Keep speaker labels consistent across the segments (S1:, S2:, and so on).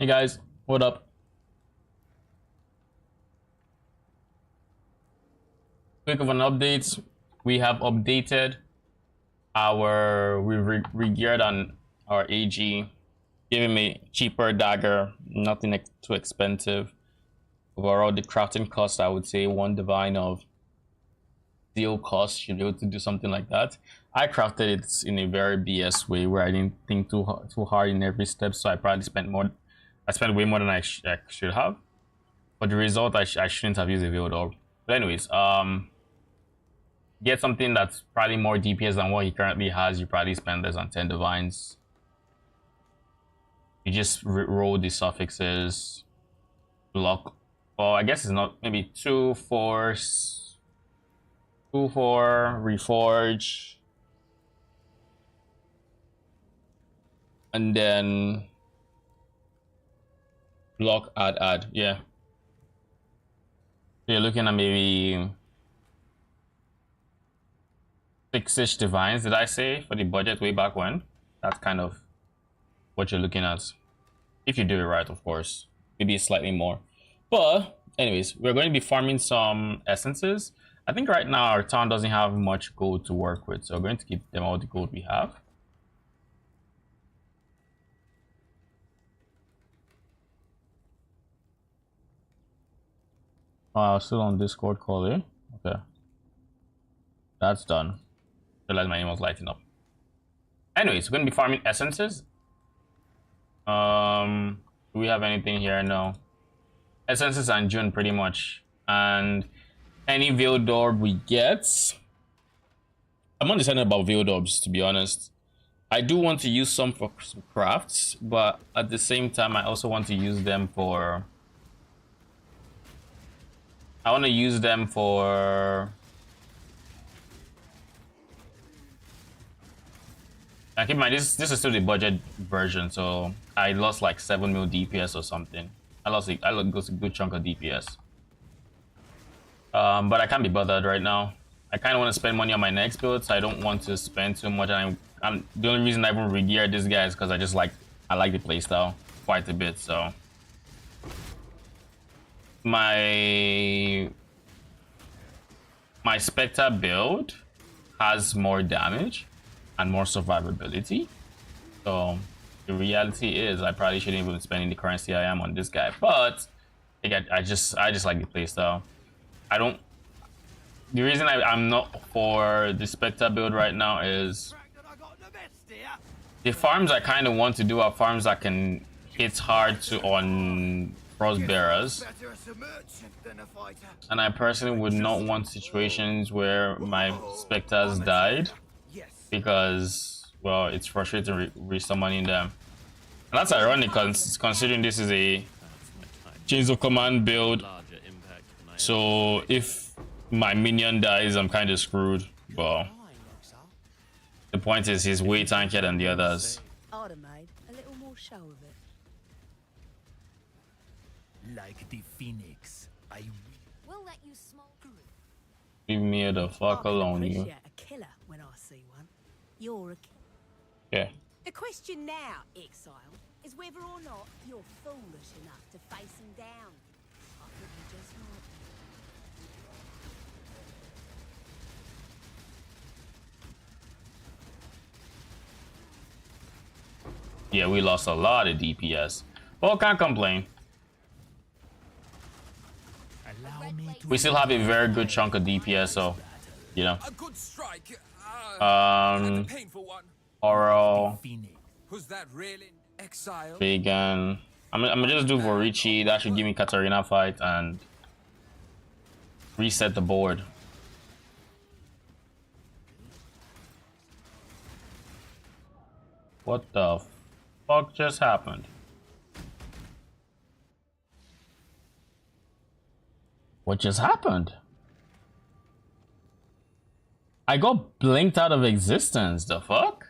S1: Hey guys, what up? Quick of an update. We have updated we geared on our AG, giving me cheaper dagger, nothing too expensive. Overall, the crafting cost, I would say one divine of steel cost should be able to do something like that. I crafted it in a very BS way where I didn't think too hard in every step, so I probably spent more. I spent way more than I should have. But the result, I shouldn't have used a veiled orb. But anyways, get something that's probably more DPS than what he currently has. You probably spend less than 10 divines. You just roll the suffixes, block. Well, I guess it's not, maybe 2 force, 2 4 reforge, and then block add. Yeah, so you're looking at maybe 6-ish divines, did I say, for the budget way back when? That's kind of what you're looking at. If you do it right, of course. Maybe slightly more. But, anyways, we're going to be farming some essences. I think right now our town doesn't have much gold to work with, so we're going to give them all the gold we have. Still on Discord call, eh? Okay. That's done. Realize my name was lighting up. Anyways, we're going to be farming essences. Do we have anything here? No. Essences and June pretty much. And any veiled orb we get. I'm undecided about veiled orbs, to be honest. I do want to use some for some crafts, but at the same time I also want to use them for I keep in mind this is still the budget version, so I lost like 7 mil DPS or something. I lost a good chunk of DPS. But I can't be bothered right now. I kind of want to spend money on my next build, so I don't want to spend too much. And I'm the only reason I even regeared this guy is because I like the playstyle quite a bit. So my Spectre build has more damage and more survivability. So the reality is I probably shouldn't even be spending the currency I am on this guy. But again, I just like the playstyle. I don't. The reason I'm not for the Spectre build right now is the farms I kind of want to do are farms that can hit hard on Frostbearers. And I personally would not want situations where my Spectres died because, well, it's frustrating resummoning them. And that's ironic considering this is a Chains of Command build. So if my minion dies, I'm kind of screwed. But the point is, he's way tankier than the others.
S2: I'd have made a little more show of it.
S3: Like the phoenix, I
S2: We'll let you smoke.
S1: Leave me the fuck alone, you.
S2: A killer when I see one. You're a killer.
S1: Yeah.
S2: The question now, exile, is whether or not you're foolish enough to face him down. I think you just might.
S1: Yeah, we lost a lot of DPS. Well, can't complain. We still have a very good chunk of DPS, so you know. Oral, Vegan. I'm gonna just do Vorici. That should give me Katarina fight and reset the board. What the fuck just happened? What just happened? I got blinked out of existence. The fuck?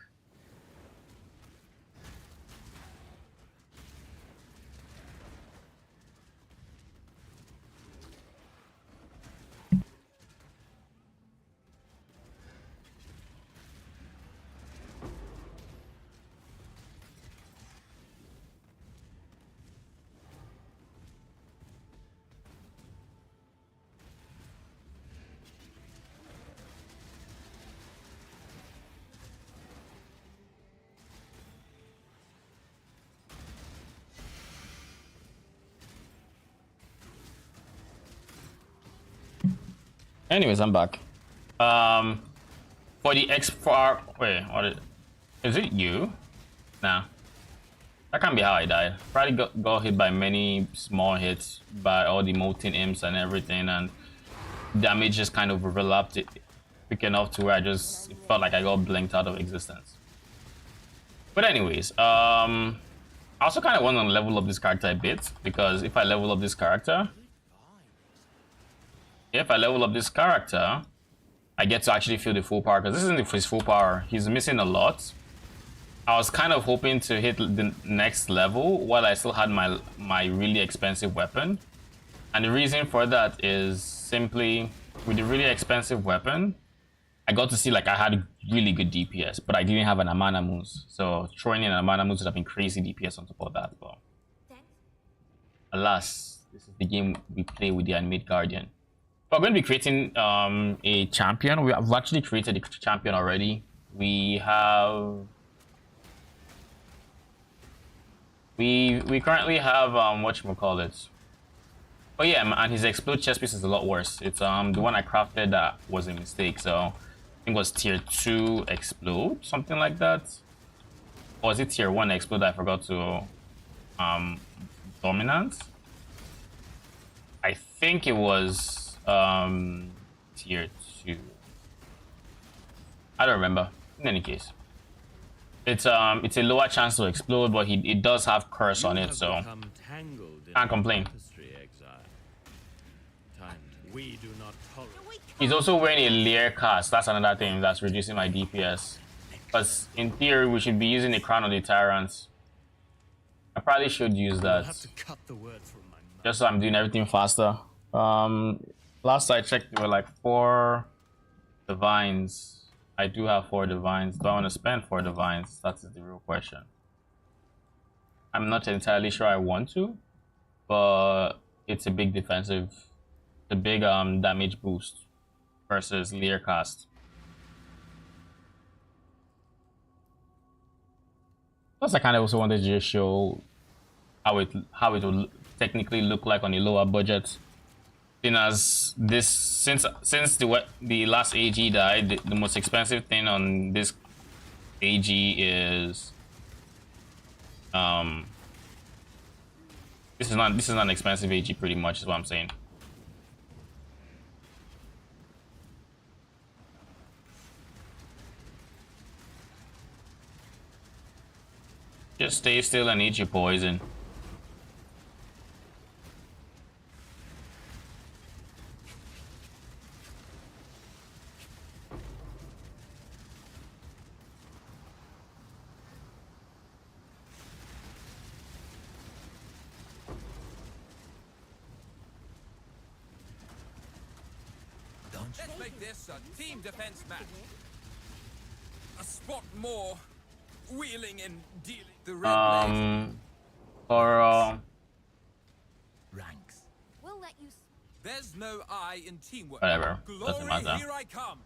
S1: Anyways, I'm back. For the X for wait, what is it? You? Nah, that can't be how I died. Probably got hit by many small hits by all the molten imps and everything, and damage just kind of overlapped it quick enough to where I just felt like I got blinked out of existence. But anyways, I also kind of want to level up this character a bit, because if I level up this character, I get to actually feel the full power, because this isn't his full power. He's missing a lot. I was kind of hoping to hit the next level while I still had my really expensive weapon. And the reason for that is simply, with the really expensive weapon, I got to see like I had really good DPS, but I didn't have an Amana Moose. So throwing in an Amana Moose would have been crazy DPS on top of that. But alas, this is the game we play with the Animate Guardian. We're going to be creating a champion. We've actually created a champion already. We currently have whatchamacallit. Oh yeah, and his explode chest piece is a lot worse. It's the one I crafted that was a mistake. So I think it was tier 2 explode, something like that. Or was it tier 1 explode? I forgot to dominant. I think it was tier 2. I don't remember. In any case, it's a lower chance to explode, but it does have curse on it, so can't complain.
S3: We do not tolerate.
S1: He's also wearing a lair cast. That's another thing that's reducing my DPS. Because in theory, we should be using the crown of the tyrants. I probably should use that.
S3: Have to cut the words from my mouth.
S1: Just so I'm doing everything faster. Last I checked, there were like 4 divines. I do have 4 divines. Do I want to spend 4 divines? That's the real question. I'm not entirely sure I want to, but it's a big defensive, a big damage boost versus Lear cast. Plus, I kind of also wanted to just show how it will technically look like on a lower budget. As this, since the last AG died, the most expensive thing on this AG is this is not an expensive AG, pretty much is what I'm saying. Just stay still and eat your poison.
S4: Let's make this a team defense match. A spot more wheeling and dealing. The red
S1: or
S3: Ranks.
S2: We'll let you.
S4: There's no I in teamwork.
S1: whatever,
S4: Glory,
S1: doesn't matter.
S4: here I come.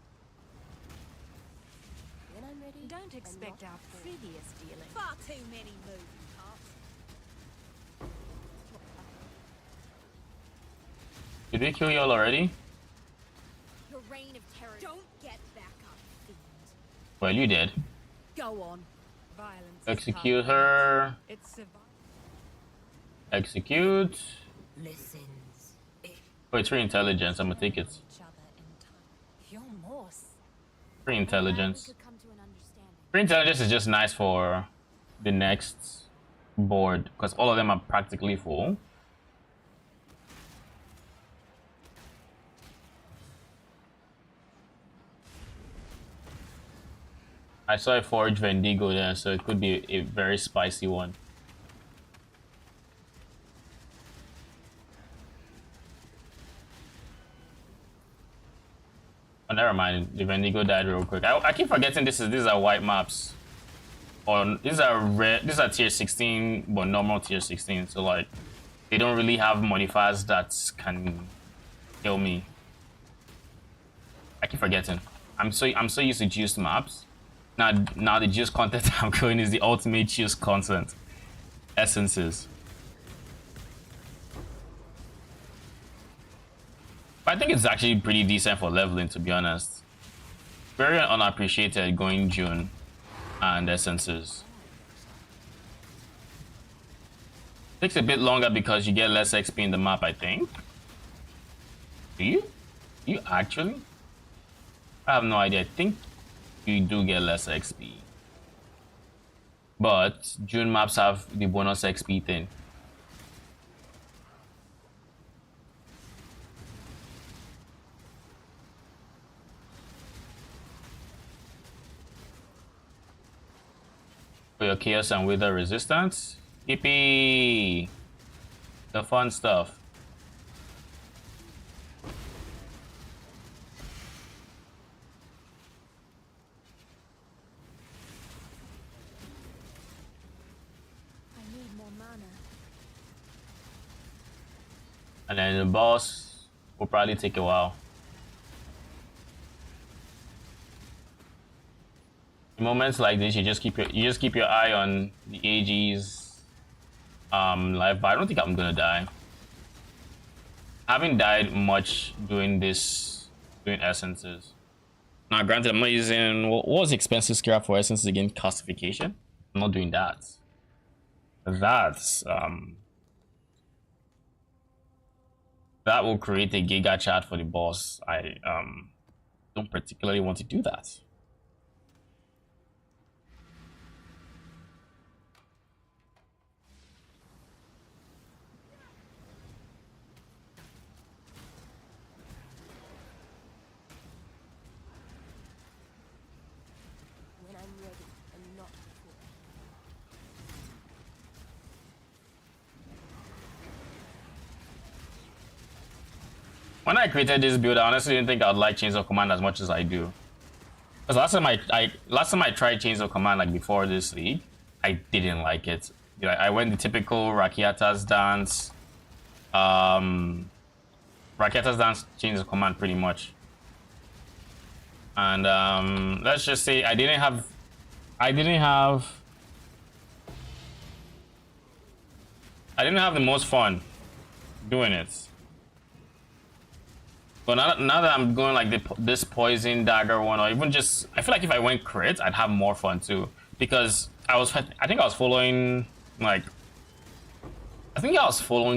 S2: When I'm ready.
S5: Don't expect our previous dealing.
S2: Far too many moving parts.
S1: Did we kill y'all already?
S2: Your reign of terror. Don't get back up, fiend.
S1: Well, you did.
S2: Go on.
S5: Violence.
S1: Execute her.
S5: It's survival.
S1: Execute.
S2: Listens.
S1: Oh, it's free intelligence. I'm gonna take it.
S5: Each other in time.
S2: You're Morse.
S1: Free intelligence.
S2: We could come to an understanding.
S1: Free intelligence is just nice for the next board because all of them are practically full. I saw a Forge Vendigo there, so it could be a very spicy one. Oh, never mind. The Vendigo died real quick. I keep forgetting these are white maps. Or these are red. These are tier 16, but normal tier 16. So like, they don't really have modifiers that can kill me. I keep forgetting. I'm so used to juiced maps. Now the juice content I'm going is the ultimate juice content. Essences. I think it's actually pretty decent for leveling, to be honest. Very unappreciated going June and essences. Takes a bit longer because you get less XP in the map, I think. Do you? You actually? I have no idea. I think you do get less XP. But June maps have the bonus XP thing. For your chaos and wither resistance. Yippee! The fun stuff.
S2: I need more mana.
S1: And then the boss will probably take a while. In moments like this, you just keep your eye on the AG's life. But I don't think I'm gonna die. I haven't died much doing essences. Now, granted, I'm not using what was expensive scrap for essences again? Castification. I'm not doing that. That's that will create a giga chat for the boss. I don't particularly want to do that.
S2: When I'm ready and not before.
S1: When I created this build, I honestly didn't think I'd like Chains of Command as much as I do. Because last time I tried Chains of Command, like before this league, I didn't like it. I went the typical Rakiata's dance, Chains of Command pretty much. And let's just say I didn't have the most fun doing it. But now that I'm going like this poison dagger one, or even just, I feel like if I went crit, I'd have more fun too. Because I think I was following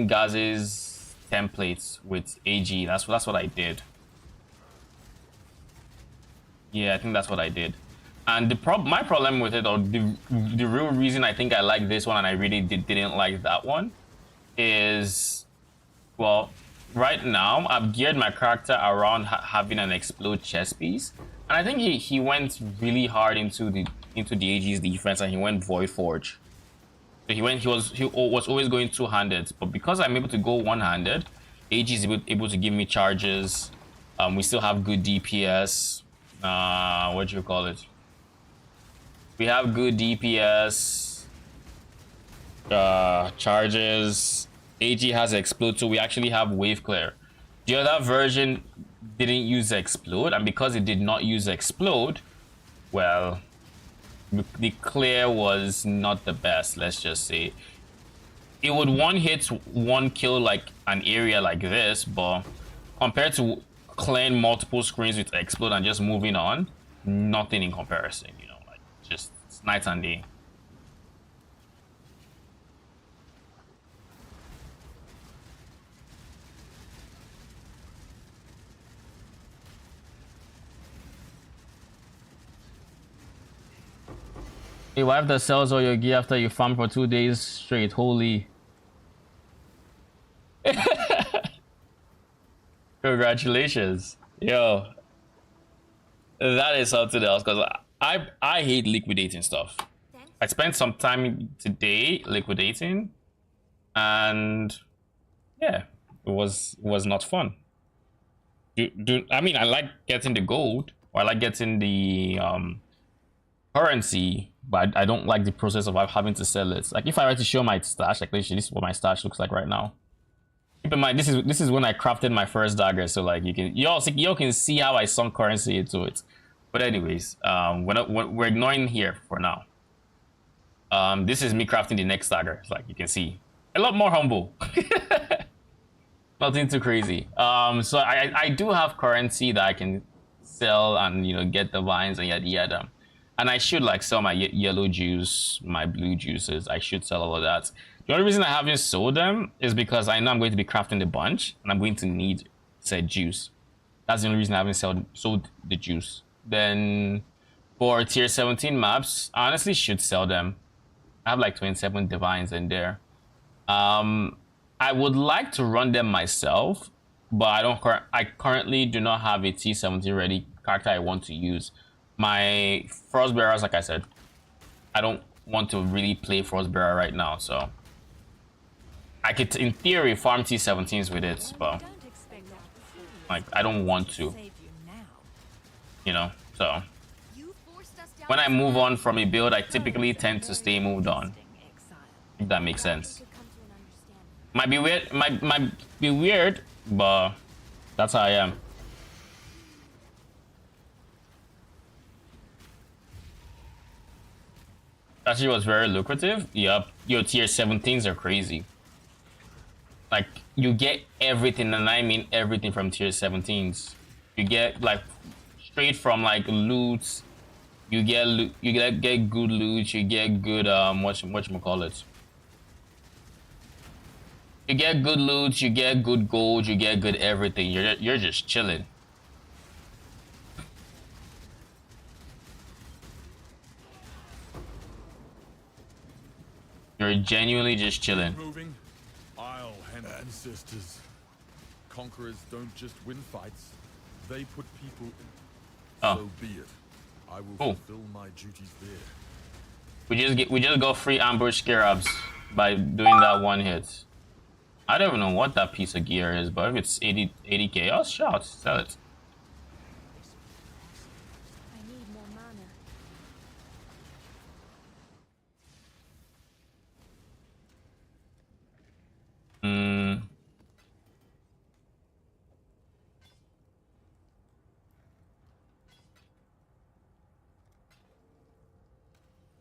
S1: Gaz's templates with AG. That's what I did. Yeah, I think that's what I did. And my problem with it, or the real reason I think I like this one and I really didn't like that one, is, well, right now I've geared my character around having an explode chest piece, and I think he went really hard into the AG's defense, and he went Void Forge. So he was always going two-handed, but because I'm able to go one-handed, AG is able to give me charges. We still have good DPS. What do you call it? We have good DPS, charges. AG has explode, so we actually have wave clear. The other version didn't use explode, and because it did not use explode, well, the clear was not the best. Let's just say it would one hit, one kill like an area like this, but compared to clearing multiple screens with explode and just moving on, nothing in comparison. You know, like just it's night and day. A wife that sells all your gear after you farm for 2 days straight. Holy. Congratulations. Yo. That is something else, because I hate liquidating stuff. I spent some time today liquidating, and yeah, it was not fun. I mean, I like getting the gold, or I like getting the currency, but I don't like the process of having to sell it. Like if I were to show my stash, like literally this is what my stash looks like right now. Keep in mind, this is when I crafted my first dagger, so like you all can see how I sunk currency into it. But anyways, we're ignoring here for now. This is me crafting the next dagger. It's like you can see a lot more humble. A Nothing too crazy. So I do have currency that I can sell and get the vines and yada yada, and I should like sell my yellow juice, my blue juices. I should sell all of that. The only reason I haven't sold them is because I know I'm going to be crafting a bunch and I'm going to need said juice. That's the only reason I haven't sold the juice. Then for tier 17 maps, I honestly should sell them. I have like 27 divines in there. I would like to run them myself, but I currently do not have a T17 ready character I want to use. My Frostbearers, like I said, I don't want to really play Frostbearer right now, so I could, in theory, farm T17s with it, but like I don't want to, so when I move on from a build, I typically tend to stay moved on, if that makes sense. Might be weird, but that's how I am. Actually was very lucrative. Yep, your tier 17s are crazy. Like you get everything, and I mean everything from tier 17s. You get like straight from like loot. You get good loot. You get good whatchamacallit. You get good loot, you get good gold, you get good everything. You're just chilling. You're genuinely just chilling.
S6: Moving. I'll handle ancestors. Conquerors don't just win fights; they put people in.
S1: Oh.
S6: So be it. I will fulfill my duties there.
S1: We just got free ambush scarabs by doing that one hit. I don't even know what that piece of gear is, but if it's 80 chaos, shout, sell it.
S2: I need more mana.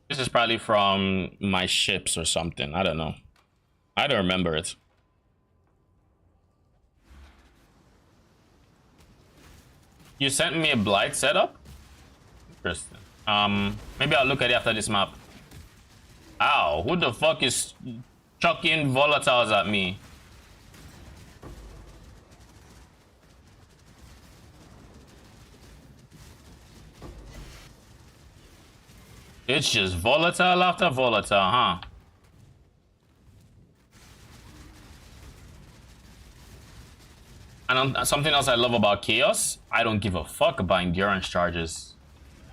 S1: This is probably from my ships or something. I don't know. I don't remember it. You sent me a blight setup? Interesting. Maybe I'll look at it after this map. Ow, who the fuck is chucking volatiles at me? It's just volatile after volatile, huh? And something else I love about Chaos, I don't give a fuck about endurance charges.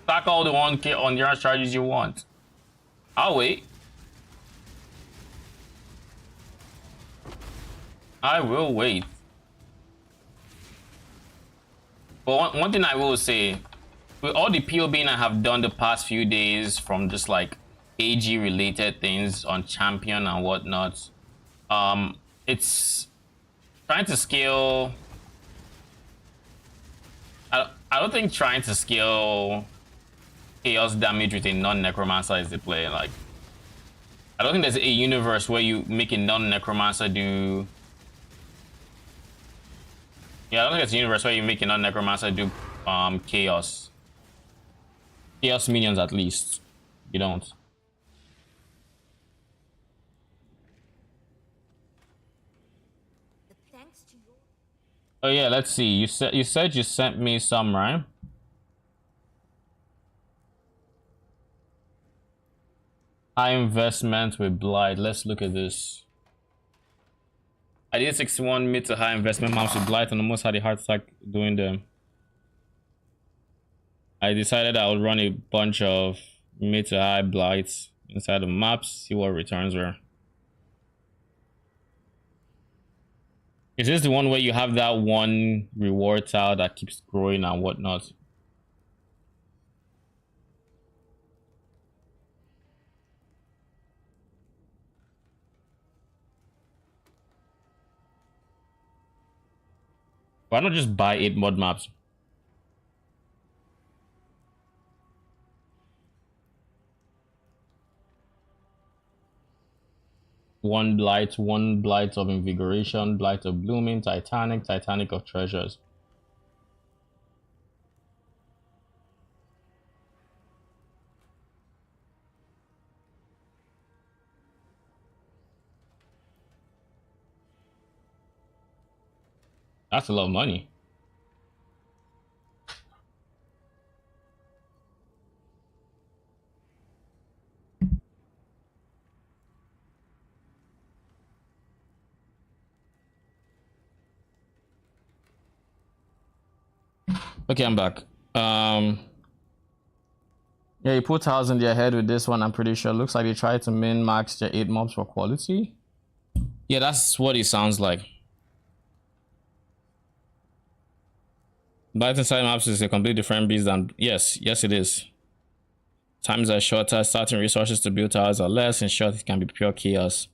S1: Stack all the endurance charges you want. I'll wait. I will wait. But one thing I will say, with all the PoBing I have done the past few days from just like AG related things on champion and whatnot, it's trying to scale. I don't think trying to scale chaos damage with a non-necromancer is the play. Like, I don't think there's a universe where you make a non-necromancer do. Yeah, I don't think there's a universe where you make a non-necromancer do chaos. Chaos minions, at least. You don't.
S2: Thanks to your...
S1: Oh yeah, let's see. You said you sent me some, right? High investment with Blight. Let's look at this. I did 61 mid to high investment mouse with Blight and almost had a heart attack doing them. I decided I would run a bunch of mid to high Blights inside the maps, see what returns were. Is this the one where you have that one reward tile that keeps growing and whatnot? Why not just buy 8 mod maps? One blight of invigoration, blight of blooming, titanic of treasures. That's a lot of money. Okay, I'm back. Yeah, you put 1,000 in their head with this one. I'm pretty sure. Looks like they tried to min max their 8 mobs for quality. Yeah, that's what it sounds like. Blight inside maps is a completely different beast than yes, it is. Times are shorter, starting resources to build towers are less. In short, it can be pure chaos.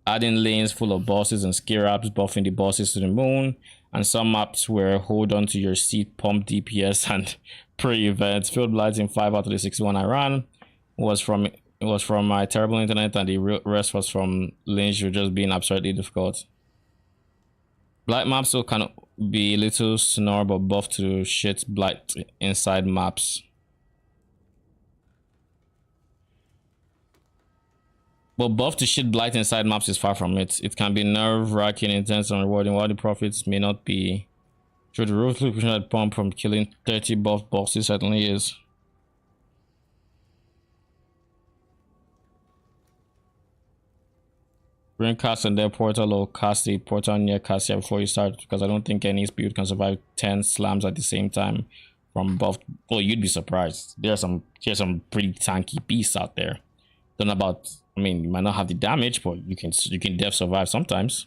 S1: Adding lanes full of bosses and skill ups, buffing the bosses to the moon, and some maps where hold on to your seat, pump DPS and pre-events. Field Blight in 5 out of the 61 I ran was from my terrible internet, and the rest was from lanes just being absurdly difficult. Blight maps still can be a little snore, but buff to shit Blight inside maps. But buff to shit Blight inside maps is far from it. It can be nerve-wracking, intense, and rewarding, while the profits may not be. Through the ruthless pushing that pump from killing 30 buff bosses certainly is. Bring cast and then portal or cast a portal near Cassia before you start, because I don't think any build can survive 10 slams at the same time from buff. Well, you'd be surprised. There's some pretty tanky beasts out there. Don't know about, I mean, you might not have the damage, but you can def survive sometimes.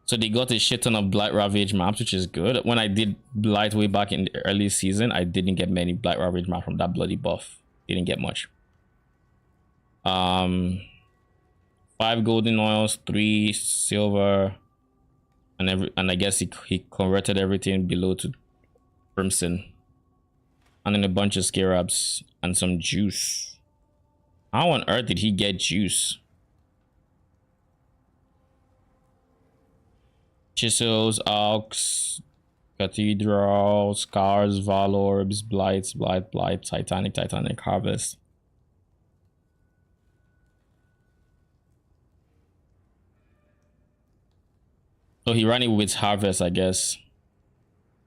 S1: So they got a shit ton of Blight Ravage maps, which is good. When I did Blight way back in the early season, I didn't get many Blight Ravage maps from that bloody buff. Didn't get much. 5 golden oils, 3 silver, and I guess he converted everything below to crimson, and then a bunch of scarabs and some juice. How on earth did he get juice? Chisels, Alks, Cathedral, Scars, Valorbs, Blights, Blight, Titanic Harvest. So he ran it with Harvest, I guess.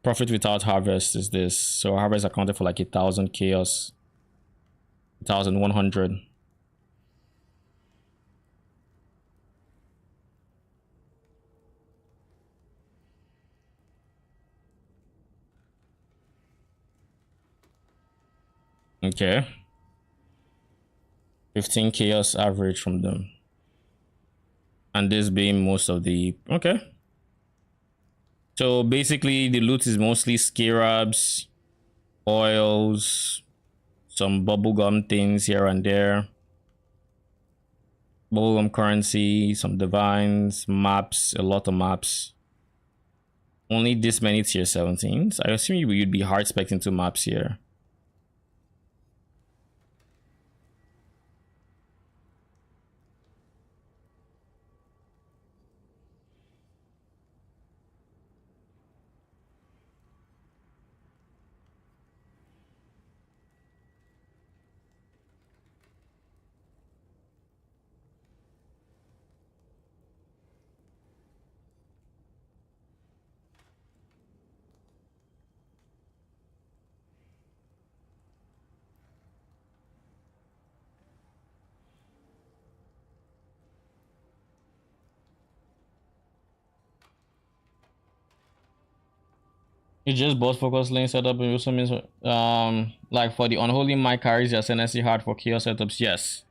S1: Profit without Harvest is this. So Harvest accounted for like 1,000 chaos. 1,100. Okay. 15 chaos average from them. And this being most of the... Okay. So basically the loot is mostly scarabs, oils, some bubblegum things here and there. Bubblegum currency, some divines, maps, a lot of maps. Only this many tier 17s. I assume you'd be hard spec'ing 2 maps here. You just both focus lane setup and also means like for the Unholy Might carries your ascendancy hard for chaos setups. Yes,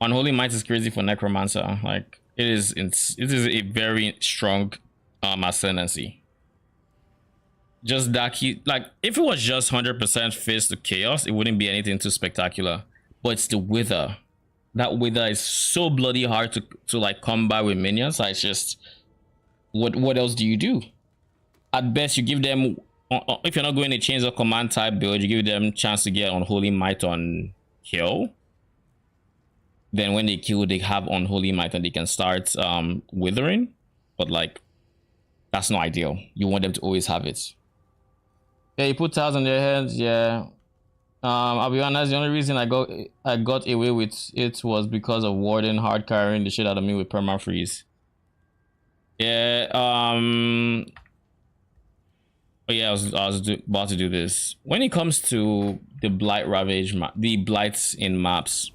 S1: Unholy Might is crazy for Necromancer. Like it is a very strong ascendancy. Just that like if it was just 100% fist to chaos, it wouldn't be anything too spectacular. But it's the wither. That wither is so bloody hard to like come by with minions. Like it's just what else do you do? At best, you give them, if you're not going to change the command type build, you give them a chance to get Unholy Might on kill. then when they kill, they have Unholy Might and they can start withering. But like, that's not ideal. You want them to always have it. Yeah, you put tiles on their heads. Yeah. I'll be honest, the only reason I got away with it was because of Warden hard carrying the shit out of me with perma freeze. Yeah, but yeah, I was about to do this. When it comes to the Blight Ravage map, the Blights in maps,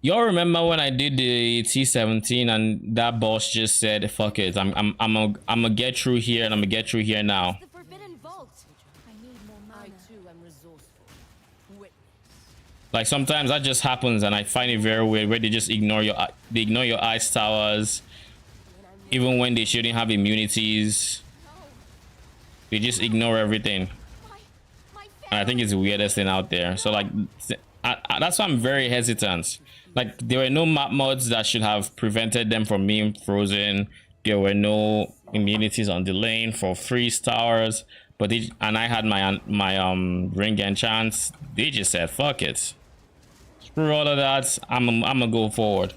S1: y'all remember when I did the T17 and that boss just said, "Fuck it, I'm gonna get through here and I'm gonna get through here now."
S2: The Forbidden Vault. I need more mana. I too am resourceful. Witness.
S1: Like sometimes that just happens, and I find it very weird where they just ignore your ice towers, even when they shouldn't have immunities. They just ignore everything, and I think it's the weirdest thing out there. So like, that's why I'm very hesitant. Like, there were no map mods that should have prevented them from being frozen. There were no immunities on the lane for freeze towers, but and I had my ring enchants. They just said, "Fuck it, screw all of that. I'm gonna go forward."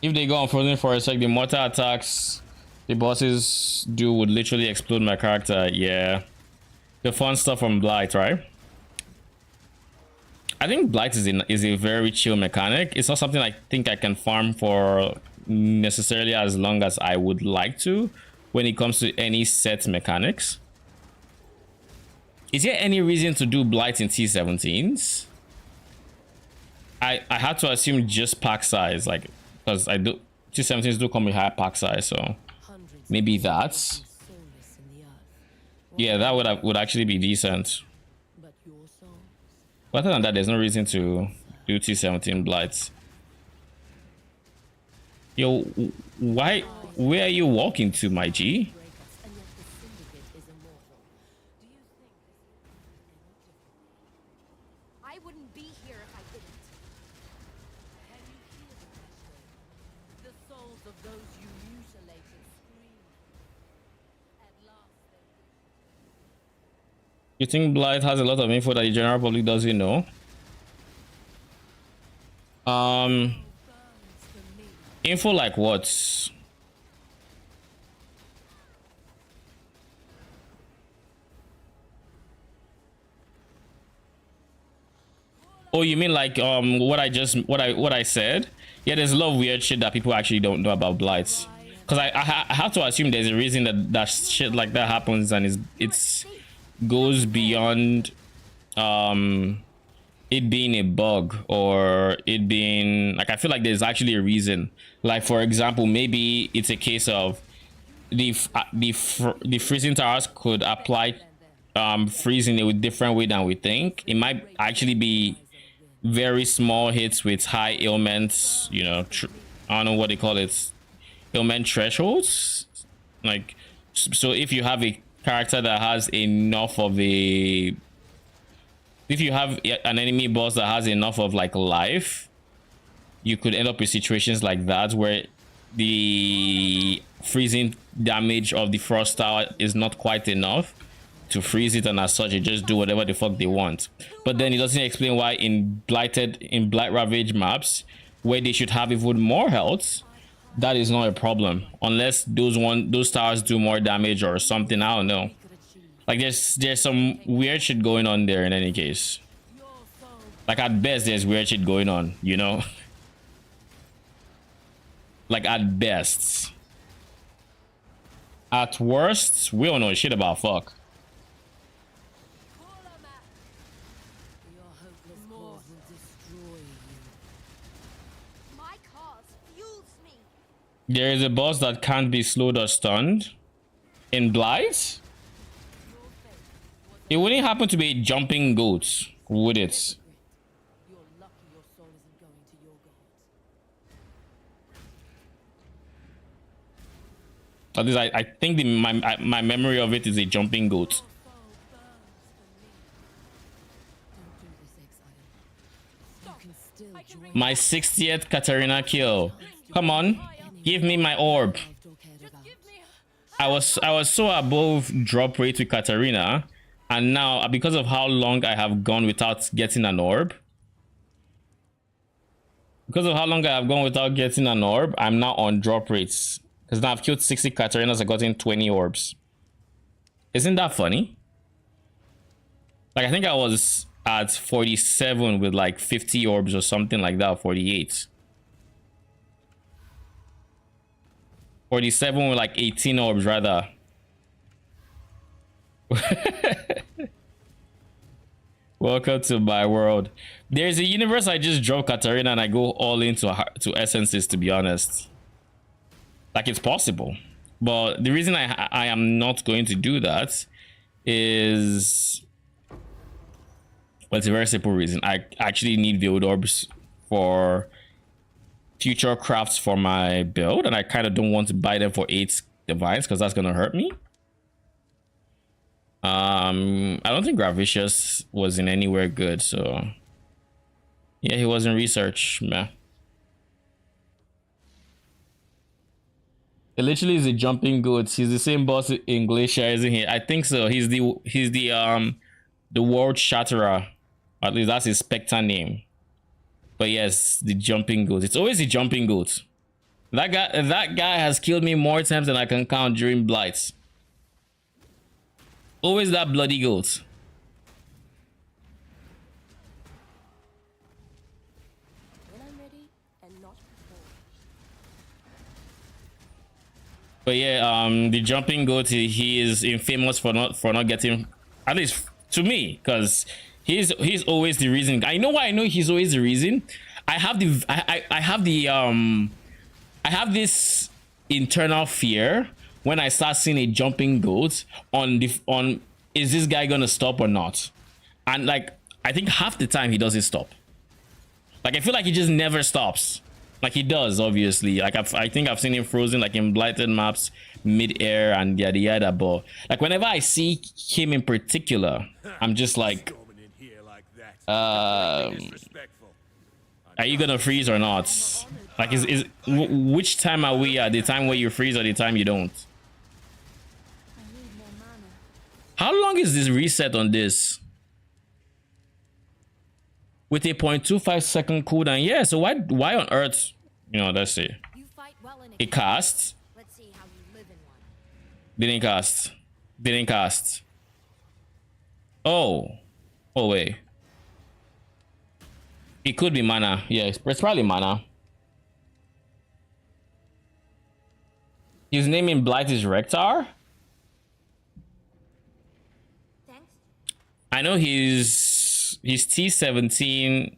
S1: If they go on frozen for a sec, the mortar attacks the bosses do would literally explode my character. Yeah, the fun stuff from Blight, right? I think Blight is a very chill mechanic. It's not something I think I can farm for necessarily as long as I would like to when it comes to any set mechanics. Is there any reason to do Blight in T17s? I had to assume just pack size, like, because T17s do come with high pack size, so maybe that's, yeah, that would actually be decent. But other than that, there's no reason to do T17 Blights. Yo, where are you walking to, my G?
S2: I wouldn't be here if I didn't. The souls of those you mutilated scream. At last
S1: You think Blight has a lot of info that the general public doesn't know? Info like what? Oh, you mean like what I said? Yeah, there's a lot of weird shit that people actually don't know about Blights. Cause I have to assume there's a reason that shit like that happens, and it's goes beyond it being a bug or it being like, I feel like there's actually a reason. Like, for example, maybe it's a case of the freezing towers could apply freezing in a different way than we think. It might actually be very small hits with high ailments, you know, I don't know what they call it, ailment thresholds. Like, so if you have a character that has enough of a, if you have an enemy boss that has enough of like life, you could end up with situations like that where the freezing damage of the frost tower is not quite enough to freeze it, and as such it just do whatever the fuck they want. But then it doesn't explain why in Blight Ravage maps where they should have even more health, that is not a problem, unless those towers do more damage or something. I don't know. Like, there's some weird shit going on there in any case. Like, at best there's weird shit going on, you know. Like, at best. At worst, we don't know shit about fuck. There is a boss that can't be slowed or stunned in Blight. It wouldn't happen to be a jumping goat, would it? At least I think my memory of it is a jumping goat. My 60th Katarina kill. Come on, give me my orb. I was so above drop rate with Katarina And now, because of how long I have gone without getting an orb, I'm now on drop rates. Because now I've killed 60 Katarinas, I've gotten 20 orbs. Isn't that funny? Like, I think I was at 47 with like 50 orbs or something like that, 48. 47 with like 18 orbs, rather. Welcome to my world. There's a universe I just drop Katarina and I go all into to essences, to be honest. Like, it's possible. But the reason I am not going to do that is... well, it's a very simple reason. I actually need build orbs for future crafts for my build, and I kind of don't want to buy them for 8 divines because that's gonna hurt me. I don't think Gravicious was in anywhere good, so yeah, he was in research, man. It literally is a jumping goat. He's the same boss in Glacier, isn't he? I think so. He's the world shatterer. At least that's his Spectre name. But yes, the jumping goat. It's always the jumping goat. That guy has killed me more times than I can count during blights. Always that bloody goat.
S2: When I'm ready and not before.
S1: But yeah, the jumping goat, he is infamous for not getting, at least to me, because he's always the reason. I know why I know he's always the reason. I have this internal fear when I start seeing a jumping goat on is this guy gonna stop or not? And like, I think half the time he doesn't stop. Like, I feel like he just never stops. Like, he does, obviously. Like, I think I've seen him frozen, like in blighted maps, mid-air and yada yada. But like, whenever I see him in particular, I'm just like, are you gonna freeze or not? Like, which time are we at? The time where you freeze or the time you don't? How long is this reset on this? With a 0.25 second cooldown. Yeah, so why on earth? You know, let's see.
S2: You fight well in
S1: It casts.
S2: Let's see how you live in one.
S1: Didn't cast. Didn't cast. Oh wait. It could be mana. Yeah, it's probably mana. His name in Blight is Rectar.
S2: Thanks.
S1: I know he's T17.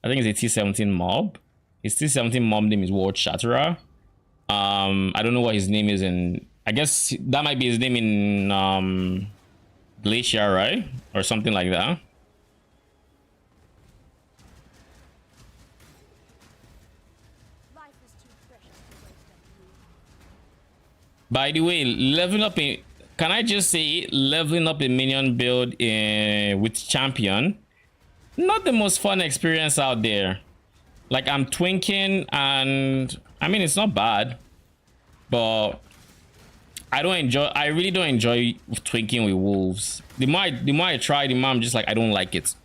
S1: I think it's a T17 mob. His T17 mob name is World Shatterer. I don't know what his name is in. I guess that might be his name in Glacier, right? Or something like that.
S2: Life is too precious to waste on you.
S1: By the way, leveling up in, can I just say, leveling up a minion build with champion, not the most fun experience out there. Like, I'm twinking, and I mean, it's not bad, but I really don't enjoy twinking with wolves. The more I try, the more I'm just like, I don't like it.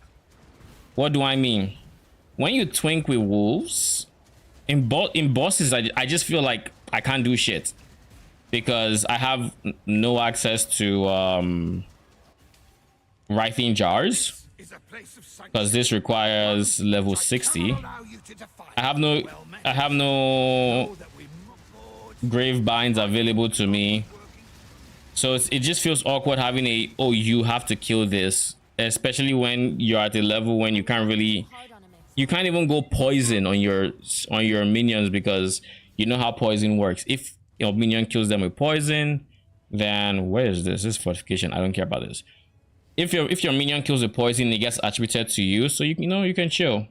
S1: What do I mean? When you twink with wolves in bosses, I just feel like I can't do shit because I have no access to writing jars, because this requires level 60. I have no grave binds available to me, so it just feels awkward having a, oh, you have to kill this, especially when you're at a level when you can't even go poison on your minions, because you know how poison works. If your minion kills them with poison, then where is this? This is fortification. I don't care about this. If your minion kills with poison, it gets attributed to you, so you know you can chill.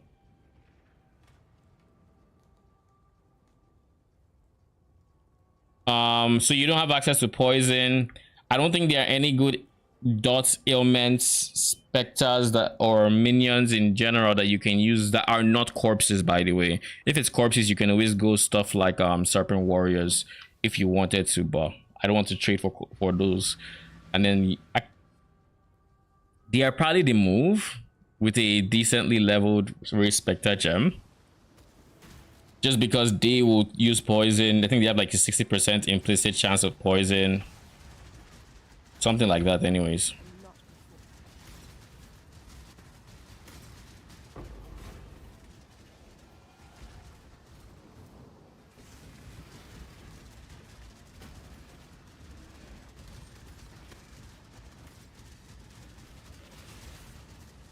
S1: So you don't have access to poison. I don't think there are any good dot ailments, specters or minions in general that you can use that are not corpses, by the way. If it's corpses, you can always go stuff like serpent warriors if you wanted to, but I don't want to trade for those. And then They are probably the move with a decently leveled Respecter gem. Just because they will use poison. I think they have like a 60% implicit chance of poison. Something like that anyways.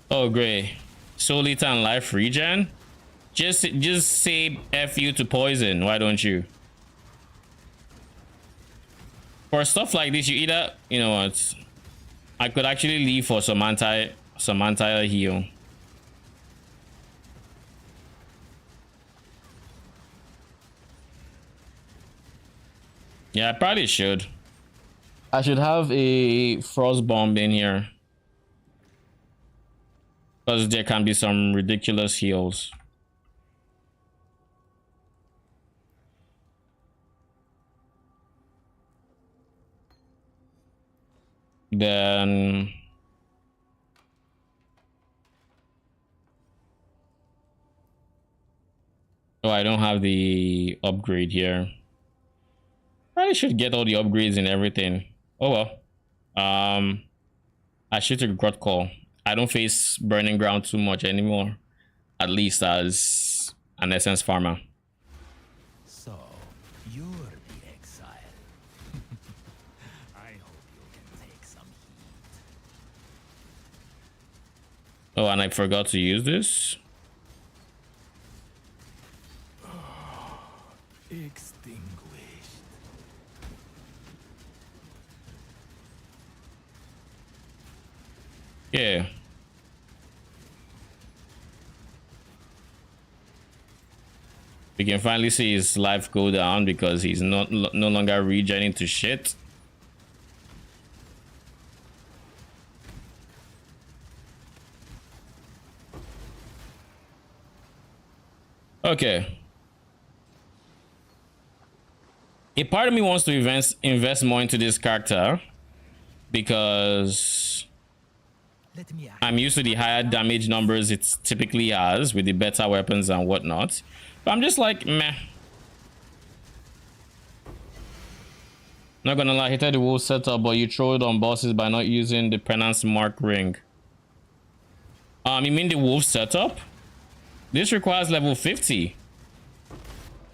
S1: Oh great. Soul Eater and life regen. Just say F you to poison, why don't you? For stuff like this, you either, you know what, I could actually leave for some anti heal. Yeah, I probably should. I should have a frost bomb in here, because there can be some ridiculous heals. Then oh, I don't have the upgrade here. I should get all the upgrades and everything. Oh well. I should take Grot Call. I don't face Burning Ground too much anymore, at least as an essence farmer.
S3: So, you're the exile. I hope you can take some heat.
S1: Oh, and I forgot to use this.
S3: Extinguished.
S1: Yeah. We can finally see his life go down because he's no longer regenerating to shit. Okay. A part of me wants to invest more into this character because I'm used to the higher damage numbers it typically has with the better weapons and whatnot. But I'm just like, meh. Not gonna lie, I hated the wolf setup, but you throw it on bosses by not using the penance mark ring. You mean the wolf setup? This requires level 50.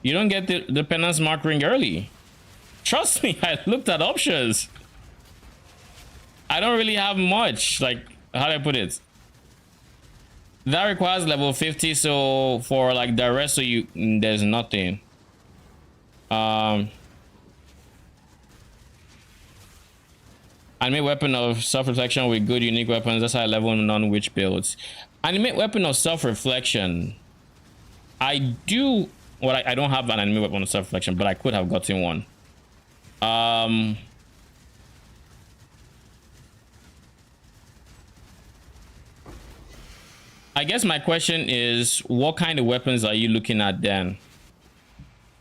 S1: You don't get the penance mark ring early. Trust me, I looked at options. I don't really have much. Like, how do I put it? That requires level 50, so for like the rest of you, there's nothing. Animate weapon of self-reflection with good unique weapons. That's how I level non-witch builds. Animate weapon of self-reflection. I do. Well, I don't have an animate weapon of self-reflection, but I could have gotten one. I guess my question is, what kind of weapons are you looking at then?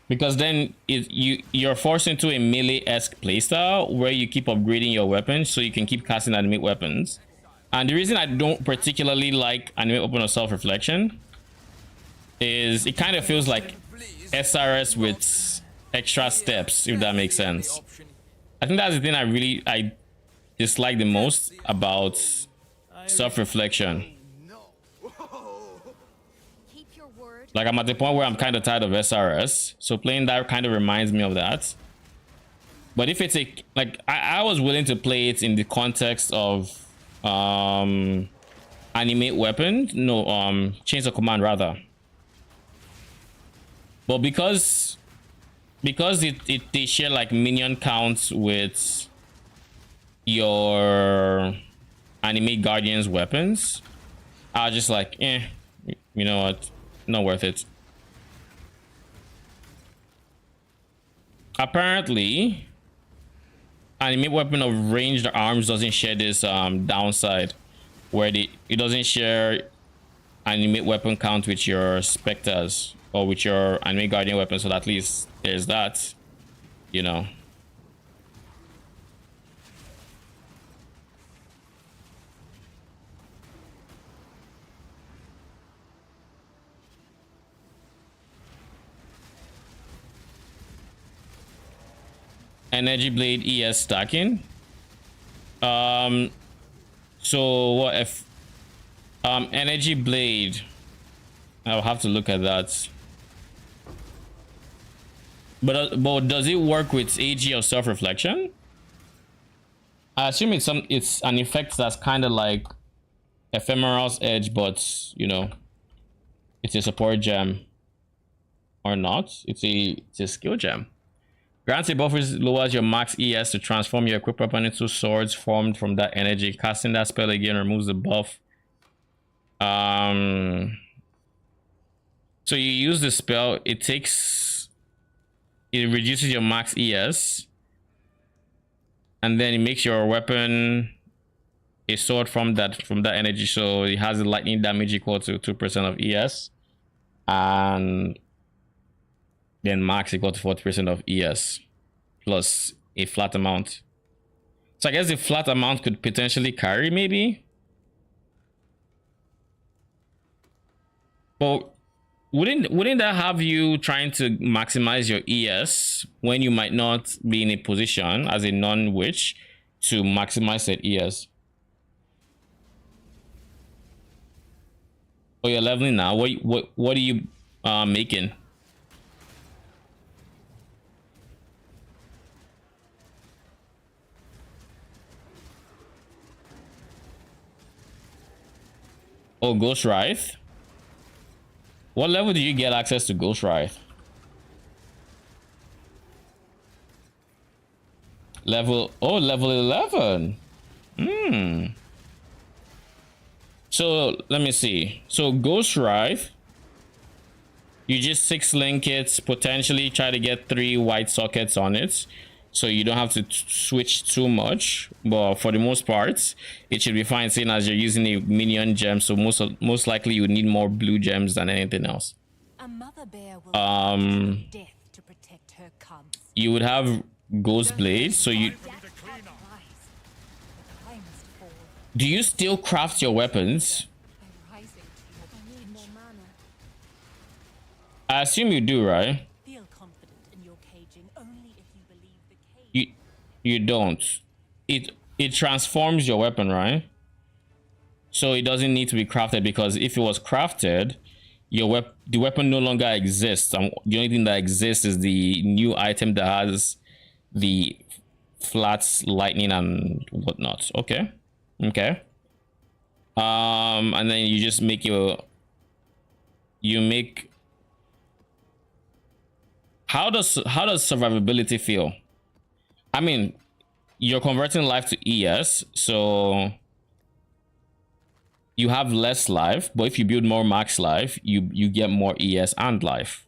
S1: Because then you're forced into a melee-esque playstyle where you keep upgrading your weapons so you can keep casting animate weapons. And the reason I don't particularly like animate weapon of self-reflection is it kind of feels like SRS with extra steps, if that makes sense. I think that's the thing I dislike the most about self-reflection. Like, I'm at the point where I'm kind of tired of SRS, so playing that kind of reminds me of that. But if it's a, like, I was willing to play it in the context of animate weapon, no, chains of command rather. But because they share like minion counts with your animate guardians weapons, I was just like, you know what, not worth it. Apparently animate weapon of ranged arms doesn't share this downside where it doesn't share animate weapon count with your specters or with your animate guardian weapon, so at least there's that, you know. Energy Blade ES stacking. So what if Energy Blade, I'll have to look at that. But does it work with AG or self-reflection? I assume it's an effect that's kind of like Ephemeral's Edge, but you know, it's a support gem or not. It's a skill gem. Grants a buffer, lowers your max ES to transform your equipped weapon into swords formed from that energy. Casting that spell again removes the buff. So you use the spell, it reduces your max ES, and then it makes your weapon a sword from that energy. So it has a lightning damage equal to 2% of ES, and then max equal to 40% of ES plus a flat amount. So I guess the flat amount could potentially carry, maybe. But wouldn't that have you trying to maximize your ES when you might not be in a position as a non-witch to maximize that ES? Oh, you're leveling now. What are you making? Oh, Ghost Wraith. What level do you get access to Ghost Wraith? Level 11. So let me see. So Ghost Wraith, you just 6 link it, potentially try to get 3 white sockets on it, so you don't have to switch too much. But for the most part, it should be fine, seeing as you're using a minion gem. So most likely you would need more blue gems than anything else.
S5: A mother bear will death to protect her cubs.
S1: You would have Ghost Blade, so you do you still craft your weapons?
S2: I need more mana.
S1: I assume you do, right?
S5: Feel confident in your caging only if you believe the cage.
S1: You don't. It transforms your weapon, right? So it doesn't need to be crafted, because if it was crafted, the weapon no longer exists. The only thing that exists is the new item that has the flats, lightning, and whatnot. Okay. And then you just make how does survivability feel? I mean, you're converting life to ES, so you have less life, but if you build more max life, you get more ES and life.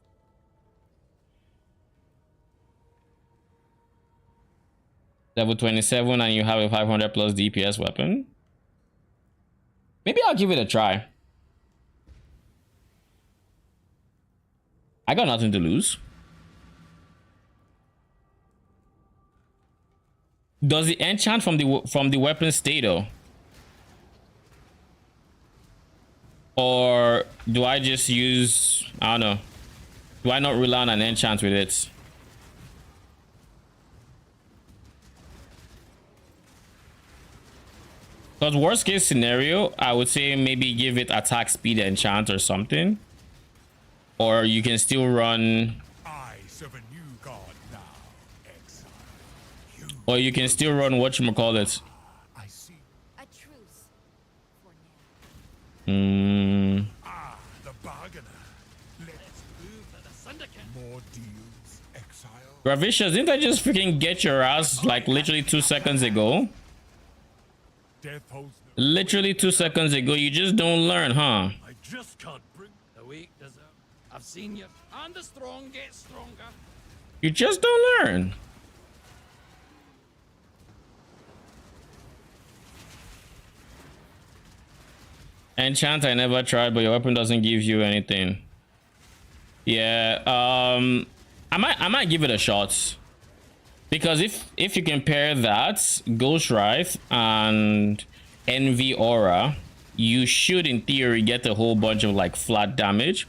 S1: Level 27 and you have a 500 plus DPS weapon. Maybe I'll give it a try. I got nothing to lose. Does the enchant from the weapon stay though? Or do I just use, I don't know, do I not rely on an enchant with it? Because worst case scenario, I would say maybe give it attack speed enchant or something. Or you can still run,
S6: I serve a new god now, exile.
S1: or you can still run whatchamacallit.
S6: I see.
S2: A truce for now.
S6: The bargainer. Let's move to the syndicate. More deals, exile.
S1: Gravicious, didn't I just freaking get your ass like literally 2 seconds ago?
S6: Death holds no.
S1: Literally 2 seconds ago. You just don't learn, huh?
S6: I just can't bring.
S4: The weak deserve. I've seen you. And the strong get stronger.
S1: You just don't learn. Enchant I never tried, but your weapon doesn't give you anything. Yeah, I might give it a shot. Because if you compare that, Ghost Wraith and Envy Aura, you should in theory get a whole bunch of like flat damage.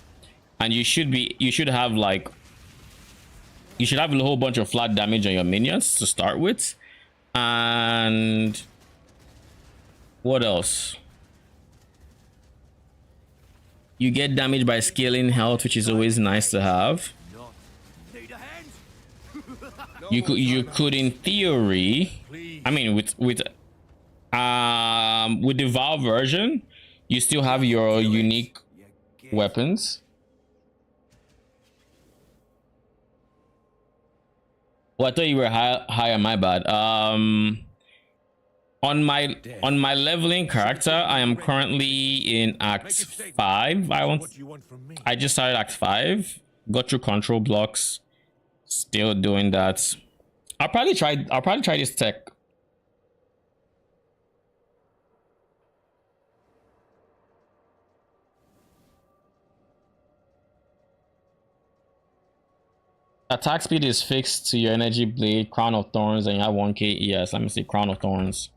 S1: And you should have like You should have a whole bunch of flat damage on your minions to start with. And what else? You get damage by scaling health, which is always nice to have. You could in theory, I mean with the Valve version, you still have your unique weapons. Oh, I thought you were higher. My bad. On my leveling character, I am currently in Act 5. I just started Act 5. Got through control blocks. Still doing that. I'll probably try this tech. Attack speed is fixed to your energy blade, crown of thorns, and you have 1k ES. Let me see, crown of thorns.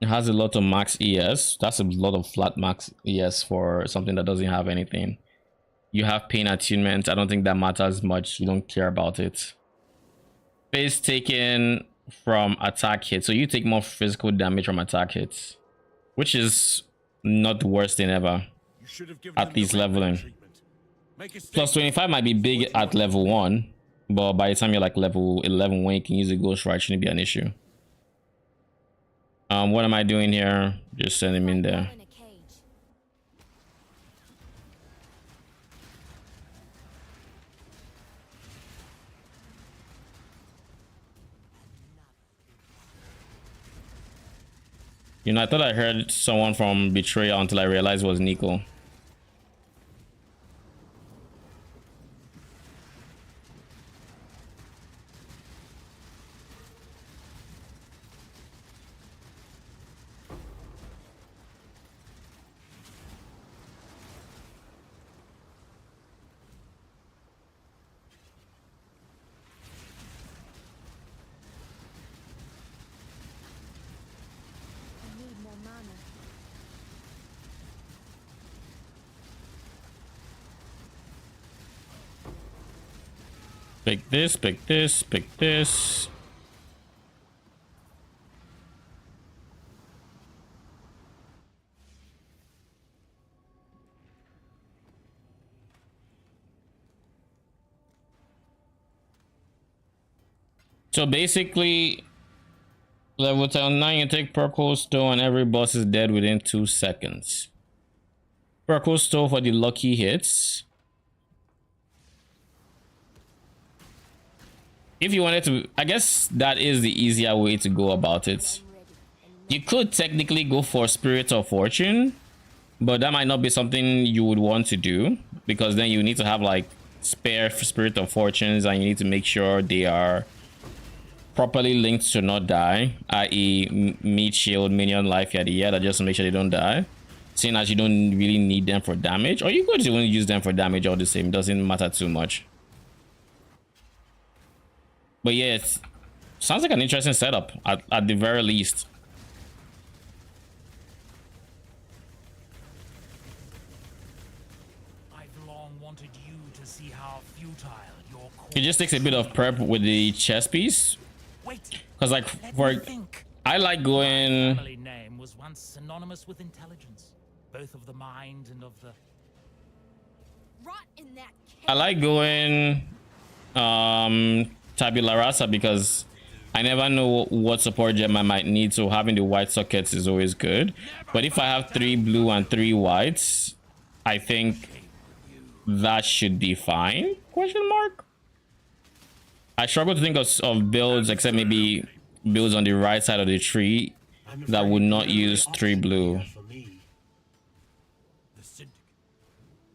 S1: It has a lot of max ES. That's a lot of flat max ES for something that doesn't have anything. You have pain attunement. I don't think that matters much. You don't care about it. Phase taken from attack hits. So you take more physical damage from attack hits, which is not the worst thing ever at least leveling. Plus 25 might be big at level 1, but by the time you're like level 11, when you can use a ghost ride, shouldn't be an issue. What am I doing here? Just send him in there. You know, I thought I heard someone from Betrayal until I realized it was Nico. Pick this, pick this, pick this. So basically, level 9, you take Purple Stone and every boss is dead within 2 seconds. Purple Stone for the lucky hits. If you wanted to, I guess that is the easier way to go about it. You could technically go for Spirit of Fortune, but that might not be something you would want to do, because then you need to have like spare Spirit of Fortunes and you need to make sure they are properly linked to not die, i.e. meat shield, minion life, yada yada, just to make sure they don't die, seeing as you don't really need them for damage, or you could even use them for damage all the same, doesn't matter too much. But yeah, it sounds like an interesting setup at the very least.
S3: I've long wanted you to see how futile your
S1: It just takes a bit of prep with the chess piece, because like I like going.
S3: Family name was once synonymous with intelligence, both of the mind and of the.
S2: Right in that
S1: I like going tabula rasa because I never know what support gem I might need, so having the white sockets is always good. But if I have 3 blue and 3 whites, I think that should be fine, question mark. I struggle to think of builds except maybe builds on the right side of the tree that would not use 3 blue.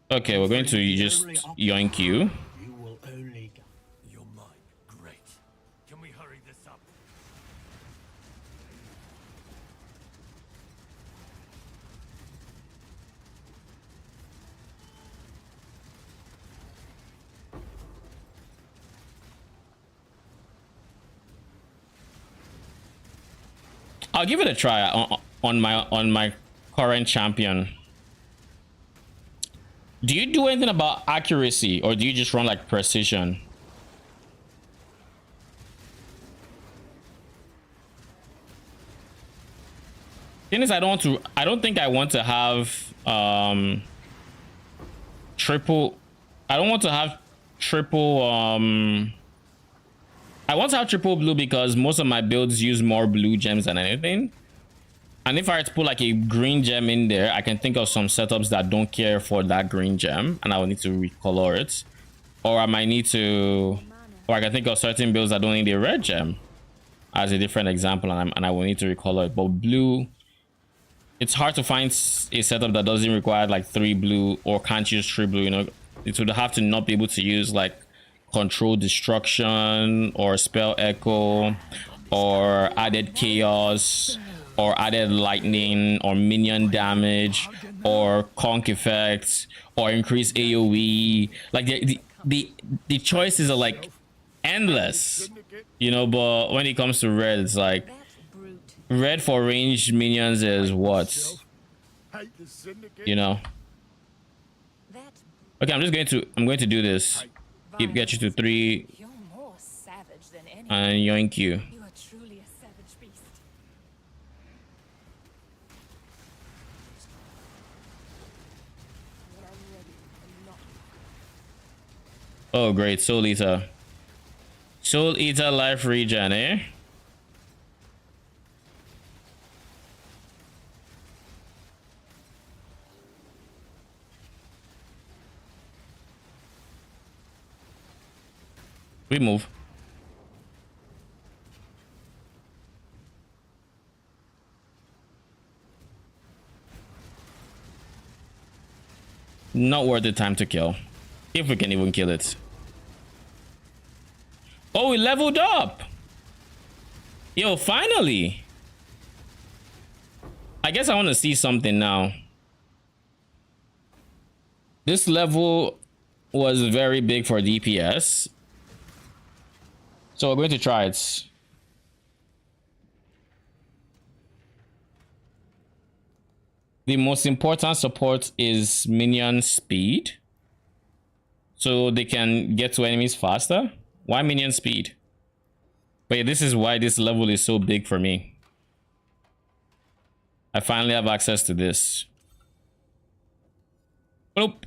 S1: Okay, we're going to just yoink you. I'll give it a try on my current champion. Do you do anything about accuracy, or do you just run like precision? Thing is, I don't think I want to have triple. I don't want to have triple. I want to have triple blue because most of my builds use more blue gems than anything. And if I were to put like a green gem in there, I can think of some setups that don't care for that green gem, and I will need to recolor it. Or I might need to, or I can think of certain builds that don't need a red gem as a different example, and I will need to recolor it. But blue, it's hard to find a setup that doesn't require like 3 blue or can't use 3 blue. You know, it would have to not be able to use like control destruction or spell echo or added chaos or added lightning or minion damage or conk effects or increase AoE. Like the choices are like endless, you know. But when it comes to red, it's like red for ranged minions is what, you know. Okay, I'm going to do this. Get you to 3
S5: You're more savage than any.
S1: and yoink you.
S5: You are truly a savage beast.
S1: Oh great, Soul Eater. Soul Eater life regen, eh? We move. Not worth the time to kill. If we can even kill it. Oh, we leveled up. Yo, finally. I guess I want to see something now. This level was very big for DPS. So we're going to try it. The most important support is minion speed. So they can get to enemies faster. Why minion speed? But yeah, this is why this level is so big for me. I finally have access to this. Nope.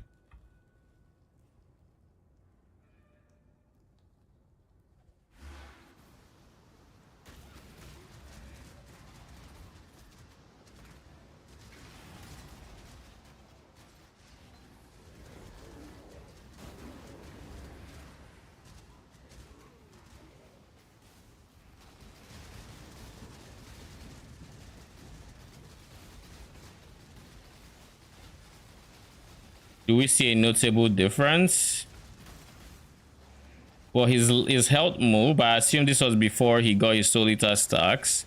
S1: Do we see a notable difference? Well, his health moved, but I assume this was before he got his Soul Eater stacks.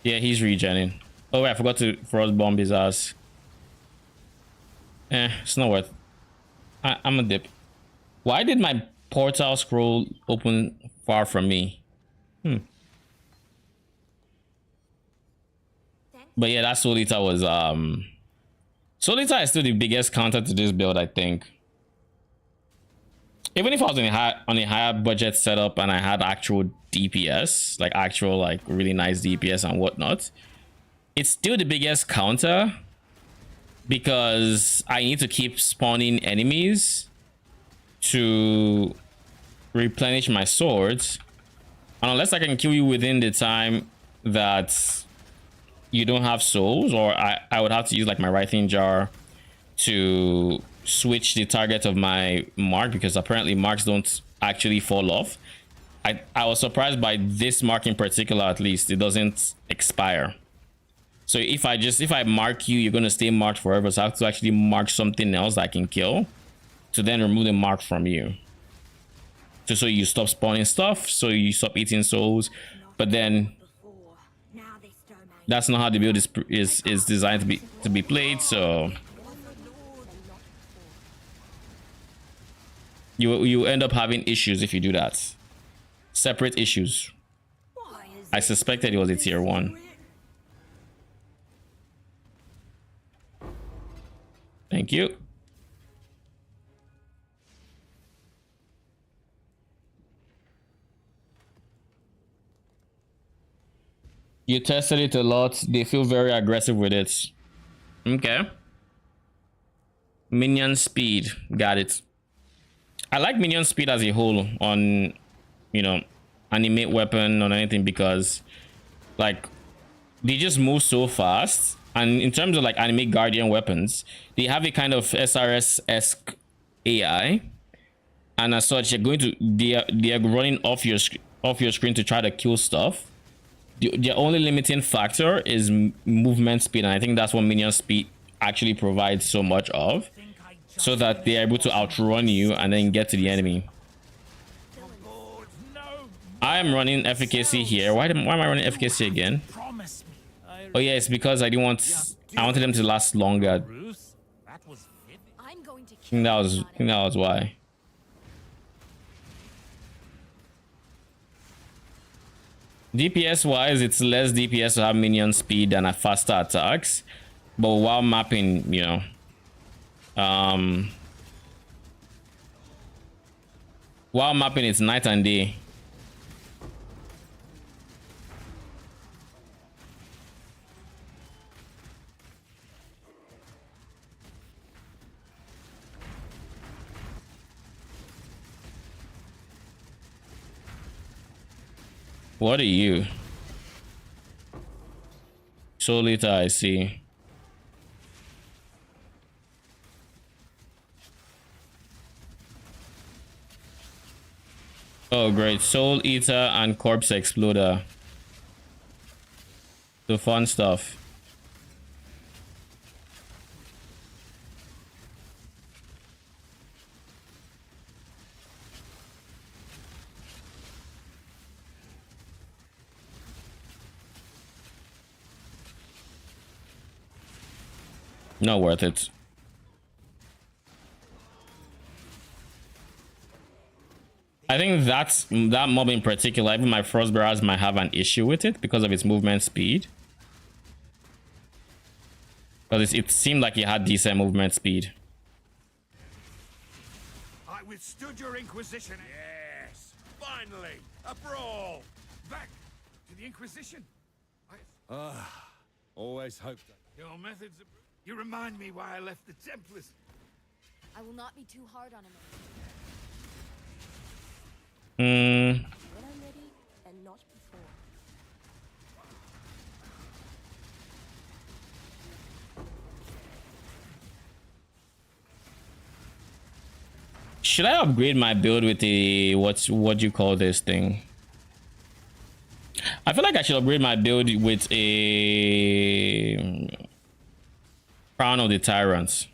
S1: Yeah, he's regenning. Oh wait, I forgot to frost bomb his ass. It's not worth. I'm a dip. Why did my portal scroll open far from me? But yeah, that Soul Eater was Soul Eater is still the biggest counter to this build, I think. Even if I was on a higher budget setup and I had actual DPS, like actual like really nice DPS and whatnot, it's still the biggest counter because I need to keep spawning enemies to replenish my swords. And unless I can kill you within the time that you don't have souls, or I would have to use like my writing jar to switch the target of my mark, because apparently marks don't actually fall off. I was surprised by this mark in particular. At least it doesn't expire. So if I mark you, you're going to stay marked forever. So I have to actually mark something else that I can kill to then remove the mark from you, so you stop spawning stuff, so you stop eating souls. But then that's not how the build is designed to be played. So you end up having issues if you do that. Separate issues. I suspected it was a tier 1. Thank you. You tested it a lot. They feel very aggressive with it. Okay. Minion speed. Got it. I like minion speed as a whole on, you know, animate weapon or anything, because like they just move so fast. And in terms of like animate guardian weapons, they have a kind of SRS-esque AI, and as such, they are running off your screen to try to kill stuff. The only limiting factor is movement speed, and I think that's what minion speed actually provides so much of, so that they're able to outrun you and then get to the enemy. I am running efficacy here. Why am I running efficacy again? Oh yeah, it's because I wanted them to last longer.
S2: I'm going to
S1: I think that was why. DPS wise, it's less DPS to have minion speed than a faster attacks, but while mapping, you know, while mapping, it's night and day. What are you? Soul Eater, I see. Oh great, Soul Eater and Corpse Exploder. The fun stuff. Not worth it. I think that mob in particular, even my Frostbearers might have an issue with it because of its movement speed. Because it seemed like it had decent movement speed.
S7: I withstood your Inquisition. Yes, finally, a brawl. Back to the Inquisition.
S6: Always hoped that.
S7: Your methods. You remind me why I left the Templars.
S5: I will not be too hard on him.
S2: when I'm ready and not before.
S1: Should I upgrade my build with the what do you call this thing? I feel like I should upgrade my build with a Crown of the Tyrants.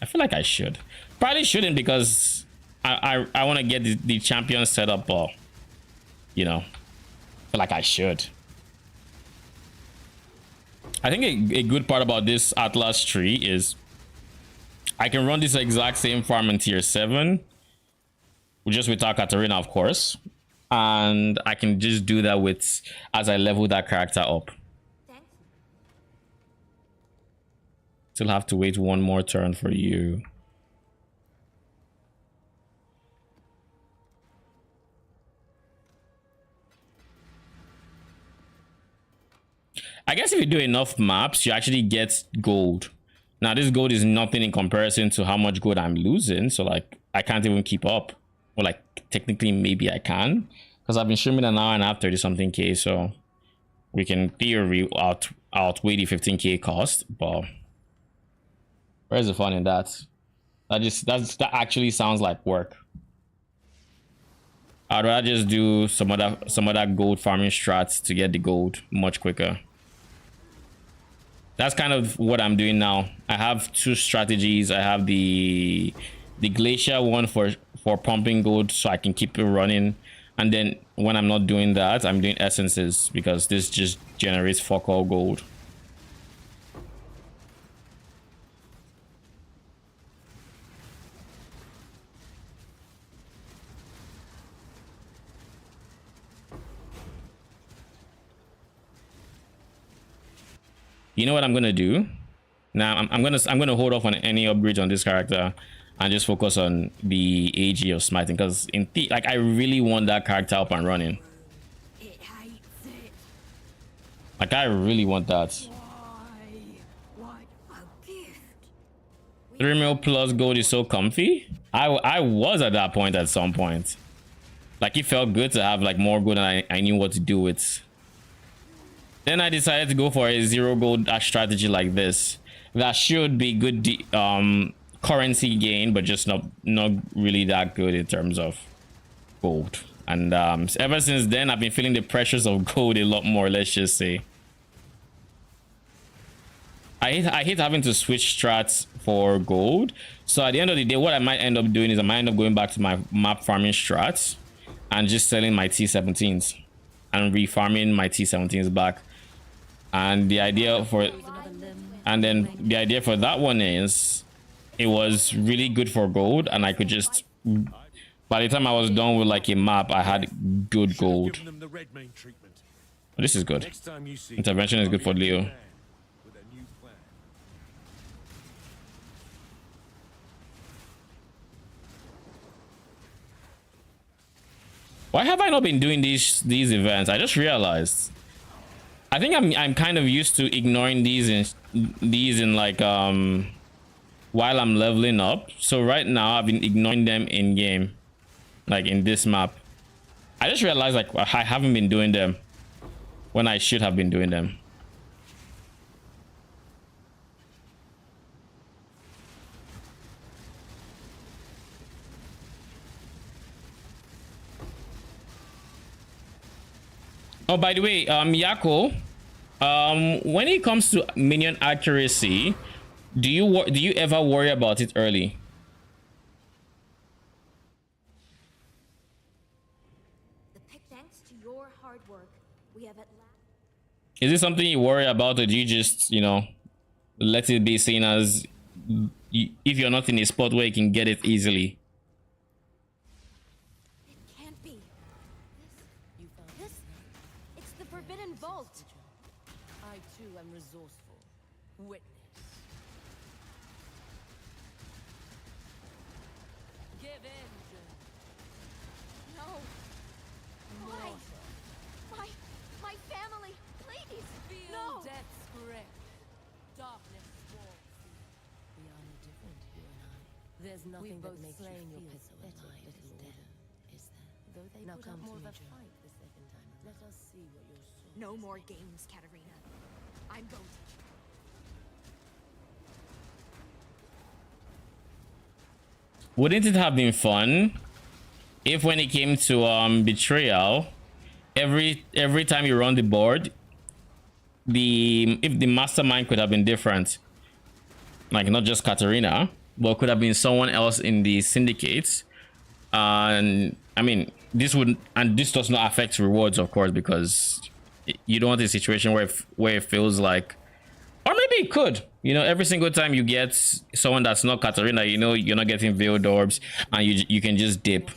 S1: I feel like I should. Probably shouldn't, because I want to get the champion set up, but you know, I feel like I should. I think a good part about this Atlas tree is I can run this exact same farm in tier 7, just without Katarina, of course, and I can just do that with as I level that character up. Still have to wait one more turn for you. I guess if you do enough maps, you actually get gold. Now, this gold is nothing in comparison to how much gold I'm losing. So, like, I can't even keep up. Or, like, technically, maybe I can. Because I've been streaming an hour and a half, 30-something K. So, we can, in theory, outweigh the 15K cost. But where's the fun in that? That actually sounds like work. I'd rather just do some other gold farming strats to get the gold much quicker. That's kind of what I'm doing now. I have two strategies. I have the glacier one for pumping gold so I can keep it running, and then when I'm not doing that, I'm doing essences because this just generates fuck all gold. You know what I'm gonna do? Now I'm gonna hold off on any upgrades on this character and just focus on the AG of smiting, because like I really want that character up and running.
S2: It hates it.
S1: Like I really want that.
S2: Why? Like a gift.
S1: 3 mil plus gold is so comfy. I was at that point at some point. Like it felt good to have like more gold, and I knew what to do with. Then I decided to go for a 0 gold strategy like this. That should be good currency gain, but just not really that good in terms of gold. And ever since then, I've been feeling the pressures of gold a lot more, let's just say. I hate having to switch strats for gold. So at the end of the day, what I might end up doing is I might end up going back to my map farming strats and just selling my T17s and refarming my T17s back. And the idea for that one is it was really good for gold, and I could just, by the time I was done with like a map, I had good gold.
S7: Given them the red main treatment.
S1: This is good.
S7: Next time you see
S1: Intervention is good for Leo.
S7: with a new plan.
S1: Why have I not been doing these events? I just realized. I think I'm kind of used to ignoring these in like while I'm leveling up. So right now I've been ignoring them in game, like in this map. I just realized like I haven't been doing them when I should have been doing them. Oh, by the way, Yako, when it comes to minion accuracy, do you ever worry about it early?
S2: Thanks to your hard work, we have at last.
S1: Is it something you worry about, or do you just, you know, let it be seen as if you're not in a spot where you can get it easily?
S2: It can't be. This. It's the Forbidden Vault.
S5: I too am resourceful. Witness. Give in, Jin.
S2: No. Why? My family, please.
S5: Feel
S2: No.
S5: death's grip. Darkness walks. We are no different, you and I. There's nothing that makes slain you feel so alive, little death, is there? Though they now put up more of a fight the second time around. Let us see what your soul.
S2: No more games, Katarina. I'm going to.
S1: Wouldn't it have been fun if when it came to betrayal, every time you run the board, if the mastermind could have been different, like not just Katarina, but could have been someone else in the syndicates. And I mean, this does not affect rewards, of course, because you don't want a situation where it feels like, or maybe it could, you know, every single time you get someone that's not Katarina, you know, you're not getting veiled orbs, and you can just dip.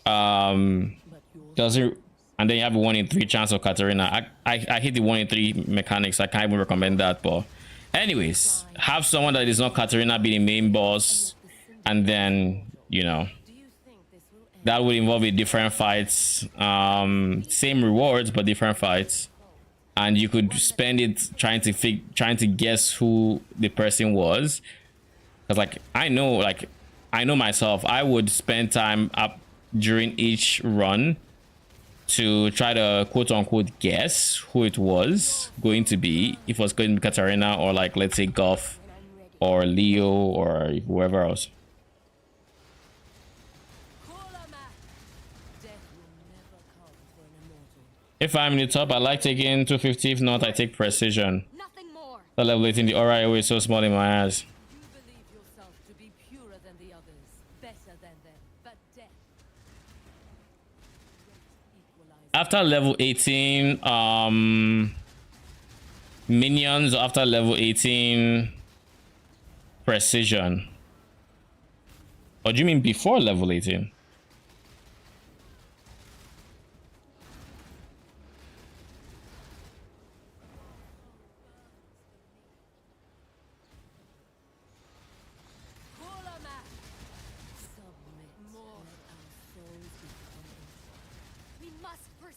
S1: Does it? And then you have a 1 in 3 chance of Katarina. I hate the 1 in 3 mechanics. I can't even recommend that. But anyways, have someone that is not Katarina be the main boss, and then, you know, that would involve a different fights, same rewards but different fights, and you could spend it trying to guess who the person was. Because like I know myself, I would spend time up during each run to try to quote unquote guess who it was going to be, if it was going to be Katarina or like, let's say, Goff or Leo or whoever else. If I'm in the top, I like taking 250. If not, I take precision.
S2: Nothing more.
S1: The level 18, the aura always so small in my eyes.
S5: You believe yourself to be purer than the others, better than them, but death.
S1: After level 18, minions, after level 18, precision. Or do you mean before level 18?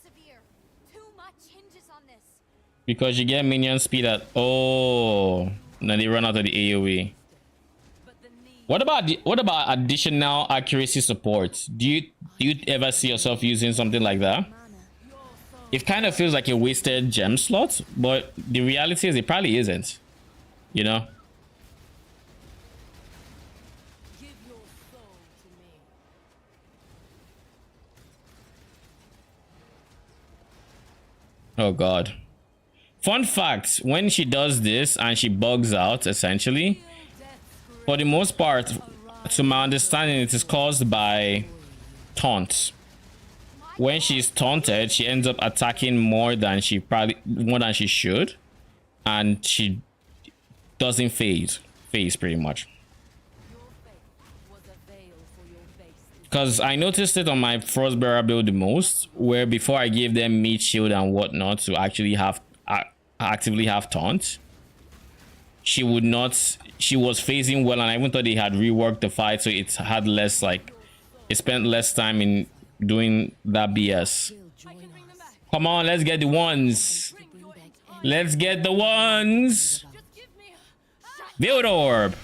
S5: persevere. Too much hinges on this.
S1: Because you get minion speed at oh, then they run out of the AoE. What about additional accuracy support? Do you ever see yourself using something like that? It kind of feels like a wasted gem slot, but the reality is it probably isn't. You know?
S5: Give your soul to me.
S1: Oh god. Fun fact, when she does this and she bugs out, essentially, for the most part, to my understanding, it is caused by taunts. When she's taunted, she ends up attacking more than she should, and she doesn't phase pretty much. Because I noticed it on my Frostbearer build the most, where before I gave them meat shield and whatnot to actually have actively have taunt, she would not. She was phasing well, and I even thought they had reworked the fight so it had less, like, it spent less time in doing that BS. Come on, let's get the ones. Let's get the ones. Build orb.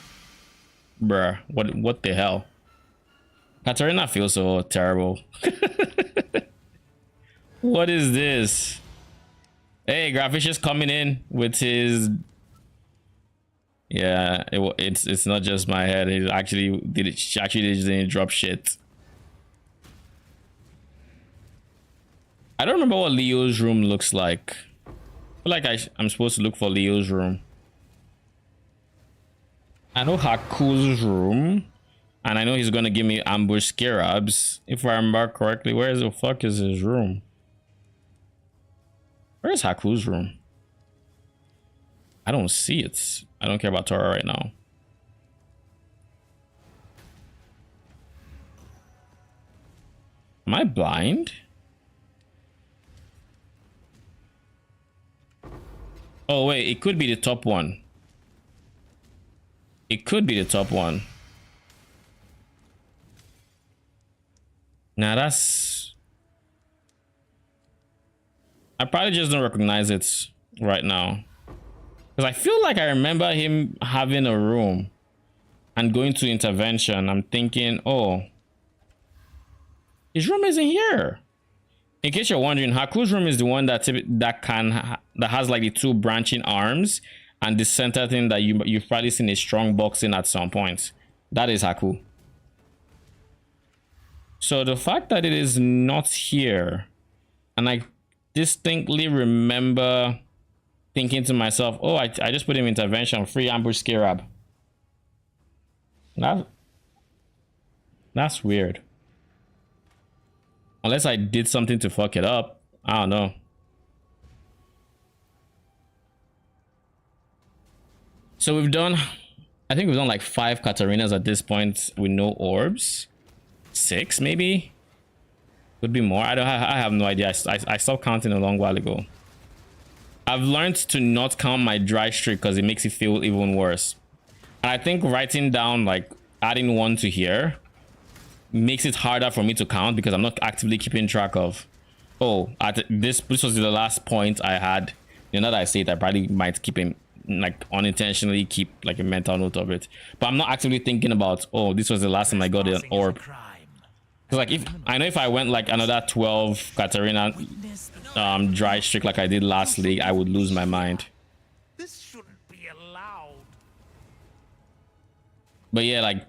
S1: Bruh, what the hell? Katarina feels so terrible. What is this? Hey, Graphish is coming in with his... Yeah, it's not just my head. He actually did it. She actually didn't drop shit. I don't remember what Leo's room looks like. I feel like I'm supposed to look for Leo's room. I know Haku's room, and I know he's gonna give me ambush scarabs if I remember correctly. Where the fuck is his room? Where's Haku's room? I don't see it. I don't care about Tora right now. Am I blind? Oh wait, it could be the top one. It could be the top one. Now that's... I probably just don't recognize it right now. Because I feel like I remember him having a room and going to intervention. I'm thinking, oh, his room isn't here. In case you're wondering, Haku's room is the one that has like the two branching arms and the center thing that you've probably seen a strong box in at some point. That is Haku. So the fact that it is not here, and I distinctly remember thinking to myself, oh, I just put him in intervention, free ambush scarab. That's weird. Unless I did something to fuck it up. I don't know. So we've done, I think we've done like 5 Katarinas at this point with no orbs. 6 maybe? Could be more. I have no idea. I stopped counting a long while ago. I've learned to not count my dry streak because it makes it feel even worse. And I think writing down, like adding 1 to here, makes it harder for me to count because I'm not actively keeping track of, oh, at this was the last point I had. You know, that I say it, I probably might keep him, like unintentionally keep like a mental note of it, but I'm not actively thinking about, oh, this was the last time I got an orb. Because like, if I know if I went like another 12 Katarina dry streak like I did last league, I would lose my mind.
S3: This shouldn't be allowed.
S1: But yeah, like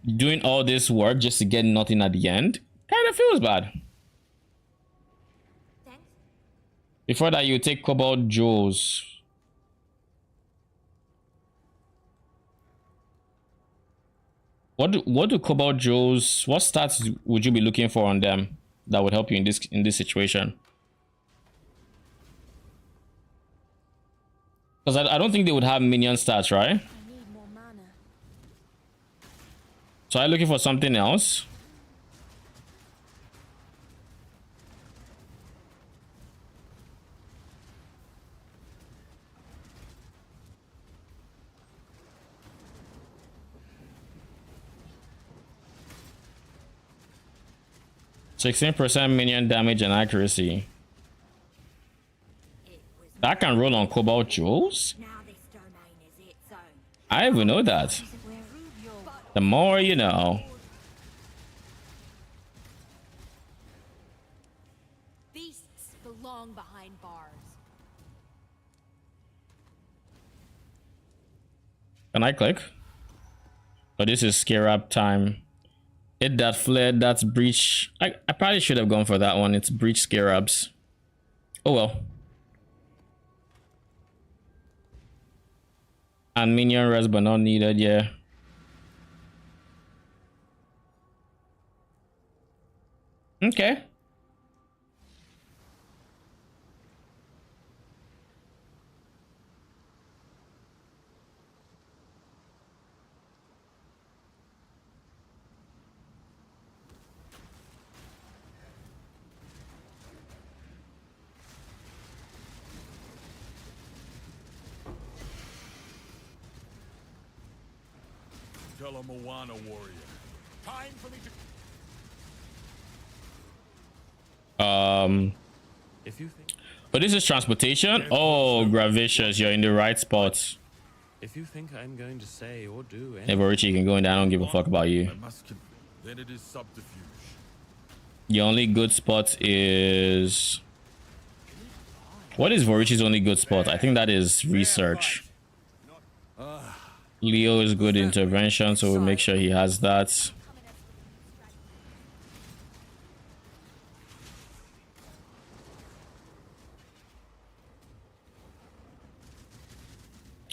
S1: doing all this work just to get nothing at the end kind of feels bad.
S2: Thanks.
S1: Before that, you take Cobalt Jewels. What do Cobalt Jewels, what stats would you be looking for on them that would help you in this situation? Because I don't think they would have minion stats, right?
S2: I need more mana.
S1: So I'm looking for something else. %16 minion damage and accuracy. I can roll on Cobalt Jewels?
S2: Now this domain is its own.
S1: I didn't even know that. The more you know.
S5: Beasts belong behind bars.
S1: Can I click? Oh, this is Scarab time. It that fled, that's breach. I probably should have gone for that one. It's breach Scarabs. Oh well. And minion res but not needed, yeah. Okay.
S6: Tell a Moana warrior. Time for me to.
S8: If you think,
S1: But this is transportation. Oh, Gravicious, you're in the right spot.
S8: if you think I'm going to say or do
S1: Hey,
S8: anything,
S1: Richie, you can go in there. I don't give a fuck about you.
S6: I must. Then it is subterfuge.
S1: The only good spot is... What is Vorichi's only good spot? I think that is research. Leo is good intervention, so we'll make sure he has that.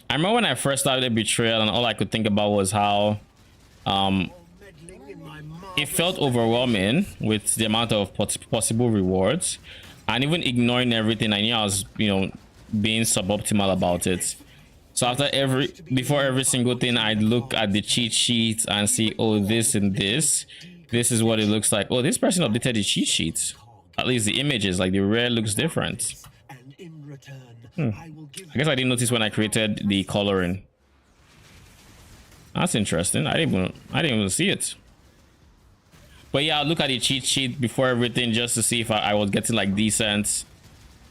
S1: I remember when I first started Betrayal and all I could think about was how it felt overwhelming with the amount of possible rewards, and even ignoring everything I knew I was, you know, being suboptimal about it. So after before every single thing, I'd look at the cheat sheets and see, oh, this and this is what it looks like. Oh, this person updated the cheat sheets. At least the images, like the rare looks different. I guess I didn't notice when I created the coloring. That's interesting. I didn't even see it. But yeah, I'll look at the cheat sheet before everything just to see if I was getting like decent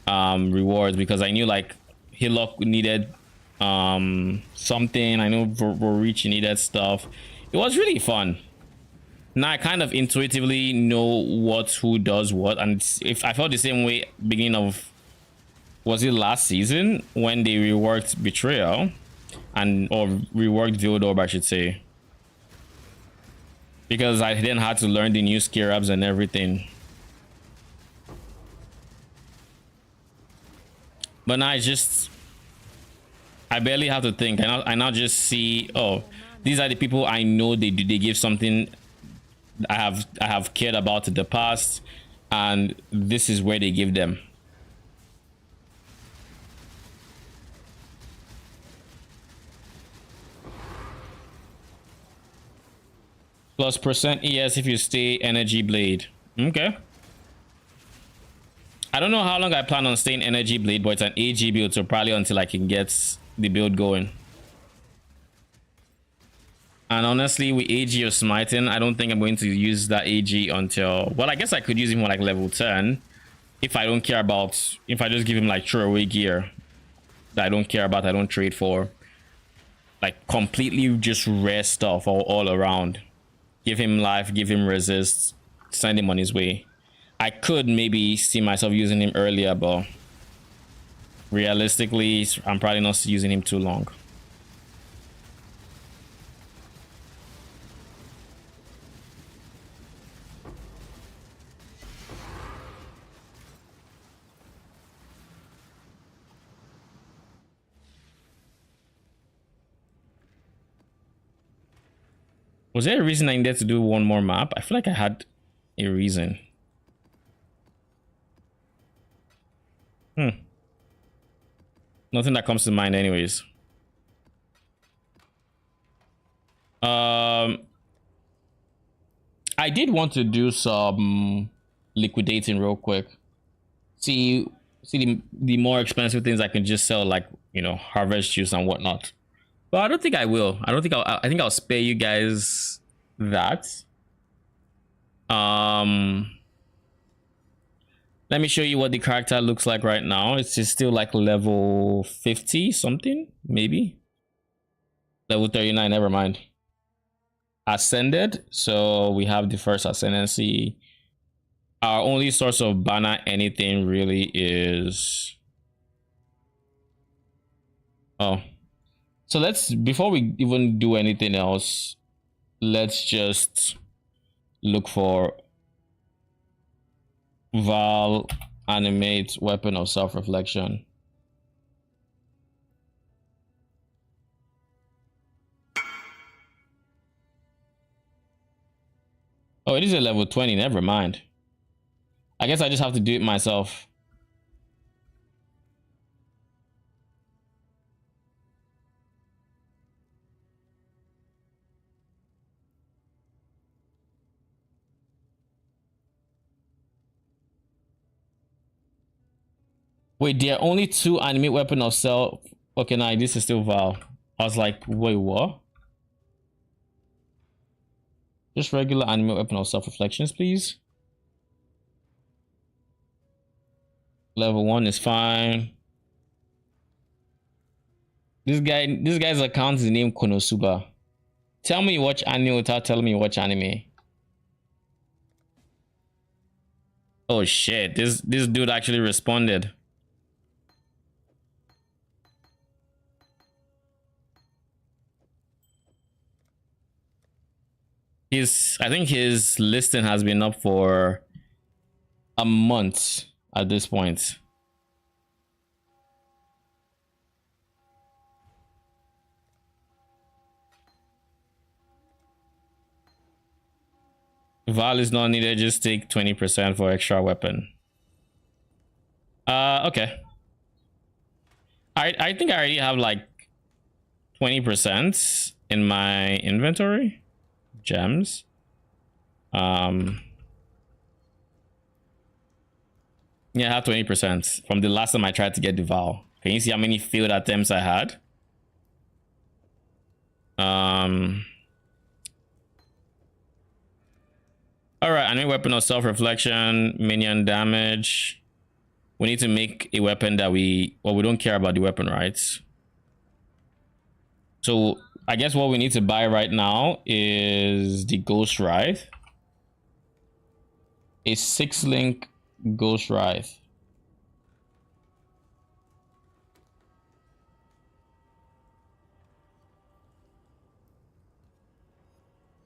S1: rewards, because I knew like Hillock needed something. I know Vorichi needed stuff. It was really fun. Now I kind of intuitively know who does what, and if I felt the same way beginning of, was it last season when they reworked Betrayal or reworked Veiled Orb, I should say, because I then had to learn the new Scarabs and everything. But now I barely have to think. I now just see, oh, these are the people I know they give something I have cared about in the past, and this is where they give them. Plus percent ES if you stay Energy Blade. Okay. I don't know how long I plan on staying Energy Blade, but it's an AG build, so probably until I can get the build going. And honestly, with AG or Smiting, I don't think I'm going to use that AG until... Well, I guess I could use him on like level 10. If I don't care about... If I just give him like throwaway gear that I don't care about, I don't trade for. Like completely just rare stuff all around. Give him life, give him resist, send him on his way. I could maybe see myself using him earlier, but realistically, I'm probably not using him too long. Was there a reason I needed to do one more map? I feel like I had a reason. Nothing that comes to mind anyways. I did want to do some liquidating real quick. See the more expensive things I can just sell, like, you know, harvest juice and whatnot. But I don't think I will. I think I'll spare you guys that. Let Let me show you what the character looks like right now. It's still like level 50 something, maybe. Level 39, never mind. Ascended. So we have the first ascendancy. Our only source of banner anything really is... Oh. So let's, before we even do anything else, let's just look for Val animate weapon of self-reflection. Oh, it is a level 20, never mind. I guess I just have to do it myself. Wait, there are only 2 animate weapon of self. Okay, nah, this is still Val. I was like, wait, what? Just regular animate weapon of self-reflections, please. Level 1 is fine. This guy's account is named Konosuba. Tell me you watch anime without telling me you watch anime. Oh shit, this dude actually responded. I think his listing has been up for a month at this point. Val is not needed, just take 20% for extra weapon. Okay. I think I already have like 20% in my inventory. Gems. Yeah, I have 20% from the last time I tried to get the Val. Can you see how many failed attempts I had? Alright, I need weapon of self-reflection, minion damage. We need to make a weapon that we don't care about the weapon, right? So I guess what we need to buy right now is the Ghost Wraith. A 6-link Ghost Wraith.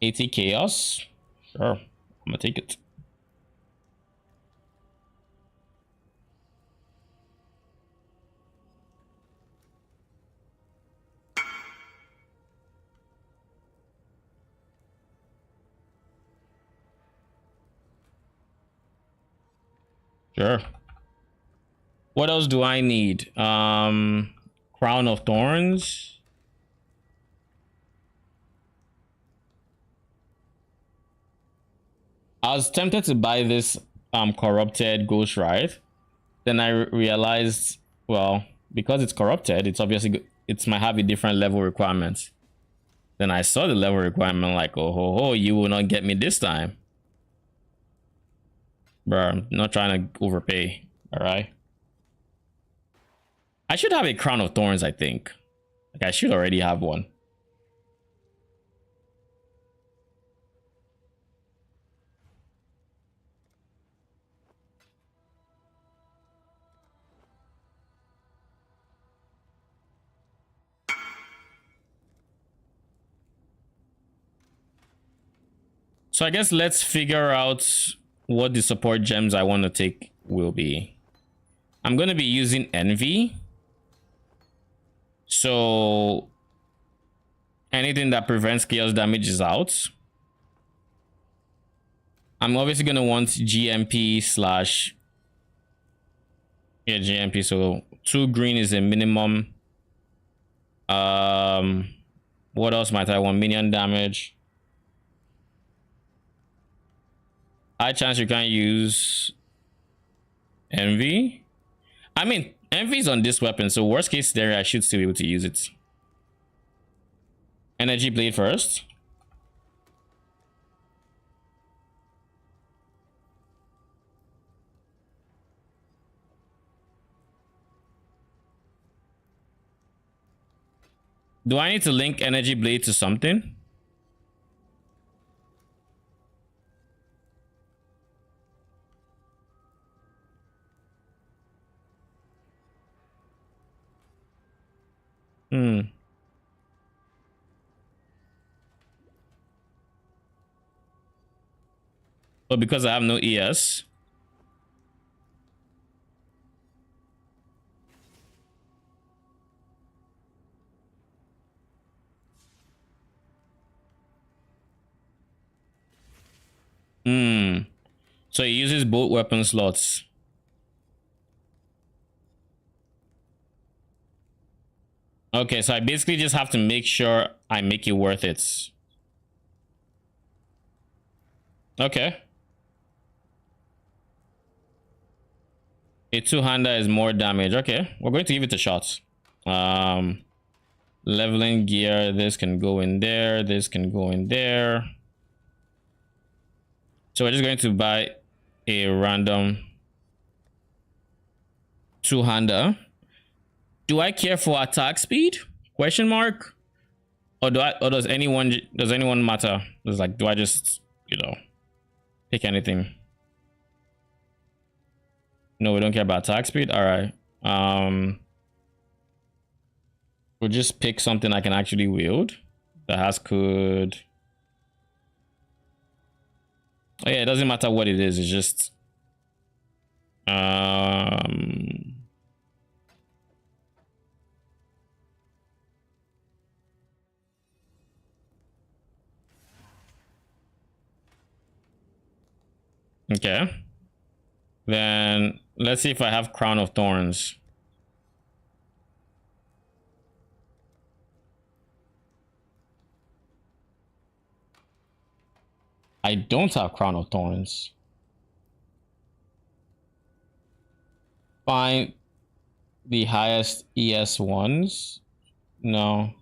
S1: AT Chaos. Sure, I'm gonna take it. Sure. What else do I need? Crown of Thorns. I was tempted to buy this corrupted Ghost Wraith. Then I realized, well, because it's corrupted, it's obviously it might have a different level requirements. Then I saw the level requirement, like, oh ho ho, you will not get me this time. Bro, I'm not trying to overpay. All right. I should have a Crown of Thorns, I think. Like, I should already have one. So I guess let's figure out what the support gems I want to take will be. I'm going to be using Envy. So anything that prevents chaos damage is out. I'm obviously going to want GMP slash... Yeah, GMP. So 2 green is a minimum. What else might I want? Minion damage. High chance you can't use Envy. I mean, Envy is on this weapon, so worst case scenario, I should still be able to use it. Energy Blade first. Do I need to link energy blade to something? But because I have no ES. So he uses both weapon slots. Okay, so I basically just have to make sure I make it worth it. Okay. A two-hander is more damage. Okay, we're going to give it a shot. Leveling gear. This can go in there. This can go in there. So we're just going to buy a random two-hander. Do I care for attack speed? Question mark. Or does anyone matter? It's like, do I just, you know, pick anything? No, we don't care about attack speed. All right. We'll just pick something I can actually wield that has could. Oh yeah, it doesn't matter what it is. It's just okay. Then let's see if I have Crown of Thorns. I don't have Crown of Thorns. Find the highest ES ones. No.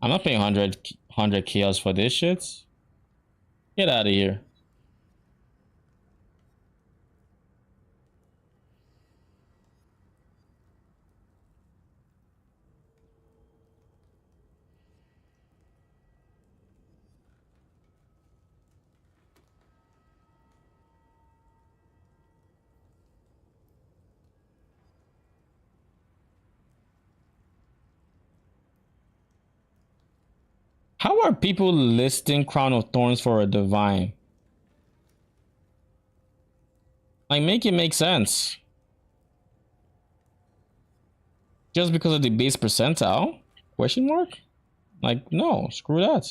S1: I'm not paying 100 chaos for this shit. Get out of here. How are people listing Crown of Thorns for a divine? Like, make it make sense. Just because of the base percentile? Question mark? Like, no, screw that.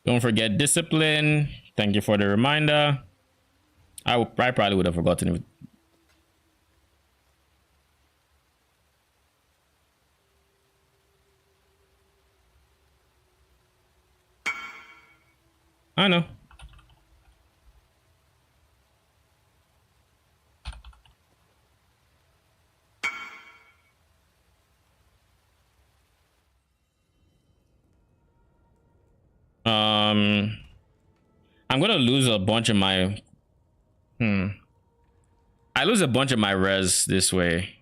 S1: Don't forget discipline. Thank you for the reminder. I probably would have forgotten it. I know. I'm gonna lose a bunch of my I lose a bunch of my res this way,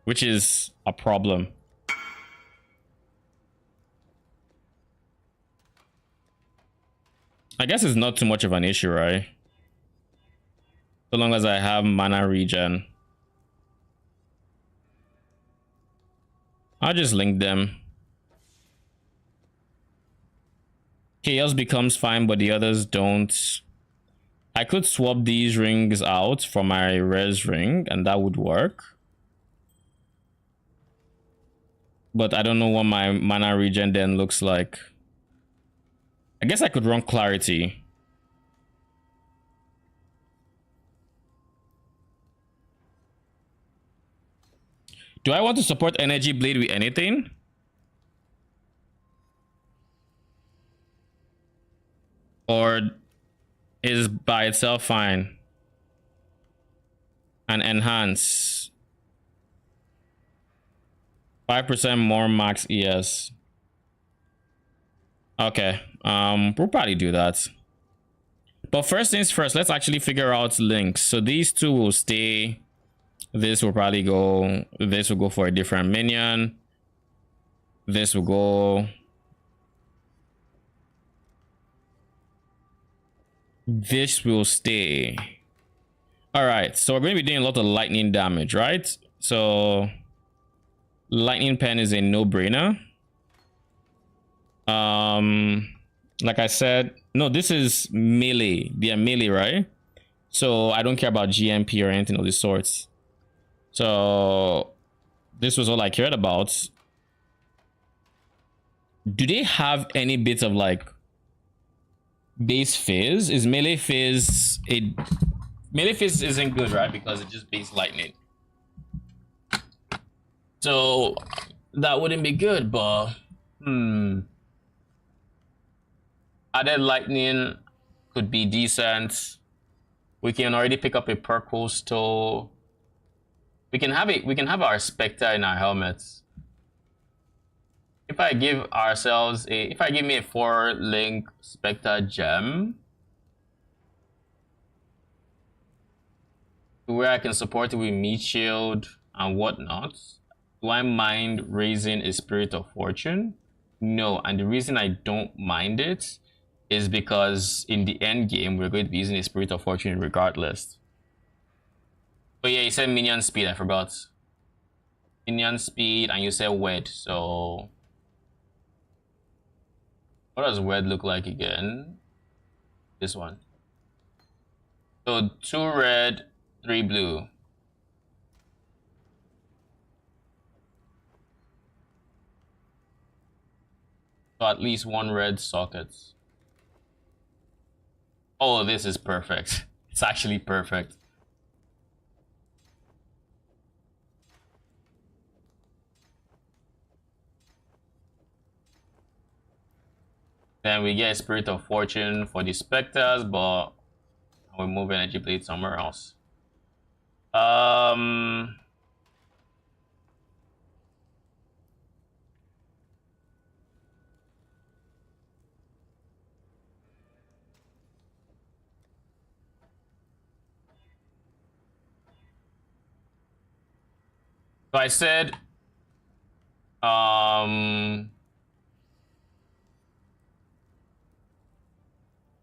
S1: which is a problem. I guess it's not too much of an issue, right? So long as I have mana regen. I'll just link them. Chaos becomes fine, but the others don't. I could swap these rings out for my res ring, and that would work. But I don't know what my mana regen then looks like. I guess I could run clarity. Do I want to support energy blade with anything? Or is by itself fine? And enhance. 5% more max ES. Okay. We'll probably do that. But first things first, let's actually figure out links. So these two will stay. This will probably go. This will go for a different minion. This will go. This will stay. All right. So we're going to be doing a lot of lightning damage, right? So lightning pen is a no-brainer. Like I said, no, this is melee. They are melee, right? So I don't care about GMP or anything of the sorts. So this was all I cared about. Do they have any bits of like base phase? Is melee phase a melee phase isn't good, right? Because it just base lightning. So that wouldn't be good, but added lightning could be decent. We can already pick up a perk coastal. We can have our Spectre in our helmets. If I give me a 4-link Spectre gem, where I can support it with meat shield and whatnot, do I mind raising a Spirit of Fortune? No, and the reason I don't mind it is because in the end game we're going to be using a Spirit of Fortune regardless. But yeah, you said minion speed, I forgot. Minion speed, and you said wed, so what does wed look like again? This one. So 2 red, 3 blue. So at least 1 red socket. Oh, this is perfect. It's actually perfect. Then we get Spirit of Fortune for the Spectres, but we'll move Energy Blade somewhere else. So I said,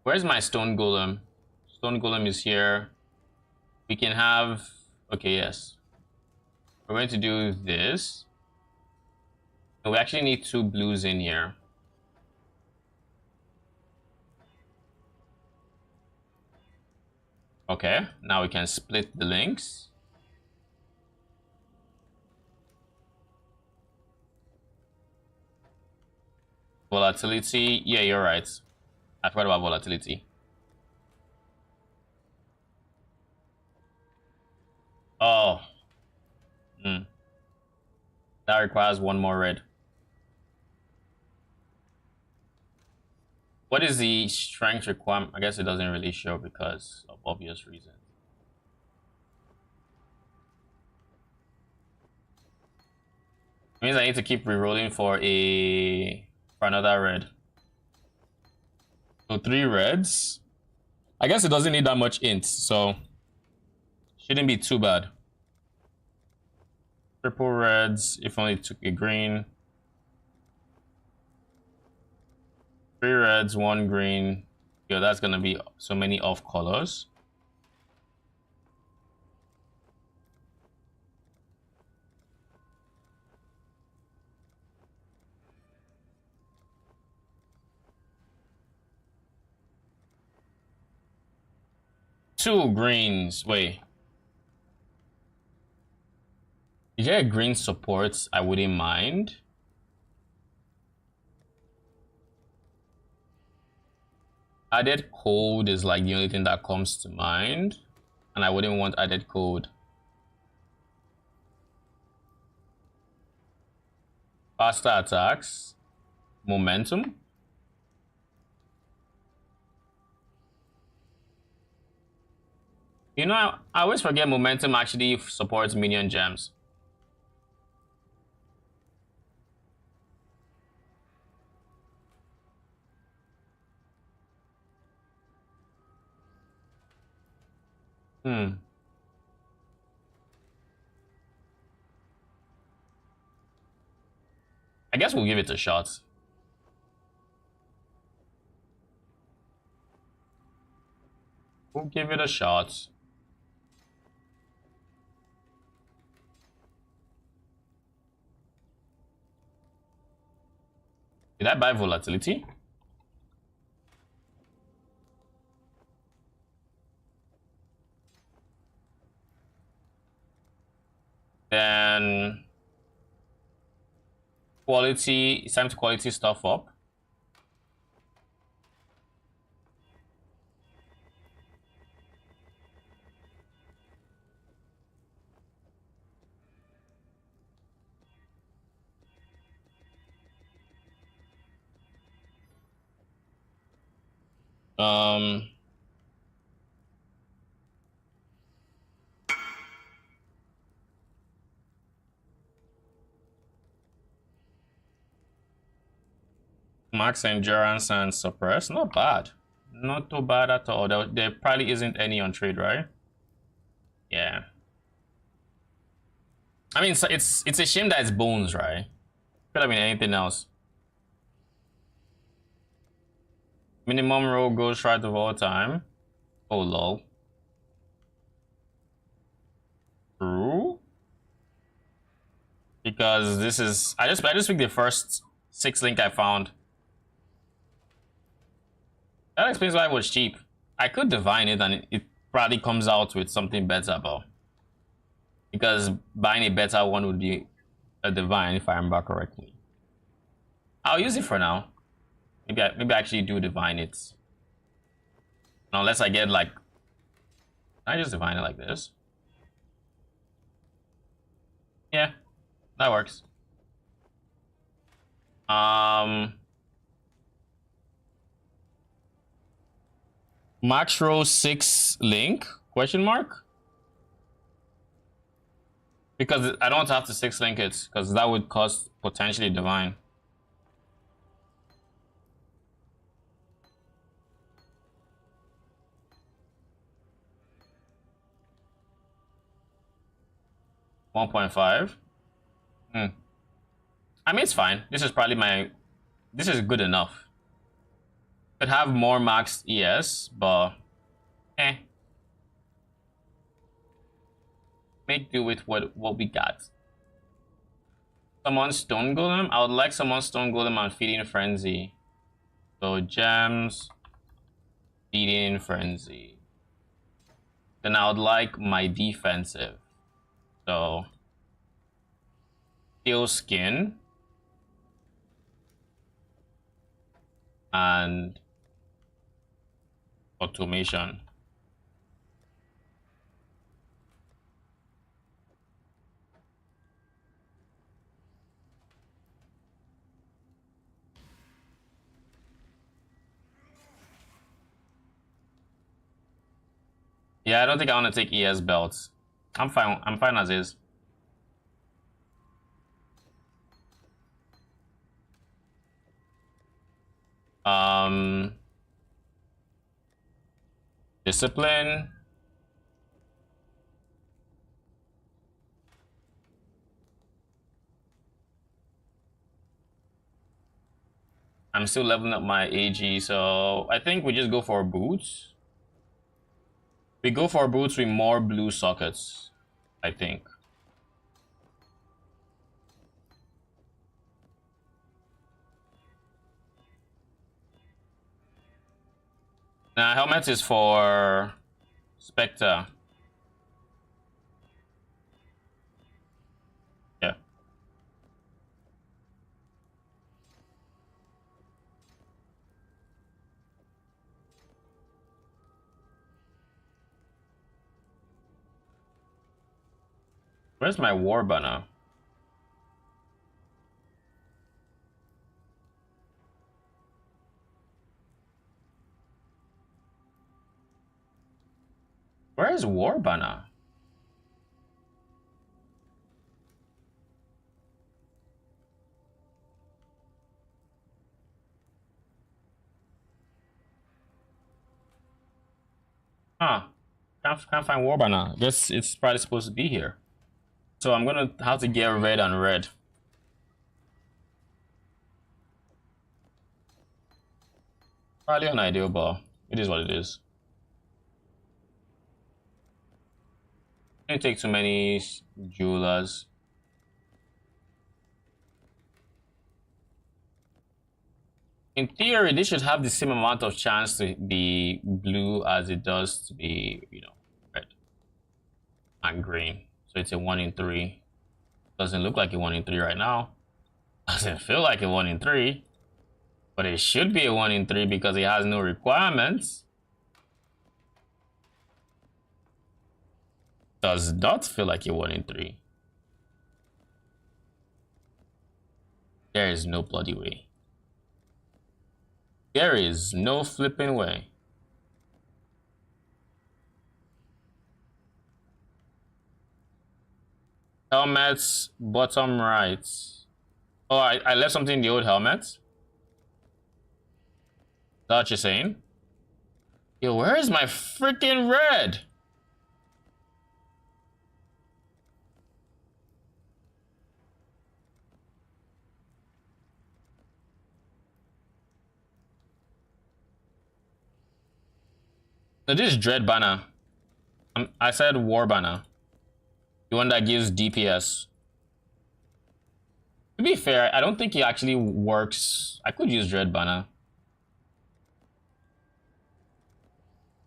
S1: where's my Stone Golem? Stone Golem is here. We can have, okay, yes. We're going to do this. So we actually need 2 blues in here. Okay, now we can split the links. Volatility, yeah, you're right. I forgot about volatility. Oh. That requires 1 more red. What is the strength requirement? I guess it doesn't really show because of obvious reasons. It means I need to keep rerolling for another red. So 3 reds. I guess it doesn't need that much int, so shouldn't be too bad. Triple reds, if only took a green. 3 reds, 1 green. Yo, that's gonna be so many off colors. Two greens. Wait. Is there a green supports? I wouldn't mind. Added code is like the only thing that comes to mind, and I wouldn't want added code. Faster attacks, momentum. You know, I always forget momentum actually supports minion gems. Hmm. I guess we'll give it a shot. We'll give it a shot. Did I buy volatility? Then quality, it's time to quality stuff up. Um, Max endurance and suppress, not bad. Not too bad at all. There probably isn't any on trade, right? Yeah. I mean, so it's a shame that it's bones, right? Could have been anything else. Minimum roll ghost right of all time. Oh lol. True. Because this is I just picked the first 6 link I found. That explains why it was cheap. I could divine it and it probably comes out with something better, but because buying a better one would be a divine if I remember correctly. I'll use it for now. Maybe I actually do divine it. Unless I get like, can I just divine it like this? Yeah, that works. Max row 6 link? Question mark? Because I don't have to 6 link it, because that would cost potentially divine. $1.5. I mean, it's fine. This is probably this is good enough. Could have more max ES, but make do with what we got. Summon Stone Golem. I would like Summon Stone Golem and Feeding Frenzy. So gems, Feeding Frenzy. Then I would like my defensive. So Steel Skin and Automation. Yeah, I don't think I want to take ES belts. I'm fine as is. Discipline. I'm still leveling up my AG, so I think we just go for boots. We go for boots with more blue sockets, I think. Now, helmet is for Spectre. Yeah. Where's my war banner? Where is war banner? Huh. Can't find war banner. Guess it's probably supposed to be here. So I'm gonna have to get red and red. Probably an ideal, but it is what it is. Didn't take too many jewelers. In theory, this should have the same amount of chance to be blue as it does to be, you know, red and green. So it's a 1 in 3. Doesn't look like a 1 in 3 right now. Doesn't feel like a 1 in 3. But it should be a 1 in 3 because it has no requirements. Does not feel like a 1 in 3. There is no bloody way. There is no flipping way. Helmets, bottom right. Oh, I left something in the old helmet. Is that what you're saying? Yo, where is my freaking red? So this is Dread banner. I said War banner. The one that gives DPS. To be fair, I don't think it actually works. I could use Dread banner.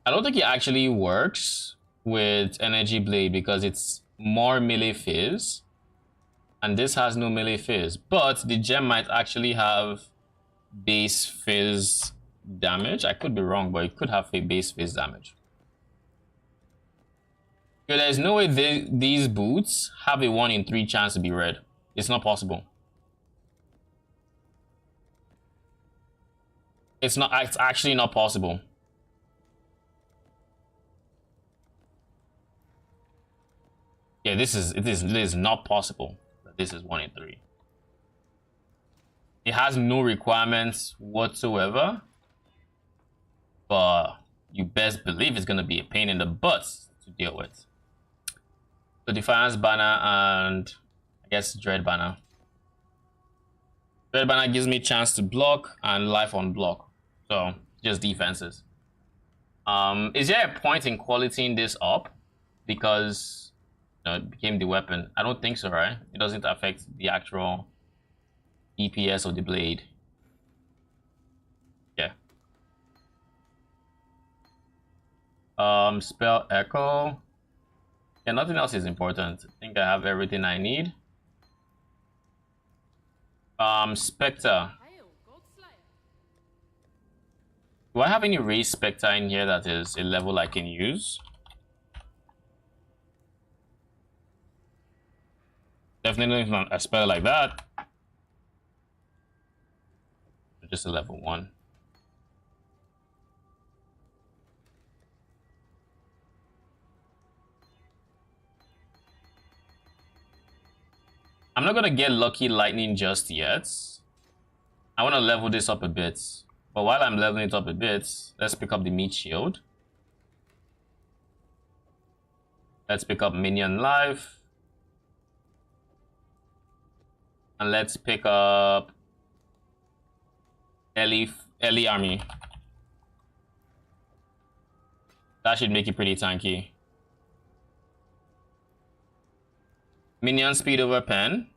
S1: I don't think it actually works with Energy Blade because it's more melee fizz. And this has no melee fizz. But the gem might actually have base fizz damage. I could be wrong, but it could have a base fizz damage. So there's no way these boots have a 1 in 3 chance to be red. It's not possible. It's actually not possible. Yeah, it is not possible that this is 1 in 3. It has no requirements whatsoever. But you best believe it's gonna be a pain in the butt to deal with. So Defiance banner and I guess Dread banner. Dread banner gives me a chance to block and life on block. So just defenses. Is there a point in qualifying this up? Because it became the weapon. I don't think so, right? It doesn't affect the actual DPS of the blade. Yeah. Spell echo. Yeah, nothing else is important. I think I have everything I need. Spectre. Do I have any raised Spectre in here that is a level I can use? Definitely not a spell like that. Just a level 1. I'm not gonna get Lucky Lightning just yet. I want to level this up a bit. But while I'm leveling it up a bit, let's pick up the Meat Shield. Let's pick up Minion Life. And let's pick up Ellie Army. That should make it pretty tanky. Minion speed over pen.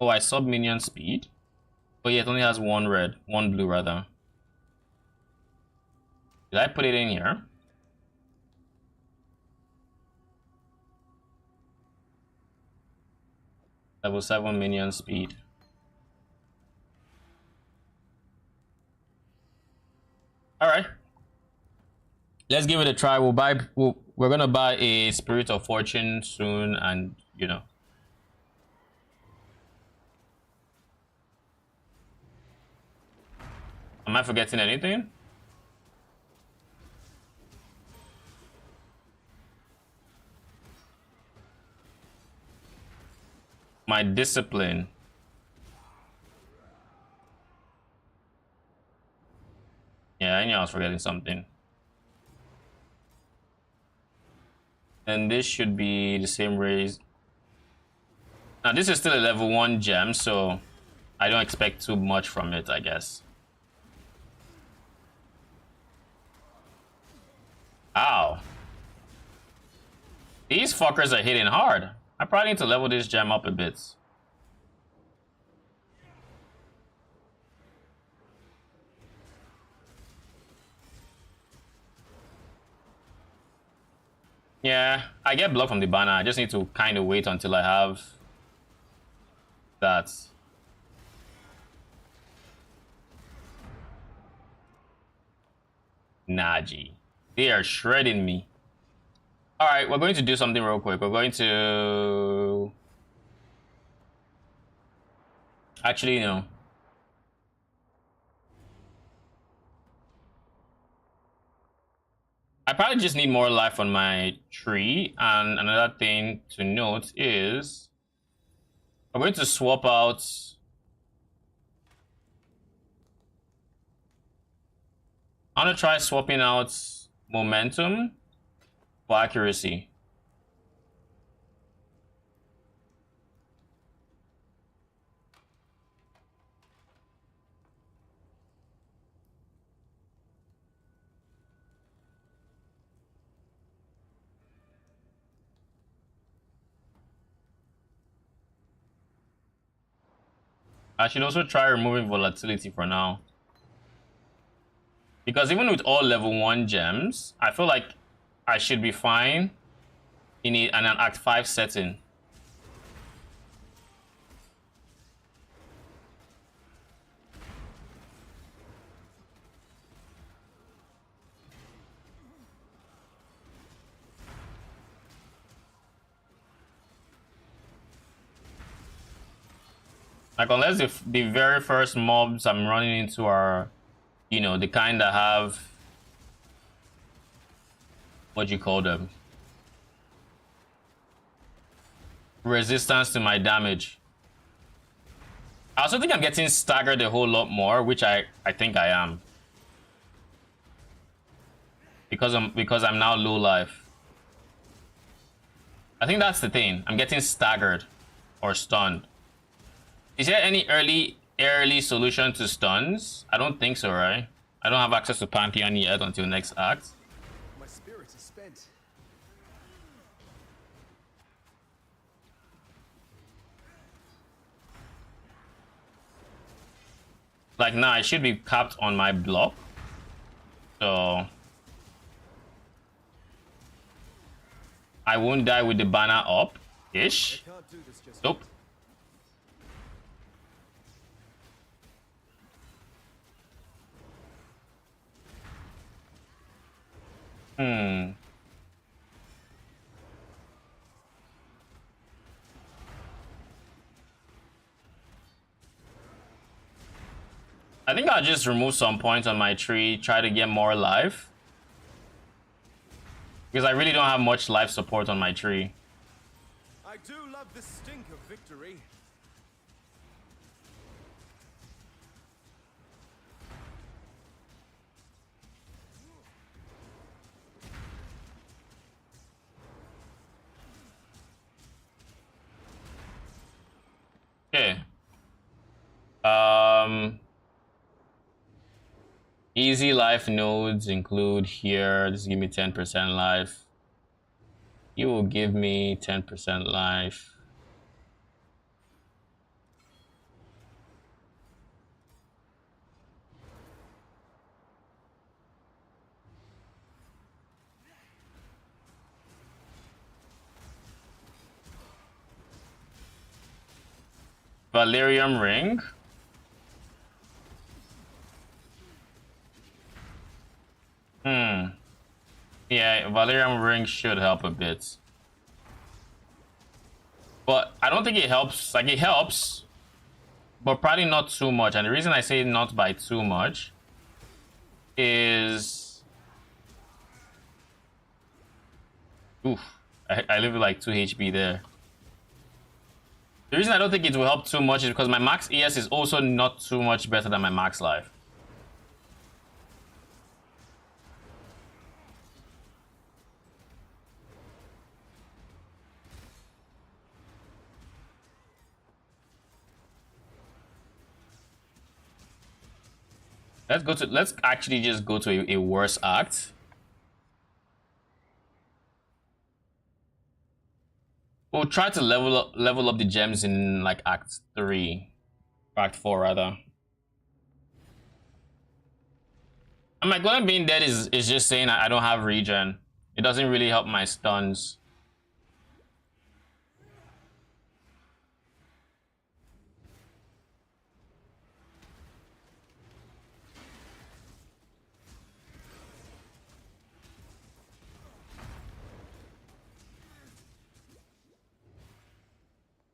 S1: Oh, I sub minion speed. Oh yeah, it only has 1 red, 1 blue rather. Did I put it in here? Level 7 minion speed. All right. Let's give it a try. We're gonna buy a Spirit of Fortune soon, and you know. Am I forgetting anything? My discipline. Yeah, I knew I was forgetting something. And this should be the same raise. Now this is still a level 1 gem, so I don't expect too much from it, I guess. Ow. These fuckers are hitting hard. I probably need to level this gem up a bit. Yeah, I get blocked from the banner. I just need to kind of wait until I have that. Naji. They are shredding me. Alright, we're going to do something real quick. We're going to... Actually, no. I probably just need more life on my tree. And another thing to note is... I'm going to swap out... I'm going to try swapping out momentum for accuracy. I should also try removing volatility for now. Because even with all level 1 gems, I feel like I should be fine in an Act 5 setting. Like, unless the very first mobs I'm running into are, you know, the kind that have... What do you call them? Resistance to my damage. I also think I'm getting staggered a whole lot more, which I think I am. Because I'm now low life. I think that's the thing. I'm getting staggered or stunned. Is there any early solution to stuns? I don't think so, right? I don't have access to Pantheon yet until next act.
S7: My spirit is spent.
S1: Like now, I should be capped on my block. So I won't die with the banner up-ish. Nope. I think I'll just remove some points on my tree, try to get more life. Because I really don't have much life support on my tree.
S7: I do love the stink of victory.
S1: Okay. Easy life nodes include here. This give me 10% life. You will give me 10% life. Valerium ring. Yeah, Valerium ring should help a bit. But I don't think it helps. Like, it helps, but probably not too much. And the reason I say not by too much is... Oof. I live with like 2 HP there. The reason I don't think it will help too much is because my max ES is also not too much better than my max life. Let's actually just go to a worse act. We'll try to level up the gems in like Act 3. Or Act 4 rather. And my golem being dead is just saying I don't have regen. It doesn't really help my stuns.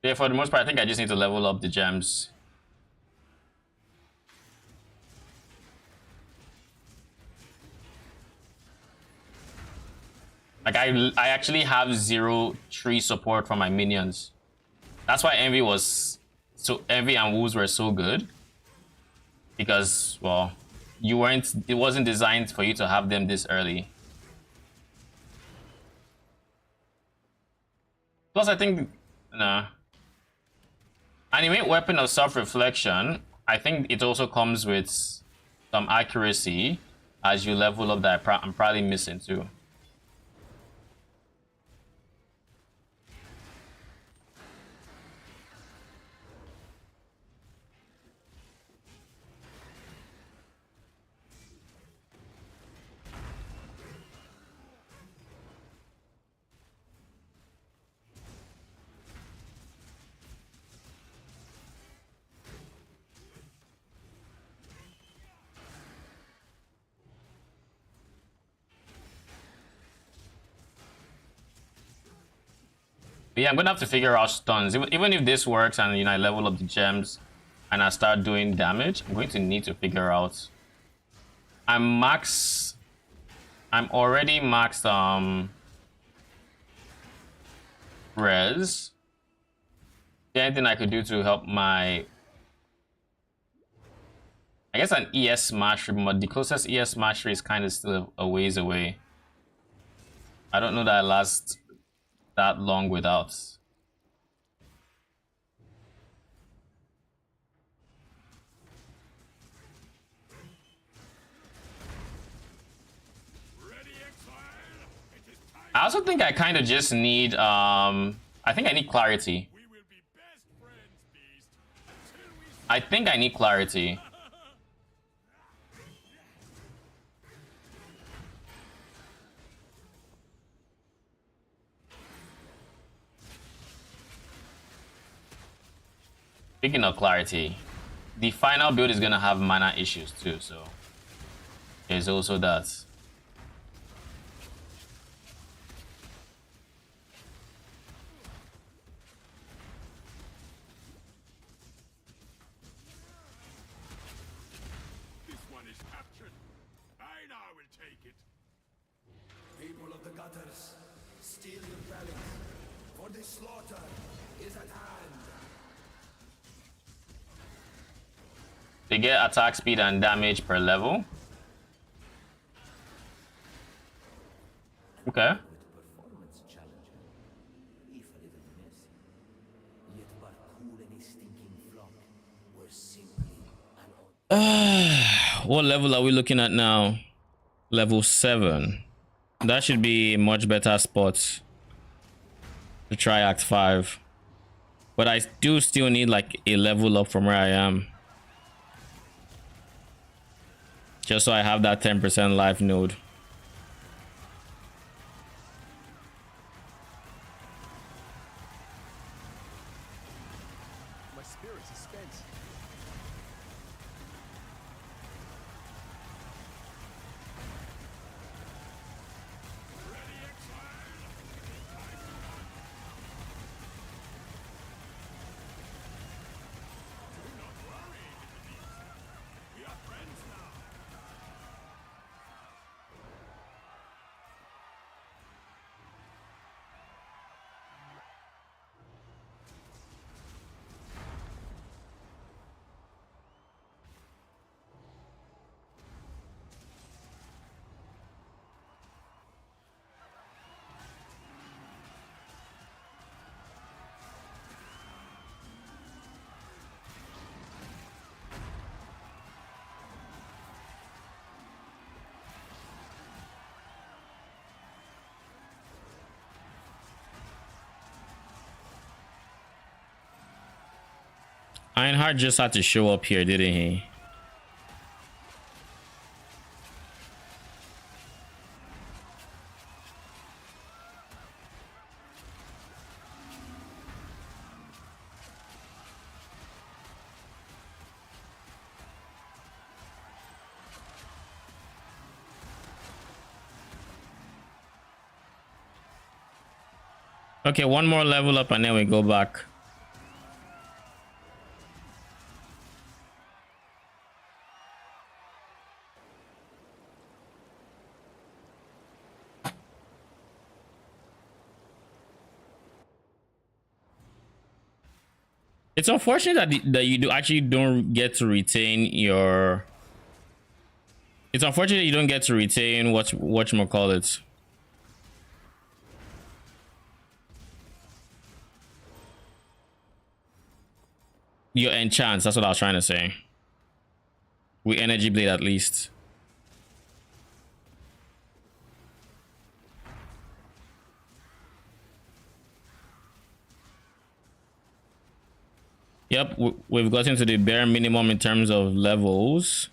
S1: Yeah, for the most part, I think I just need to level up the gems. Like I actually have 0 tree support from my minions. That's why Envy and Woos were so good. Because, well, it wasn't designed for you to have them this early. Plus, I think, nah. Animate Weapon of Self-Reflection, I think it also comes with some accuracy as you level up that I'm probably missing too. But yeah, I'm gonna have to figure out stuns. Even if this works and I level up the gems and I start doing damage, I'm going to need to figure out. I'm already maxed res. Anything I could do to help my, I guess an ES mastery, but the closest ES mastery is kind of still a ways away. I don't know that I last that long without. I also think I kind of just need I think I need clarity. I think I need clarity. Speaking of clarity, the final build is gonna have mana issues too, so there's also that.
S7: This one is captured. I now will take it.
S9: People of the gutters, steel your bellies, for the slaughter is at hand.
S1: They get attack speed and damage per level. Okay.
S9: Performance challenger, if a little messy, yet but cool any stinking flock were simply an
S1: What level are we looking at now? Level 7. That should be a much better spot to try Act 5. But I do still need like a level up from where I am. Just so I have that 10% life node.
S9: my spirit is spent.
S1: Ironheart just had to show up here, didn't he? Okay, one more level up and then we go back. It's unfortunate that you don't get to retain your. It's unfortunate you don't get to retain whatchamacallit. Your enchants, that's what I was trying to say. With Energy Blade at least. Yep, we've gotten to the bare minimum in terms of levels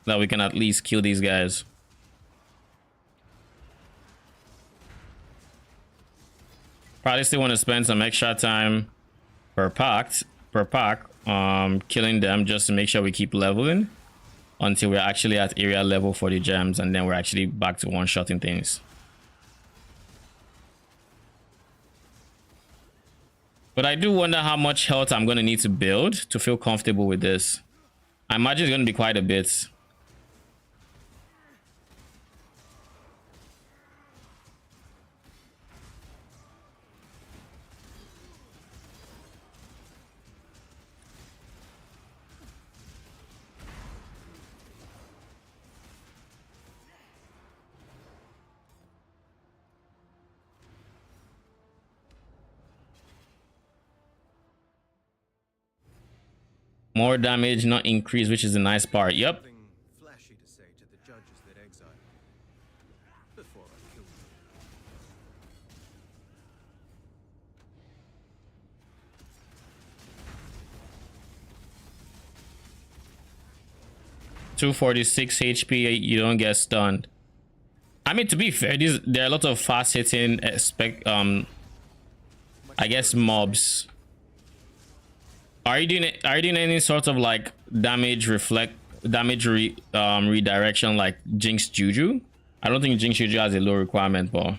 S1: that we can at least kill these guys. Probably still want to spend some extra time per pack, killing them just to make sure we keep leveling until we're actually at area level for the gems, and then we're actually back to one-shotting things. But I do wonder how much health I'm going to need to build to feel comfortable with this. I imagine it's going to be quite a bit. More damage, not increase, which is the nice part. Yep.
S10: Flashy to say to the judges that exile before I kill
S1: them. 246 HP, you don't get stunned. I mean, to be fair, there are a lot of fast hitting I guess mobs. Are you doing any sort of like redirection like Jinx Juju? I don't think Jinx Juju has a low requirement, but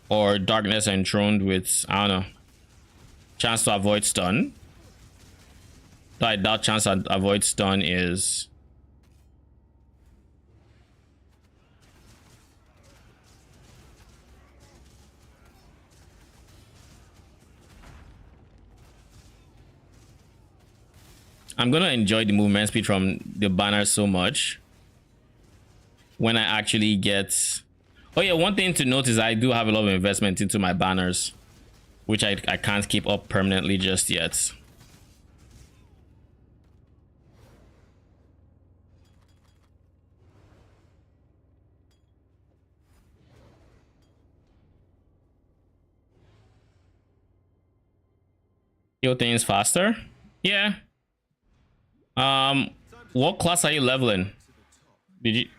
S1: or Darkness Enthroned with, I don't know, chance to avoid stun. So I doubt chance to avoid stun is. I'm gonna enjoy the movement speed from the banner so much when I actually get. Oh yeah, one thing to note is I do have a lot of investment into my banners, which I can't keep up permanently just yet. Kill things faster? Yeah. What class are you leveling? Did you?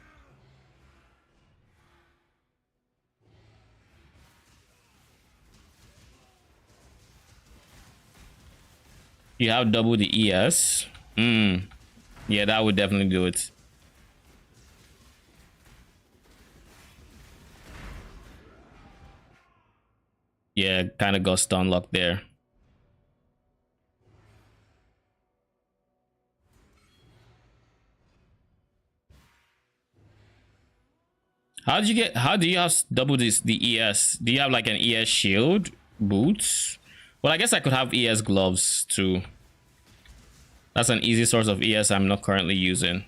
S1: You have double the ES. Yeah, that would definitely do it. Yeah, kind of got stun locked there. How do you have double the ES? Do you have like an ES shield, boots? Well, I guess I could have ES gloves too. That's an easy source of ES I'm not currently using.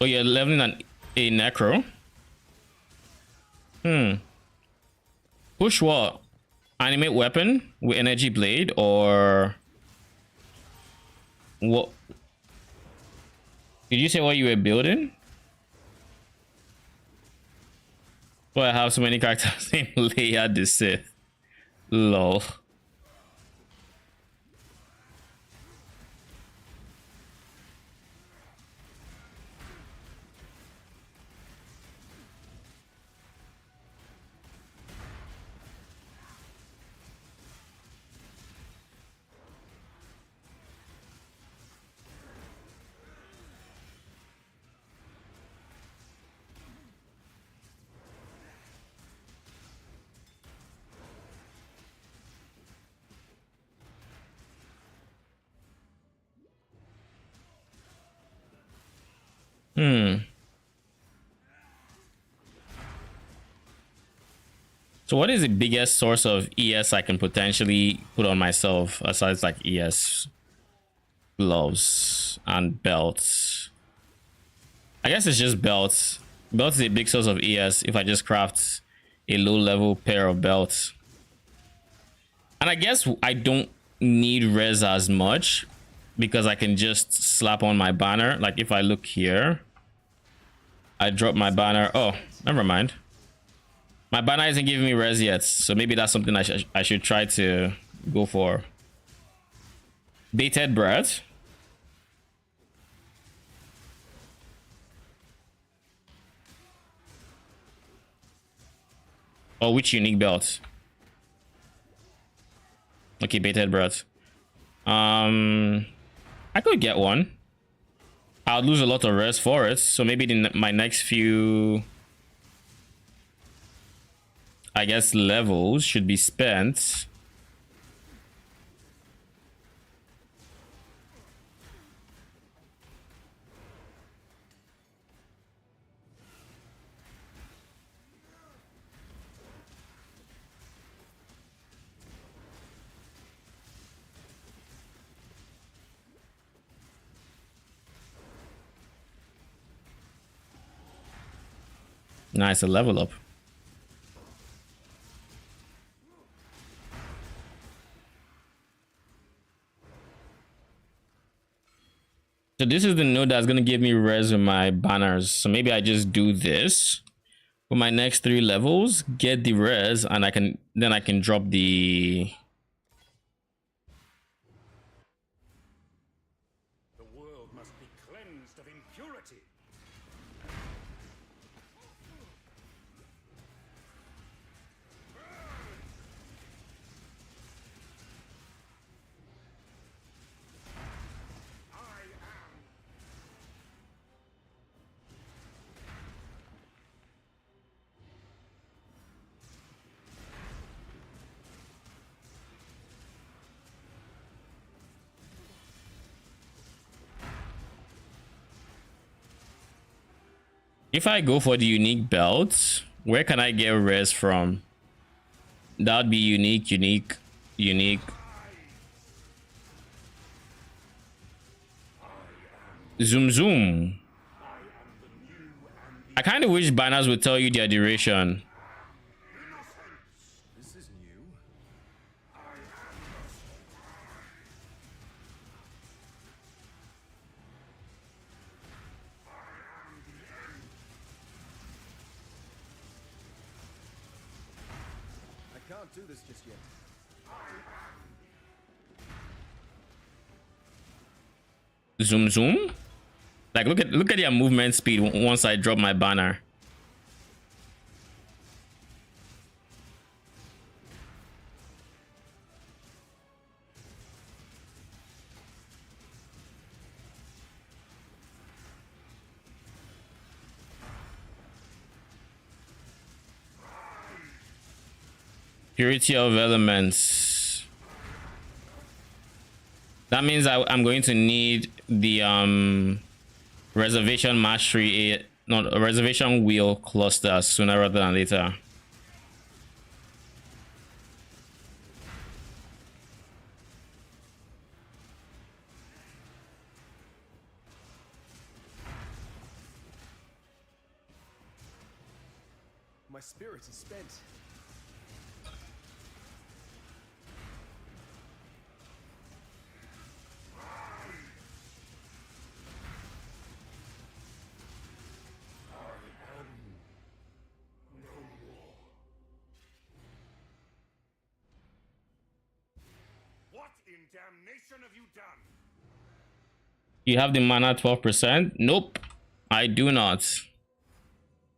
S1: Oh, you're leveling a necro? Push what? Animate weapon with energy blade or what? Did you say what you were building? Well, I have so many characters named Leia the Sith. Lol. So what is the biggest source of ES I can potentially put on myself aside like ES gloves and belts? I guess it's just belts. Belts is a big source of ES if I just craft a low level pair of belts. And I guess I don't need res as much because I can just slap on my banner. Like if I look here, I drop my banner. Oh, never mind. My banner isn't giving me res yet, so maybe that's something I should try to go for. Bated breath. Oh, which unique belt? Okay, bated breath. I could get one. I'll lose a lot of res for it, so maybe my next few, I guess, levels should be spent. Nice, a level up. So this is the node that's gonna give me res with my banners. So maybe I just do this for my next 3 levels, get the res, and I can drop the.
S7: The world must be cleansed of impurity.
S1: If I go for the unique belt, where can I get res from? That would be unique. Zoom zoom. I kind of wish banners would tell you their duration.
S10: This is new. I can't do this just yet.
S1: Zoom zoom. Like look at their movement speed once I drop my banner. Purity of elements. That means I'm going to need the reservation mastery, not a reservation wheel cluster sooner rather than later.
S10: My spirit is spent.
S7: in damnation have you done?
S1: You have the mana 12%? Nope, I do not.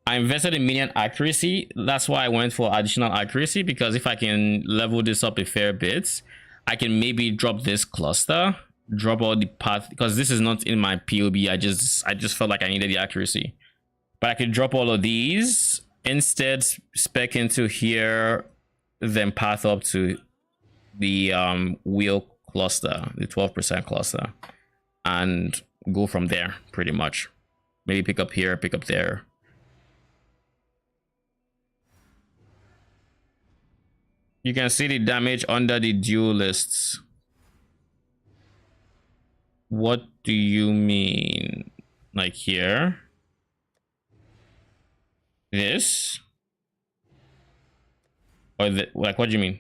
S1: I invested in minion accuracy. That's why I went for additional accuracy, because if I can level this up a fair bit, I can maybe drop this cluster, drop all the path, because this is not in my PoB. I just felt like I needed the accuracy. But I could drop all of these, instead spec into here, then path up to the wheel cluster, the 12% cluster, and go from there pretty much. Maybe pick up here, pick up there. You can see the damage under the duel lists. What do you mean? Like here? This? Or like, what do you mean?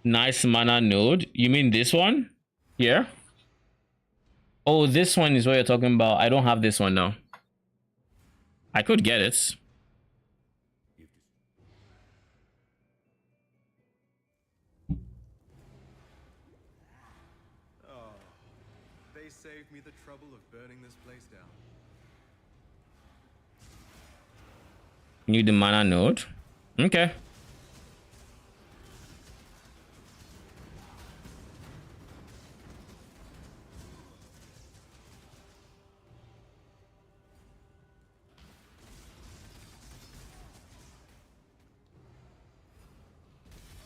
S1: Nice mana node. You mean this one? Here? Oh, this one is what you're talking about. I don't have this one now. I could get it.
S10: Oh, they saved me the trouble of burning this place down.
S1: Need the mana node. Okay.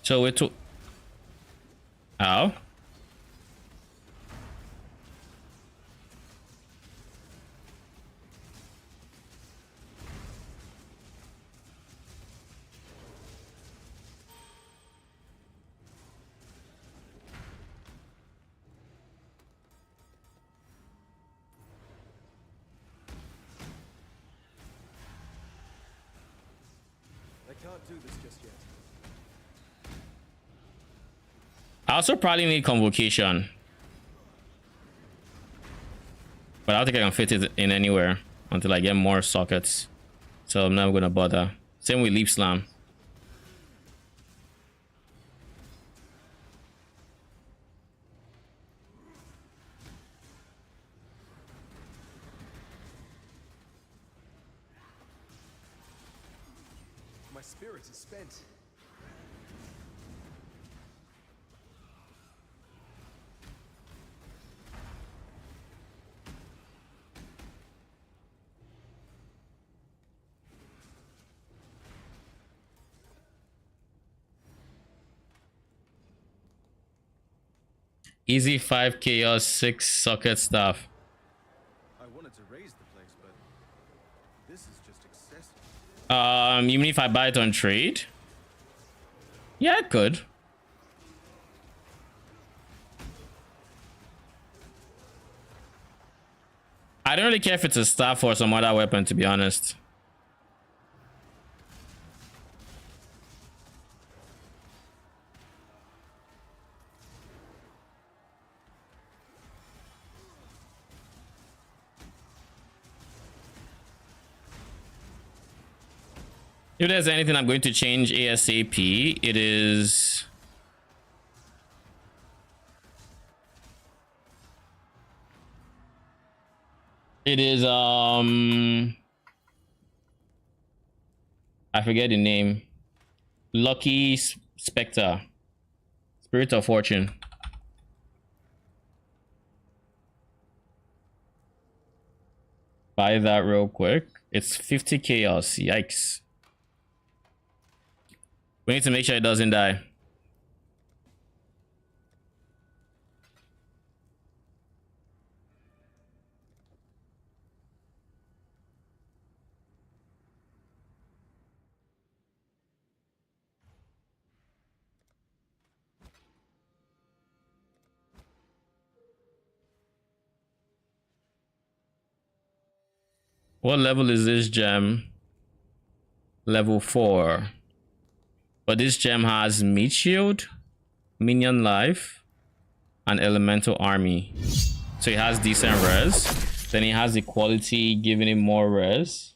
S1: So we're to ow.
S10: I can't do this just yet.
S1: I also probably need convocation, but I don't think I can fit it in anywhere until I get more sockets, so I'm not gonna bother. Same with leap slam.
S10: My spirit is spent.
S1: Easy 5 chaos 6 socket stuff.
S10: I wanted to raise the place, but this is just excessive.
S1: You mean if I buy it on trade? Yeah, I could. I don't really care if it's a staff or some other weapon, to be honest. If there's anything I'm going to change ASAP, it is I forget the name. Lucky Spectre. Spirit of Fortune. Buy that real quick. It's 50 chaos. Yikes. We need to make sure it doesn't die. What level is this gem? Level 4. But this gem has meat shield, minion life, and elemental army. So he has decent res. Then he has equality, giving him more res.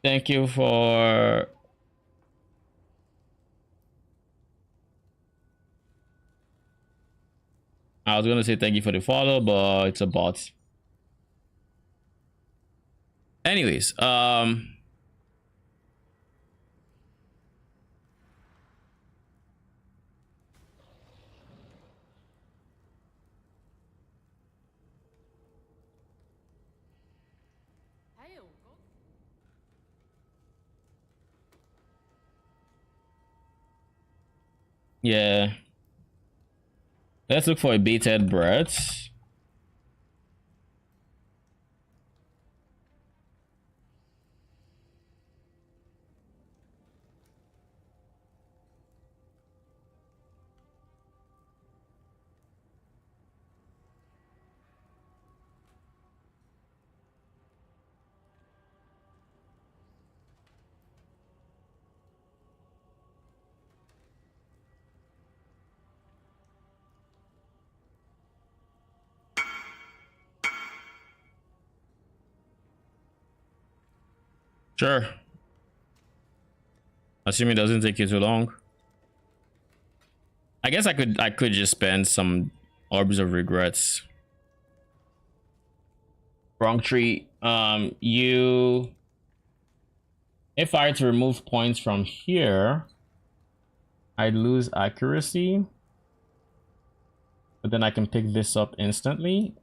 S1: Thank you for... I was gonna say thank you for the follow, but it's a bot. Anyways, yeah. Let's look for a baited Brett. Sure. Assuming it doesn't take you too long. I guess I could just spend some orbs of regrets. Wrong tree. You, if I had to remove points from here, I'd lose accuracy. But then I can pick this up instantly.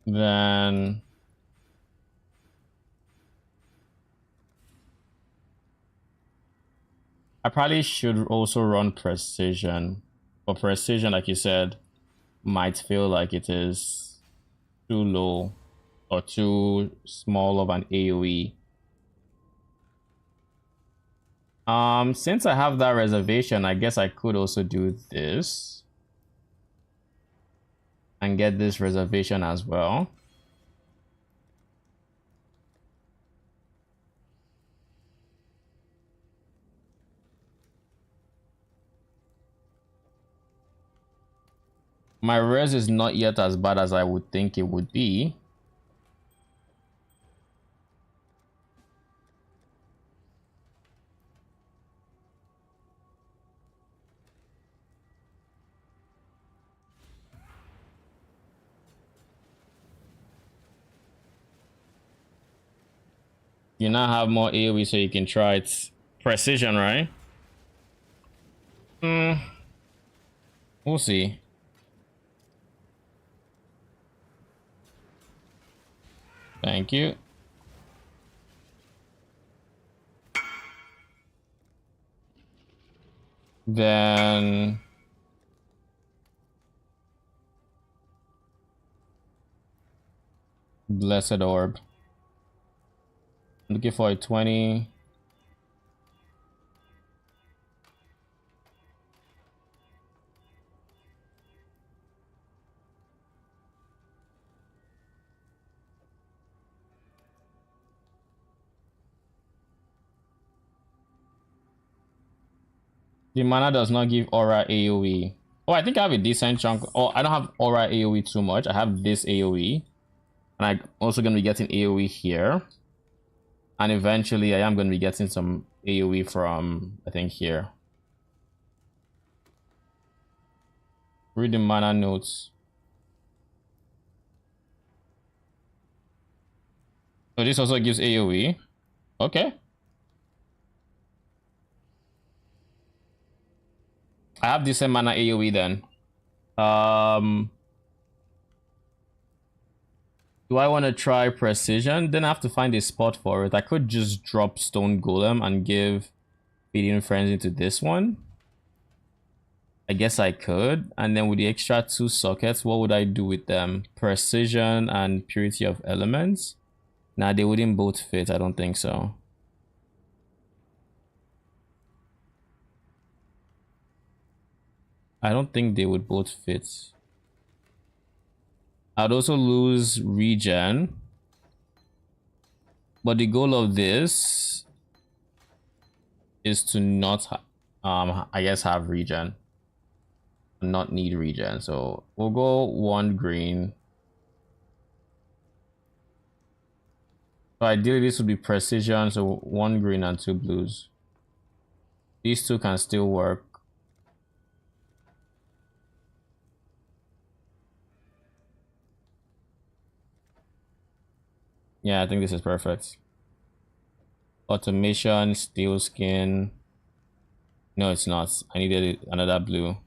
S1: Then I probably should also run precision, but precision, like you said, might feel like it is too low or too small of an AoE. Since I have that reservation, I guess I could also do this and get this reservation as well. My res is not yet as bad as I would think it would be. You now have more AoE, so you can try its precision, right? We'll see. Thank you. Then Blessed Orb. I'm looking for a 20. The mana does not give aura AoE. Oh, I think I have a decent chunk. Oh, I don't have aura AoE too much. I have this AoE. And I'm also going to be getting AoE here. And eventually I am going to be getting some AoE from, I think, here. Read the mana notes. So this also gives AoE. Okay. I have decent mana AoE then. Do I want to try precision? Then I have to find a spot for it. I could just drop Stone Golem and give Feeding Frenzy to this one. I guess I could. And then with the extra 2 sockets, what would I do with them? Precision and Purity of Elements? Nah, they wouldn't both fit. I don't think so. I don't think they would both fit. I'd also lose regen. But the goal of this is to not I guess have regen, not need regen. So we'll go 1 green. So ideally this would be precision, so 1 green and 2 blues. These two can still work. Yeah, I think this is perfect. Automation, steel skin. No, it's not. I needed another blue.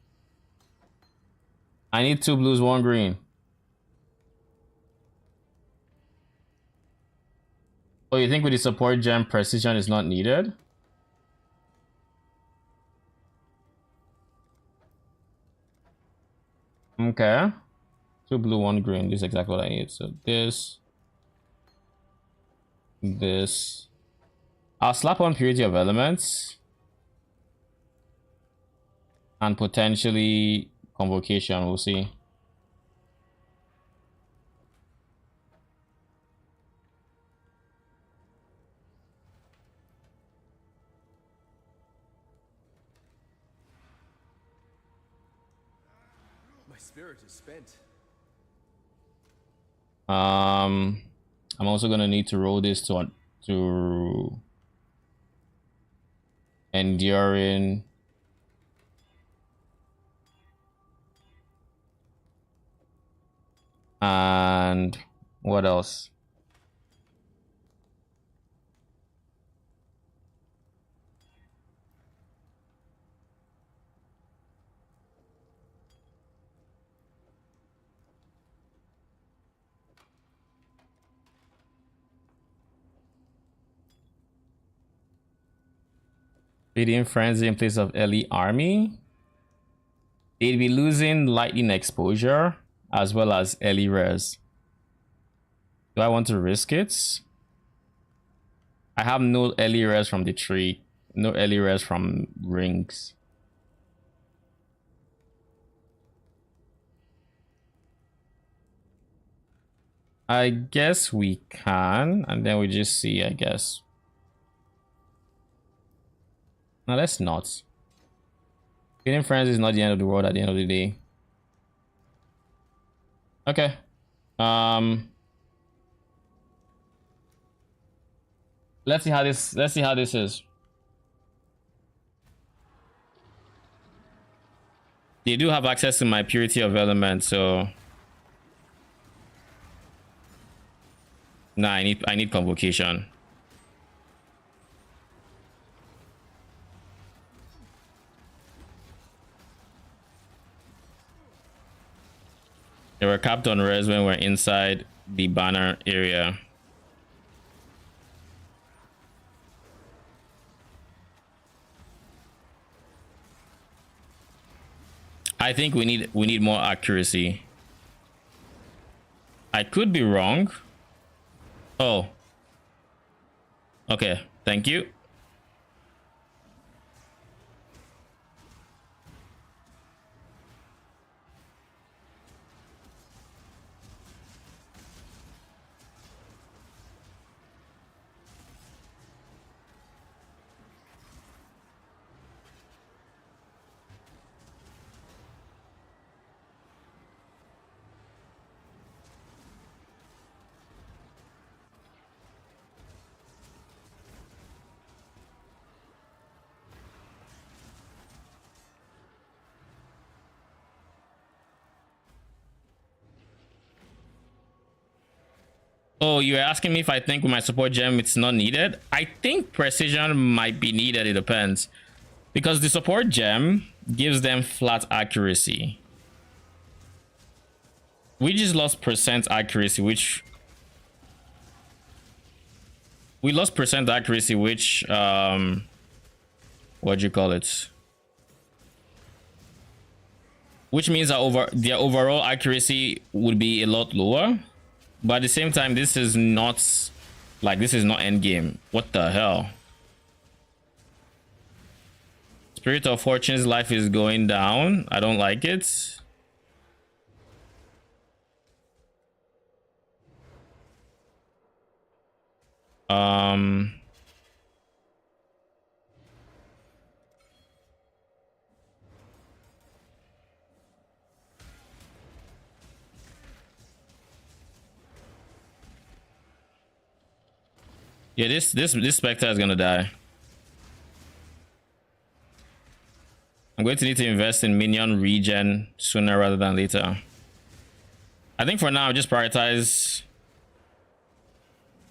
S1: I need 2 blues, 1 green. Oh, you think with the support gem, precision is not needed? Okay. 2 blue, 1 green. This is exactly what I need. So this. I'll slap on Purity of Elements. And potentially Convocation. We'll see.
S10: My spirit is spent.
S1: I'm also gonna need to roll this to enduring. And what else? Feeding Frenzy in place of Elite Army. They'd be losing lightning exposure as well as Ellie res. Do I want to risk it? I have no Ellie res from the tree, no Ellie res from rings. I guess we can, and then we just see, I guess. No, let's not. Getting friends is not the end of the world at the end of the day. Okay. Let's see how this is. They do have access to my Purity of Element, so nah, I need Convocation. They were capped on res when we're inside the banner area. I think we need more accuracy. I could be wrong. Oh. Okay, thank you. Oh, you're asking me if I think with my support gem it's not needed? I think precision might be needed. It depends. Because the support gem gives them flat accuracy. We just lost percent accuracy, which... We lost percent accuracy, which... What do you call it? Which means that their overall accuracy would be a lot lower. But at the same time, this is not end game. What the hell? Spirit of Fortune's life is going down. I don't like it. Um, yeah, this Spectre is gonna die. I'm going to need to invest in Minion regen sooner rather than later. I think for now, I just prioritize.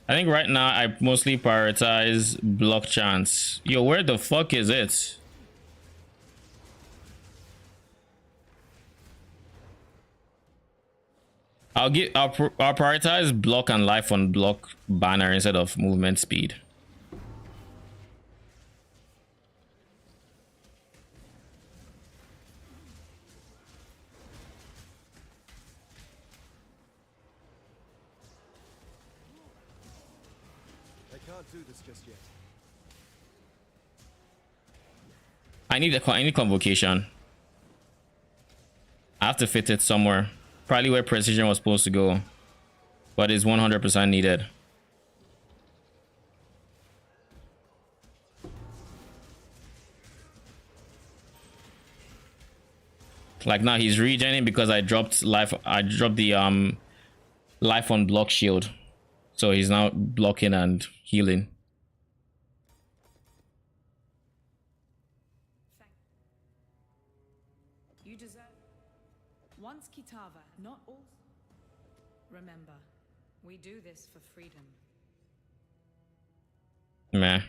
S1: I think right now I mostly prioritize block chance. Yo, where the fuck is it? I'll prioritize block and life on block banner instead of movement speed.
S10: Can't do this just yet.
S1: I need convocation. I have to fit it somewhere. Probably where precision was supposed to go, but it's 100% needed. Like now he's regenerating because I dropped life. I dropped the life on block shield, so he's now blocking and healing.
S11: You deserve. Once Kitava, not all. Remember, we do this for freedom.
S1: Meh.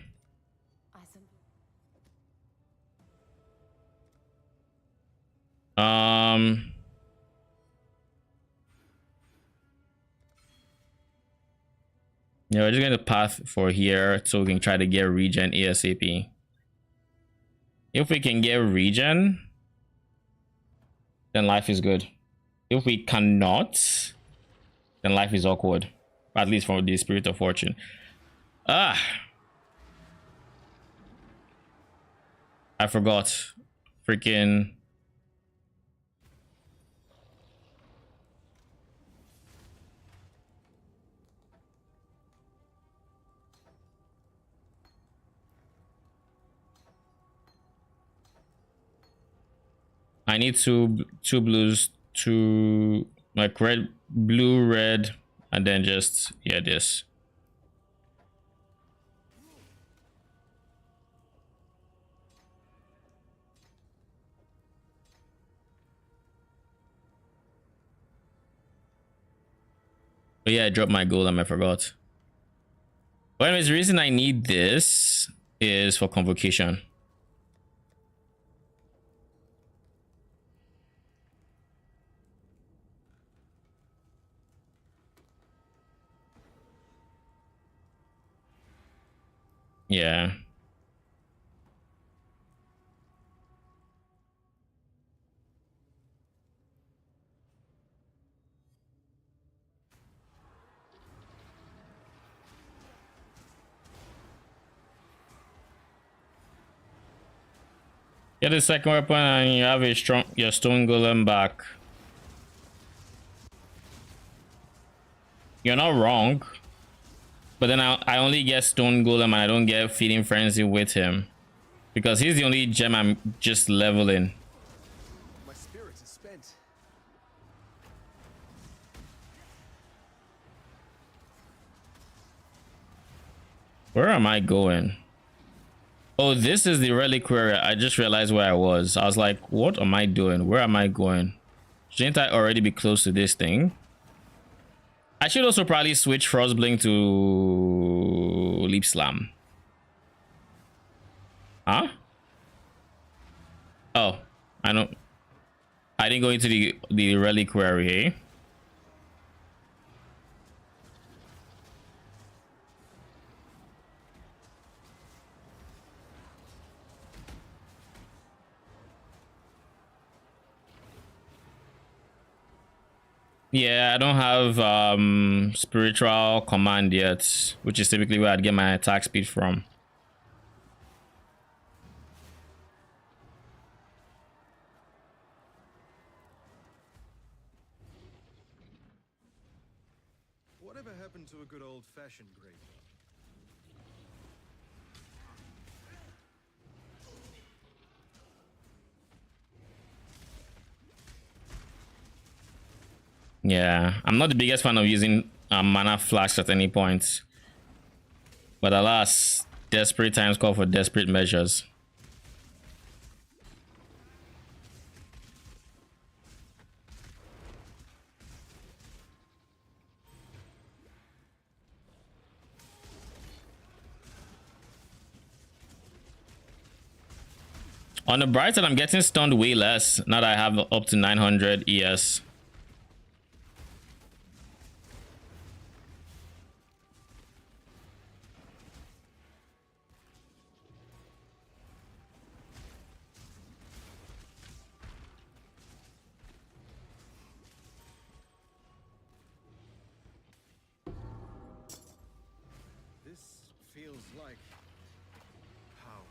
S1: Yeah, we're just going to path for here so we can try to get regen ASAP. If we can get regen, then life is good. If we cannot, then life is awkward. At least for the Spirit of Fortune. I forgot. Freaking. I need two blues, two like red, blue, red, and then just yeah this. But yeah, I dropped my golem, I forgot. But anyways, the reason I need this is for convocation. Yeah. Get the second weapon and you have your stone golem back. You're not wrong. But then I only get stone golem and I don't get feeding frenzy with him. Because he's the only gem I'm just leveling.
S10: My spirit is spent.
S1: Where am I going? Oh, this is the reliquary. I just realized where I was. I was like, what am I doing? Where am I going? Shouldn't I already be close to this thing? I should also probably switch Frostblink to Leap Slam. Huh? Oh, I don't. I didn't go into the reliquary, eh? Yeah, I don't have spiritual command yet, which is typically where I'd get my attack speed from.
S10: Whatever happened to a good old-fashioned graveyard?
S1: Yeah, I'm not the biggest fan of using mana flash at any point. But alas, desperate times call for desperate measures. On the bright side, I'm getting stunned way less now that I have up to 900 ES.
S10: This feels like power.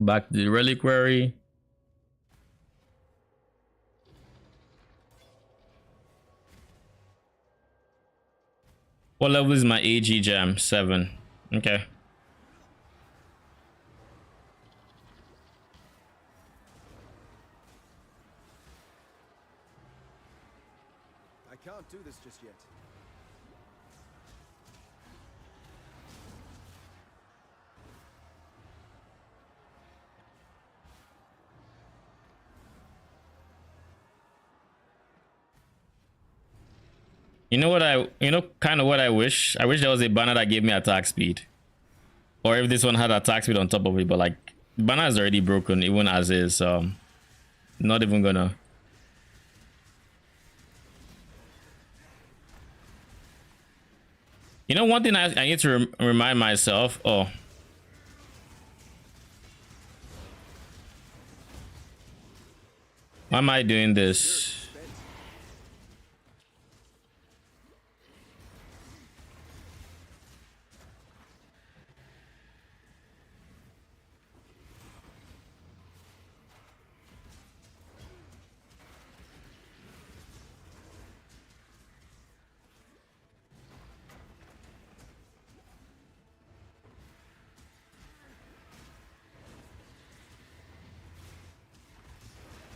S1: Back to the reliquary. What level is my AG gem? 7. Okay.
S10: I can't do this just yet.
S1: You know what kind of what I wish? I wish there was a banner that gave me attack speed. Or if this one had attack speed on top of it, but like, banner is already broken even as is, so not even gonna. You know, one thing I need to remind myself. Oh. Why am I doing this?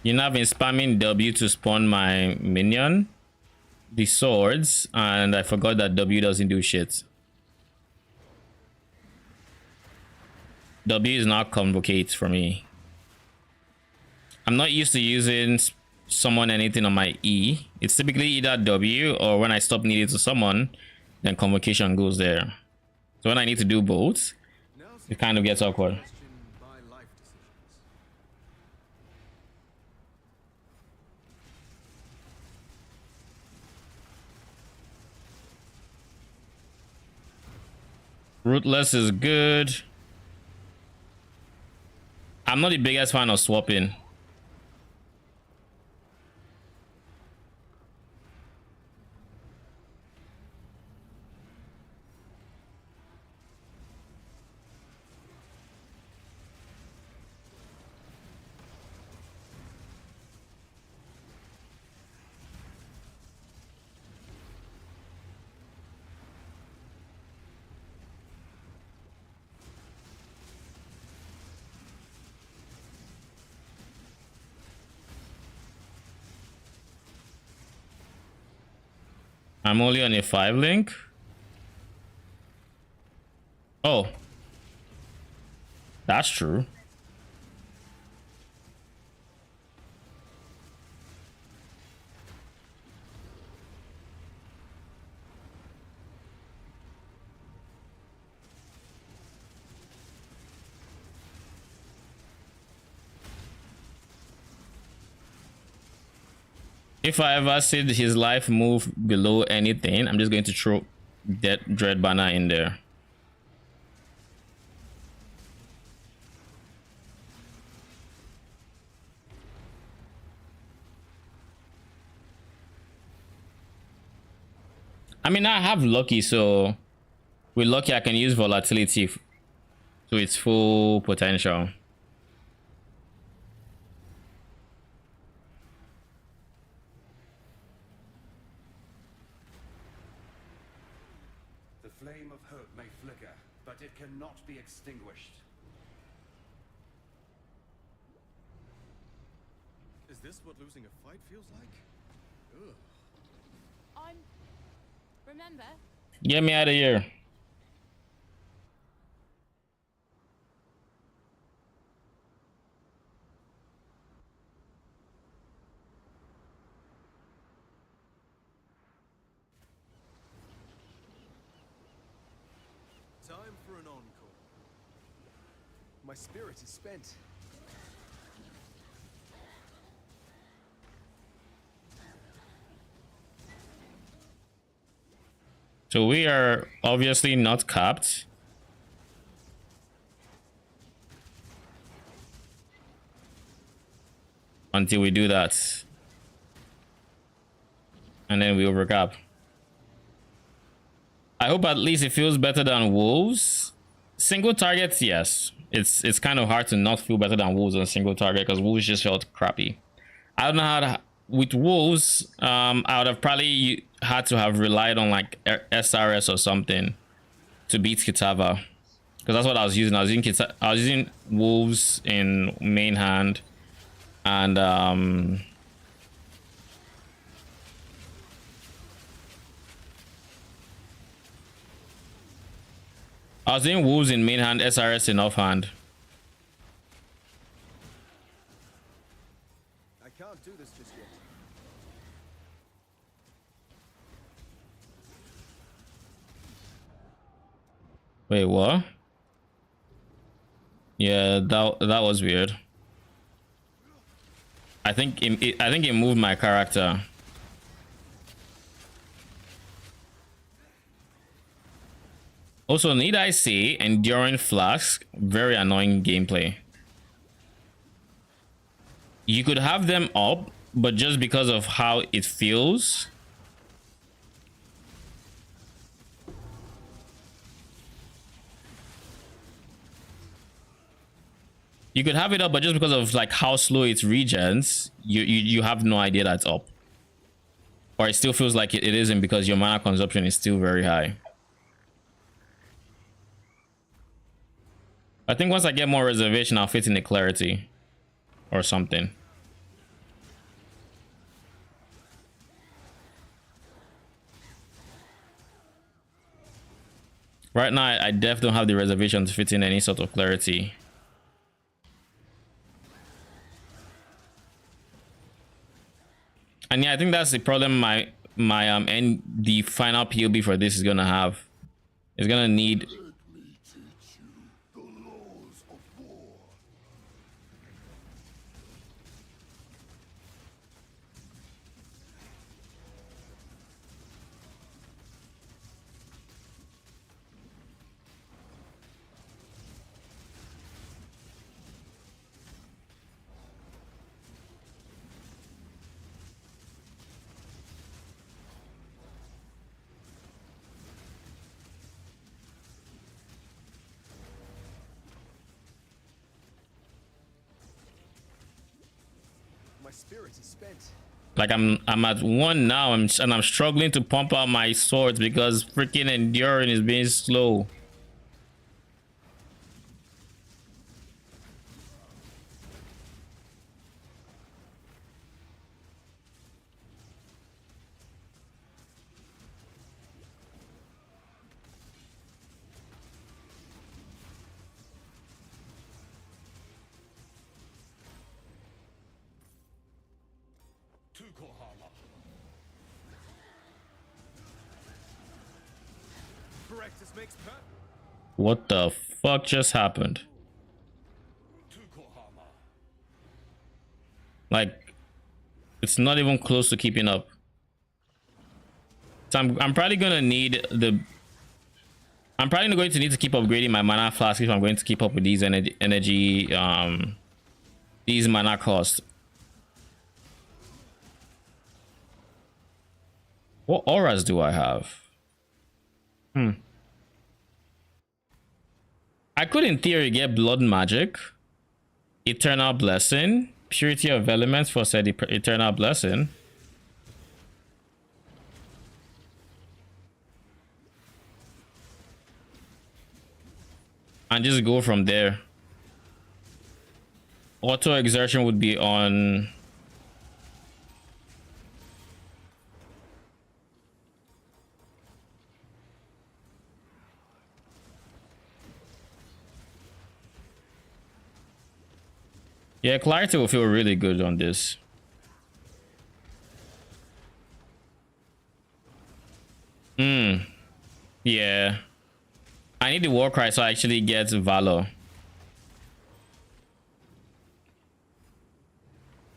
S1: You know, I've been spamming W to spawn my minion, the swords, and I forgot that W doesn't do shit. W is not convocate for me. I'm not used to using summon anything on my E. It's typically either W, or when I stop needing to summon, then convocation goes there. So when I need to do both, it kind of gets awkward. Ruthless is good. I'm not the biggest fan of swapping. I'm only on a 5 link. Oh, that's true. If I ever see his life move below anything, I'm just going to throw that Dread Banner in there. I mean, I have Lucky, so with Lucky, I can use volatility to its full potential.
S9: The flame of hope may flicker, but it cannot be extinguished.
S10: this what losing a fight feels like? Ugh.
S5: Remember?
S1: Get me out of here.
S10: Time for an encore. My spirit is spent.
S1: So we are obviously not capped. Until we do that. And then we overcap. I hope at least it feels better than wolves. Single targets, yes. It's kind of hard to not feel better than wolves on single target because wolves just felt crappy. I don't know how to, with wolves, I would have probably had to have relied on like SRS or something to beat Kitava, because that's what I was using. I was using wolves in main hand, and I was doing wolves in main hand, SRS in offhand.
S10: I can't do this just yet.
S1: Wait, what? Yeah, that was weird. I think it moved my character. Also, need I say, Enduring Flask, very annoying gameplay. You could have them up, but just because of how it feels. You could have it up, but just because of like how slow it regens, you have no idea that's up. Or it still feels like it isn't because your mana consumption is still very high. I think once I get more reservation, I'll fit in the clarity or something. Right now, I definitely don't have the reservation to fit in any sort of clarity. And yeah, I think that's the problem and the final POB for this is gonna have. It's gonna need.
S10: My spirit is spent.
S1: Like I'm at 1 now, and I'm struggling to pump out my swords because freaking Enduring is being slow.
S10: Practice makes perfect.
S1: What the fuck just happened? Like, it's not even close to keeping up. So I'm probably gonna need the. I'm probably going to need to keep upgrading my mana flask if I'm going to keep up with these these mana costs. What auras do I have? I could in theory get Blood Magic, Eternal Blessing, Purity of Elements for said Eternal Blessing. And just go from there. Auto Exertion would be on Yeah, clarity will feel really good on this. Yeah. I need the war cry so I actually get Valor.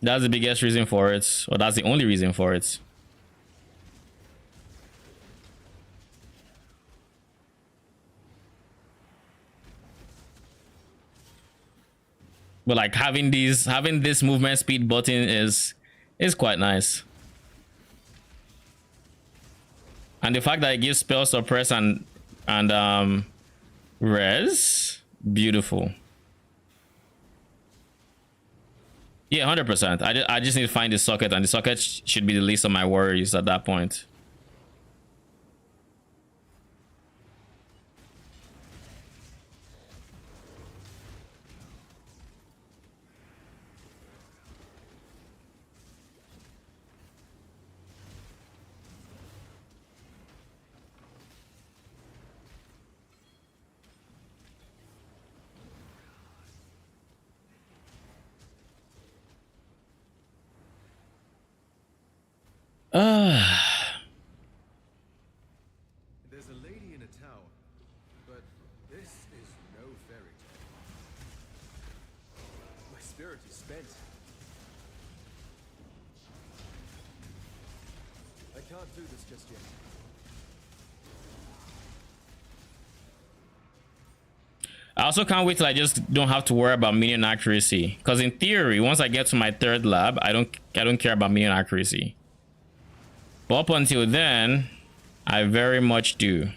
S1: That's the biggest reason for it, or that's the only reason for it. But like having this movement speed button is quite nice. And the fact that it gives spell suppress and res, beautiful. Yeah, 100%. I just need to find the socket, and the socket should be the least of my worries at that point.
S10: There's a lady in a tower, but this is no fairy tale. My spirit is spent. I can't do this just yet.
S1: I also can't wait till I just don't have to worry about minion accuracy, because in theory, once I get to my third lab, I don't care about minion accuracy. But up until then, I very much do.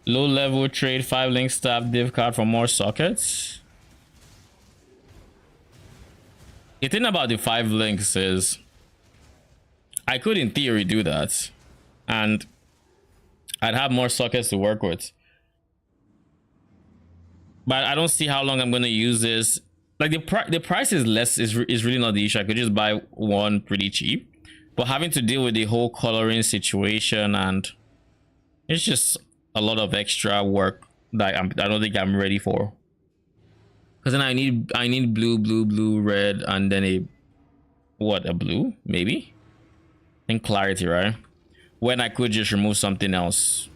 S1: Low level trade 5 link staff div card for more sockets. The thing about the 5 links is I could in theory do that and I'd have more sockets to work with. But I don't see how long I'm going to use this. Like the price is less is really not the issue. I could just buy one pretty cheap. But having to deal with the whole coloring situation, and it's just a lot of extra work that I don't think I'm ready for. Because then I need blue, red, and then a blue maybe, and clarity, right? When I could just remove something else.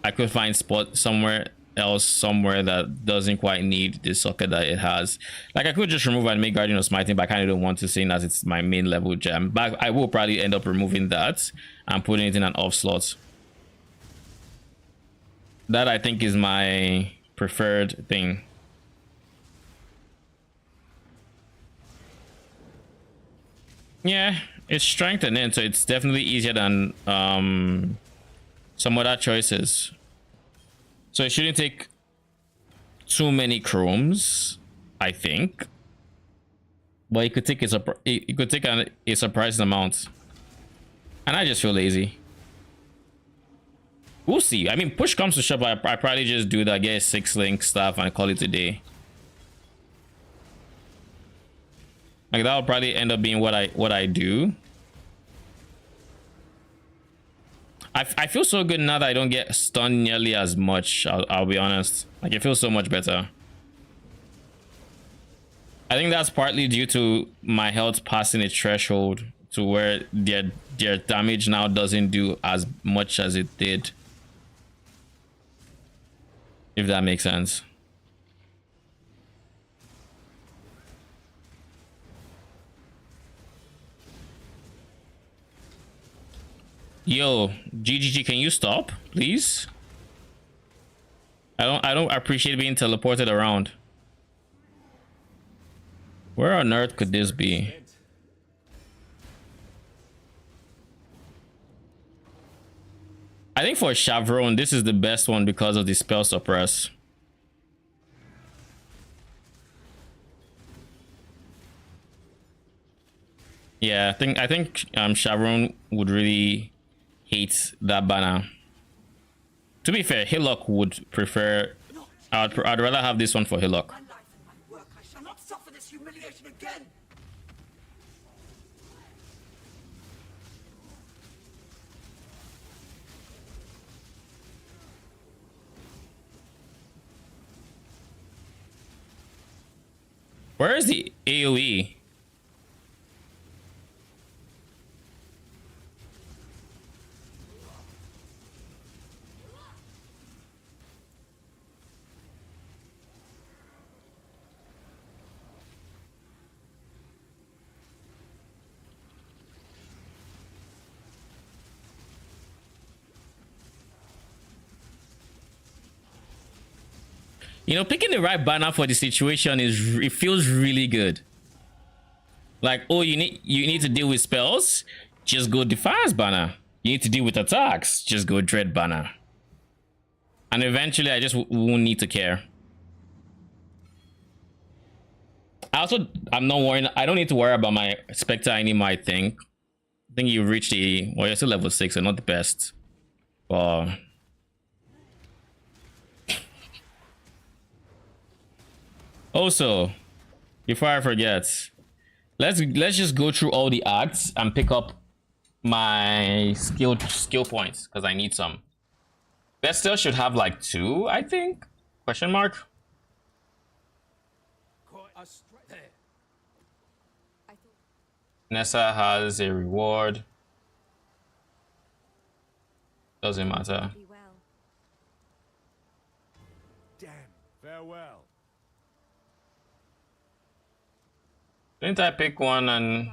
S1: I could find spot somewhere that doesn't quite need the socket that it has. Like I could just remove and make Guardian of Smiting, but I kind of don't want to, seeing as it's my main level gem. But I will probably end up removing that and putting it in an off slot. That I think is my preferred thing. Yeah, it's strengthened in, so it's definitely easier than some other choices. So it shouldn't take too many chromes, I think. But it could take a surprising amount. And I just feel lazy. We'll see. I mean, push comes to shove, I probably just do that, get 6 link stuff and call it a day. Like that'll probably end up being what I do. I feel so good now that I don't get stunned nearly as much. I'll be honest. Like it feels so much better. I think that's partly due to my health passing a threshold to where their damage now doesn't do as much as it did. If that makes sense. Yo, GGG, can you stop, please? I don't appreciate being teleported around. Where on earth could this be? I think for Chavron, this is the best one because of the spell suppress. Yeah, I think Chavron would really hate that banner. To be fair, Hillock would prefer. I'd rather have this one for Hillock.
S7: My life and my work, I shall not suffer.
S9: Investigation again!
S1: Where is the AoE? You know, picking the right banner for the situation is, it feels really good. Like, oh, you need to deal with spells, just go Defiance banner. You need to deal with attacks, just go Dread banner. And eventually I just won't need to care. I'm not worrying. I don't need to worry about my Spectre anymore. I think you reached the, well, you're still level 6 and not the best. But also, before I forget, let's just go through all the acts and pick up my skill points because I need some. Vestal should have like 2, I think. Question mark. Nessa has a reward. Doesn't matter.
S7: Damn. Farewell.
S1: Didn't I pick one and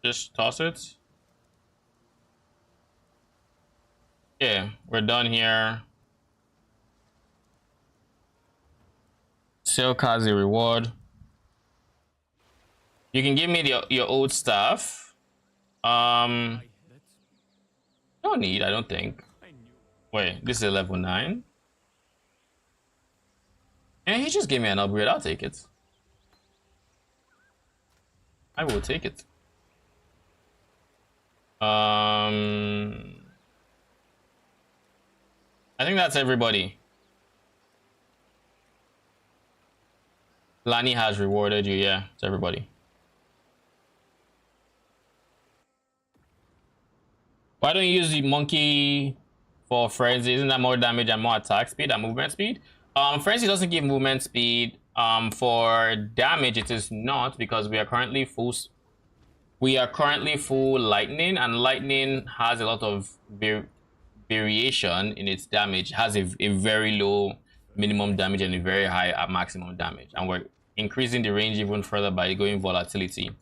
S1: just toss it? Yeah, we're done here. Silk has a reward. You can give me your old stuff. No need, I don't think. Wait, this is a level 9. And he just gave me an upgrade. I'll take it. I will take it. I think that's everybody. Lani has rewarded you. Yeah, it's everybody. Why don't you use the monkey for frenzy? Isn't that more damage and more attack speed and movement speed? Frenzy doesn't give movement speed. For damage, it is not, because we are currently full lightning, and lightning has a lot of variation in its damage. It has a very low minimum damage and a very high maximum damage, and we're increasing the range even further by going volatility.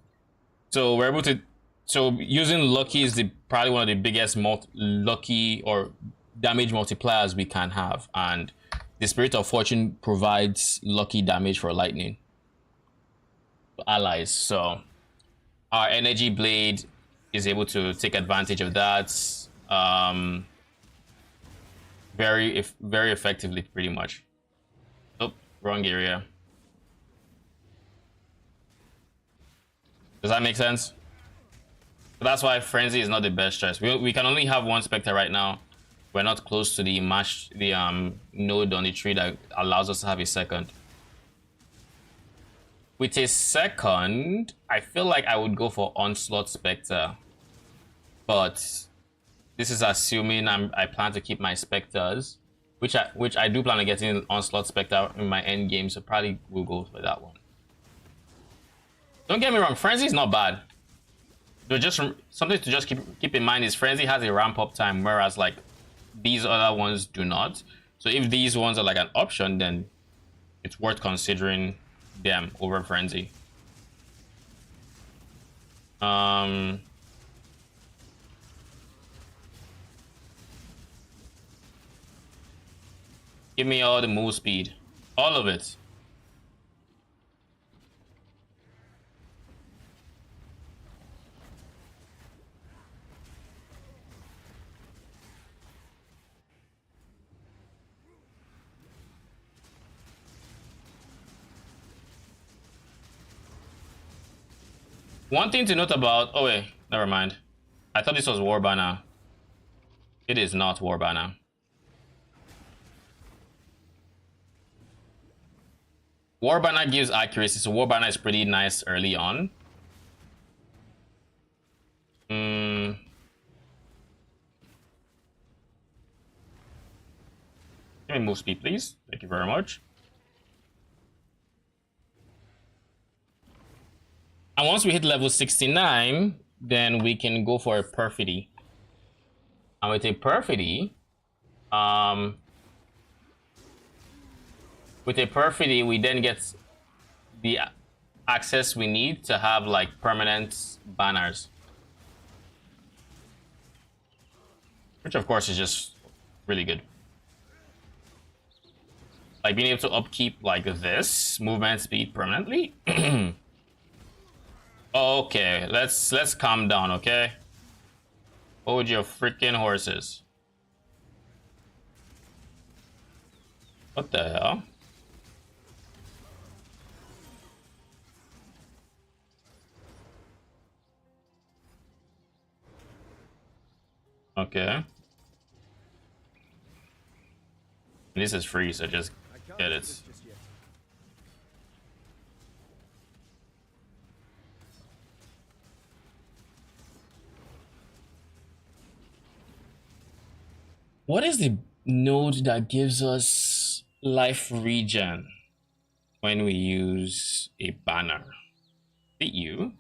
S1: So we're able to. So using Lucky is probably one of the biggest lucky or damage multipliers we can have, and the Spirit of Fortune provides lucky damage for lightning allies. So our Energy Blade is able to take advantage of that very effectively, pretty much. Oh, wrong area. Does that make sense? So that's why Frenzy is not the best choice. We can only have one Spectre right now. We're not close to the node on the tree that allows us to have a second. With a second, I feel like I would go for Onslaught Spectre, but this is assuming I plan to keep my Spectres, which I do plan on getting Onslaught Spectre in my end game, so probably will go for that one. Don't get me wrong, Frenzy is not bad. But just something to just keep in mind is Frenzy has a ramp up time, whereas like these other ones do not. So if these ones are like an option, then it's worth considering them over Frenzy. Give me all the move speed, all of it. One thing to note about, oh wait, never mind. I thought this was War Banner. It is not War Banner. War Banner gives accuracy, so War Banner is pretty nice early on. Give me move speed, please. Thank you very much. And once we hit level 69, then we can go for a Perfidy. And with a Perfidy, we then get the access we need to have like permanent banners. Which of course is just really good. Like being able to upkeep like this movement speed permanently. Okay, let's calm down, okay? Hold your freaking horses. What the hell? Okay. This is free, so just get it. What is the node that gives us life regen when we use a banner? Is it you?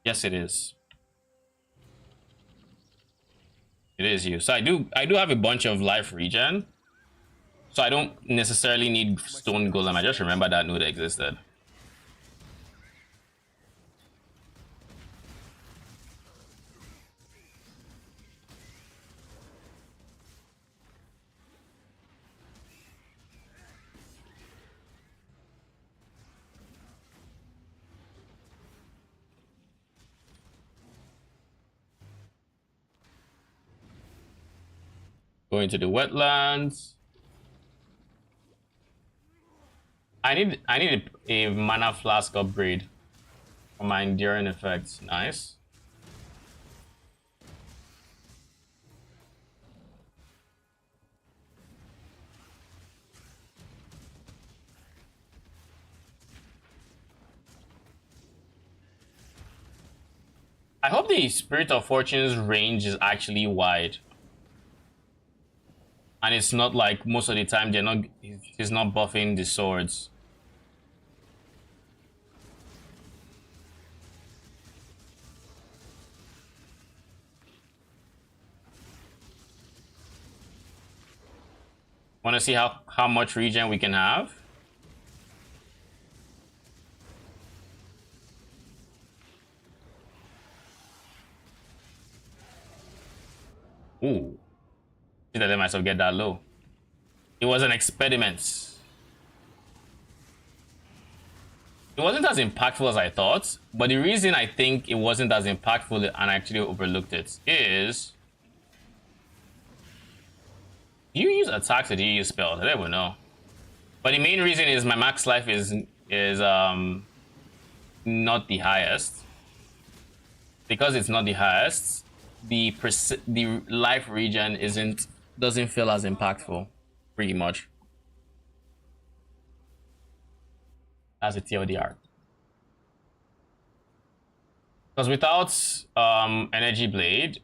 S1: Yes, it is. It is you. So I do have a bunch of life regen. So I don't necessarily need stone golem. I just remember that node existed. Going to the wetlands. I need a mana flask upgrade for my enduring effects. Nice. I hope the Spirit of Fortune's range is actually wide. And it's not like most of the time he's not buffing the swords. Want to see how much regen we can have? Ooh. Should I let myself get that low? It was an experiment. It wasn't as impactful as I thought, but the reason I think it wasn't as impactful and I actually overlooked it is... Do you use attacks or do you use spells? I don't even know. But the main reason is my max life is not the highest. Because it's not the highest, the life regen doesn't feel as impactful, pretty much. As a TLDR. Because without Energy Blade,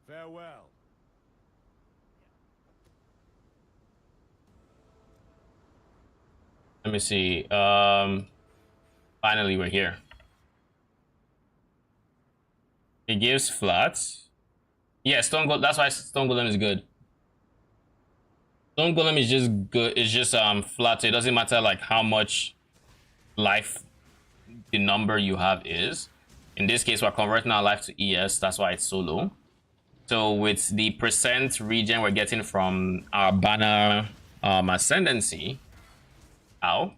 S7: farewell.
S1: let me see. Finally, we're here. It gives flats. Yeah, Stone Golem. That's why Stone Golem is good. Stone Golem is just good. It's just flat. So it doesn't matter like how much life the number you have is. In this case, we're converting our life to ES. That's why it's so low. So with the percent regen we're getting from our banner ascendancy. Ow.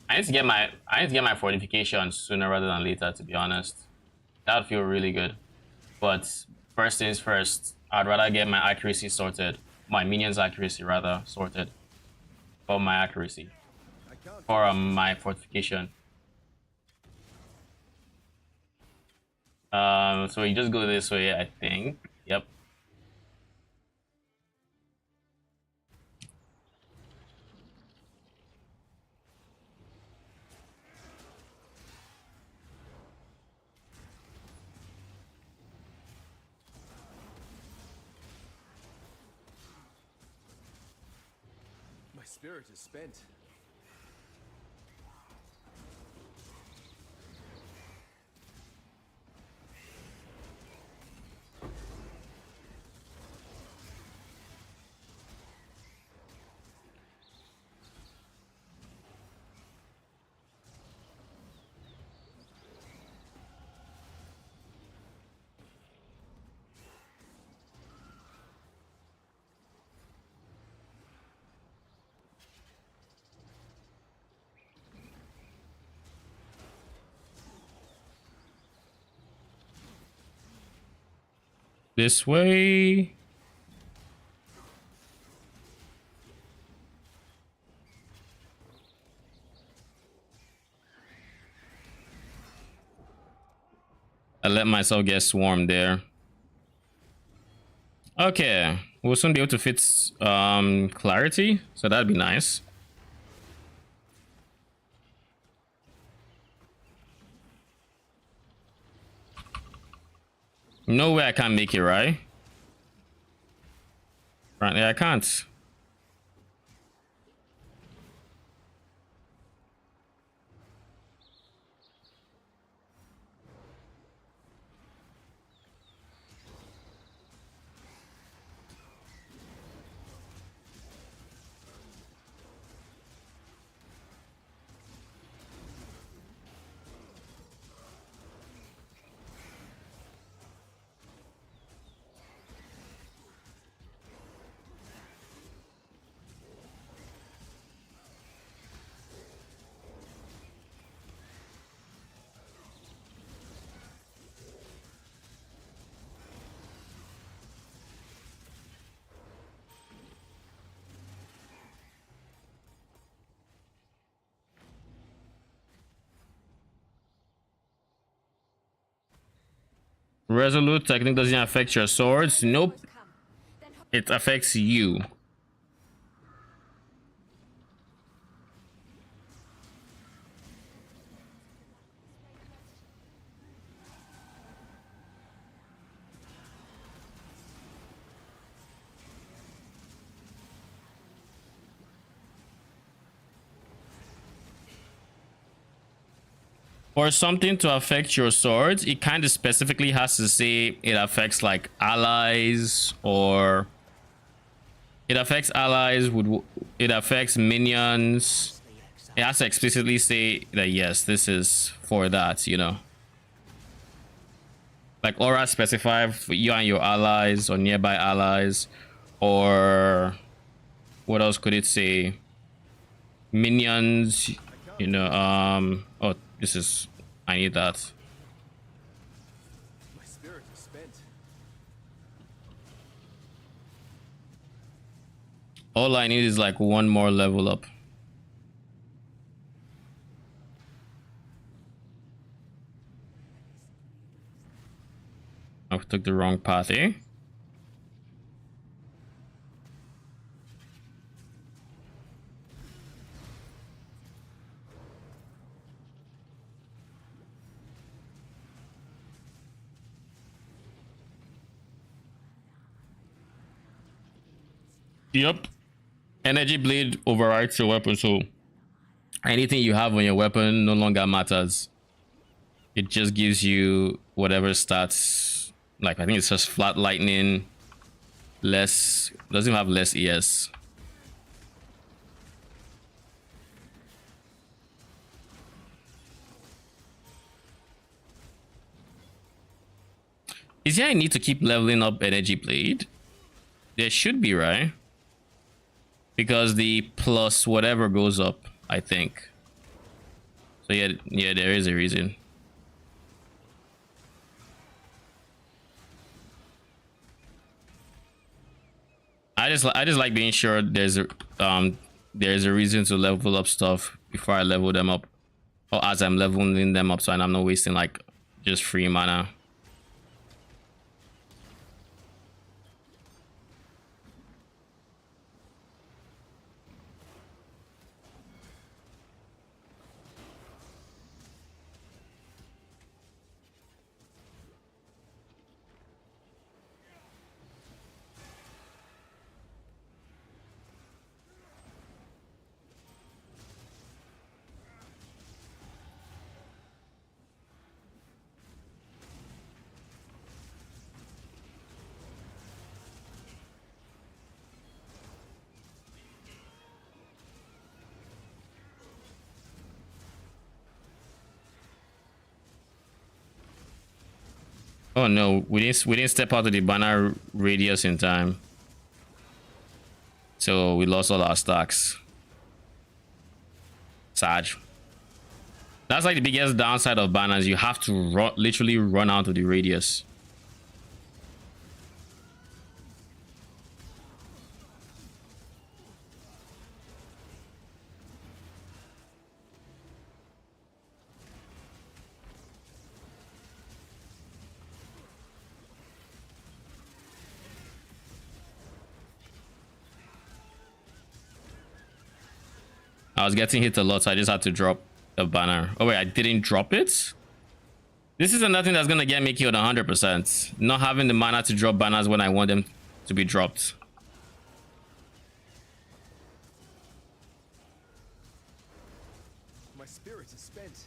S1: I need to get my fortification sooner rather than later, to be honest. That would feel really good. But first things first, I'd rather get my accuracy sorted. My minions accuracy rather sorted. For my accuracy. For my fortification. So we just go this way, I think. Yep.
S10: spirit is spent.
S1: This way. I let myself get swarmed there. Okay, we'll soon be able to fit clarity, so that'd be nice. No way I can't make it, right? Apparently I can't. Resolute technique doesn't affect your swords. Nope. It affects you. For something to affect your swords, it kind of specifically has to say it affects like allies, or it affects allies, it affects minions. It has to explicitly say that yes, this is for that, you know. Like aura specify for you and your allies or nearby allies, or what else could it say? Minions, you know. Oh, this is, I need that.
S10: My spirit is spent.
S1: All I need is like one more level up. I took the wrong path, eh? Yep. Energy bleed overrides your weapon, so anything you have on your weapon no longer matters. It just gives you whatever stats. Like I think it's just flat lightning, less, doesn't have less ES. Is there a need to keep leveling up energy blade? There should be, right? Because the plus whatever goes up, I think. So yeah, there is a reason. I just like being sure there's a reason to level up stuff before I level them up, or as I'm leveling them up, so I'm not wasting like just free mana. Oh no, we didn't step out of the banner radius in time. So we lost all our stacks. Sad. That's like the biggest downside of banners. You have to literally run out of the radius. I was getting hit a lot, so I just had to drop the banner. Oh wait, I didn't drop it? This is another thing that's gonna get me killed 100%. Not having the mana to drop banners when I want them to be dropped.
S10: My spirit is spent.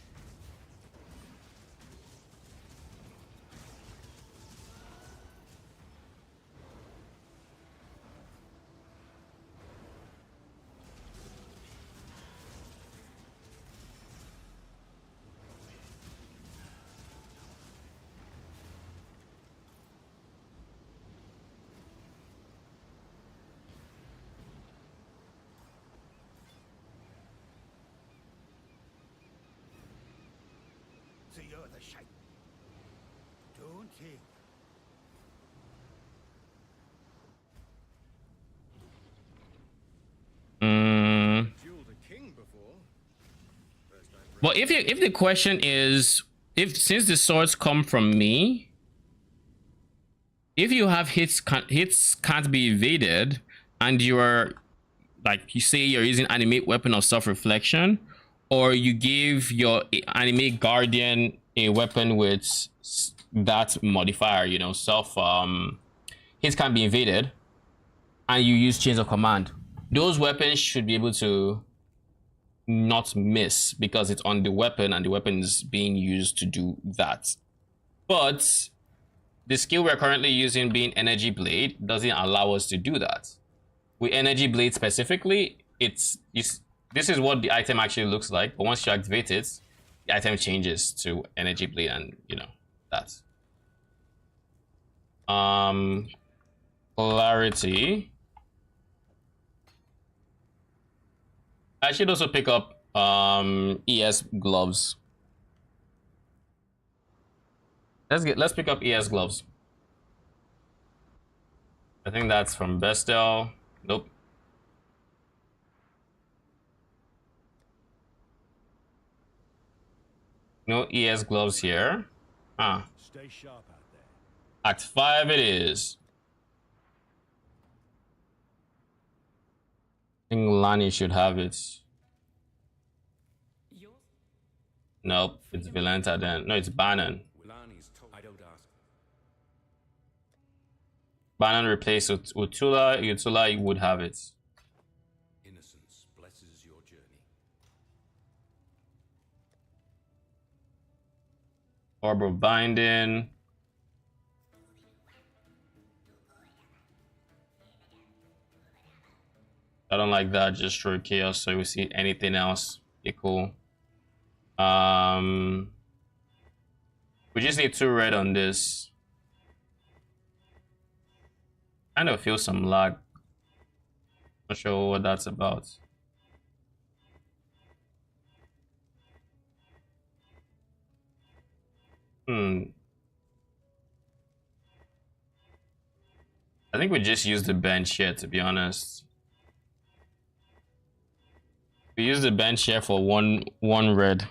S7: So you're the shape. Don't you?
S10: Dueled a king before. First I've
S1: Well, if the question is, since the swords come from me, if you have hits can't be evaded, and you are, like, you say you're using animate weapon of self-reflection, or you give your animate guardian a weapon with that modifier, you know, hits can't be evaded, and you use chains of command, those weapons should be able to not miss because it's on the weapon and the weapon is being used to do that. But the skill we're currently using, being Energy Blade, doesn't allow us to do that. With Energy Blade specifically, this is what the item actually looks like, but once you activate it, the item changes to Energy Blade, and you know that. Clarity. I should also pick up ES gloves. Let's pick up ES gloves. I think that's from Bestel. Nope. No ES gloves here. Ah.
S7: Stay sharp out there.
S1: Act 5 it is. I think Lani should have it. Nope, it's Vilenta then. No, it's Bannon.
S9: I don't ask.
S1: Bannon replaced Utula. Utula would have it.
S9: Innocence blesses your journey.
S1: Orb of Binding. I don't like that. Just throw chaos so we see anything else. Be cool. We just need 2 red on this. Kind of feel some lag. Not sure what that's about. I think we just use the bench here, to be honest. We use the bench here for one red.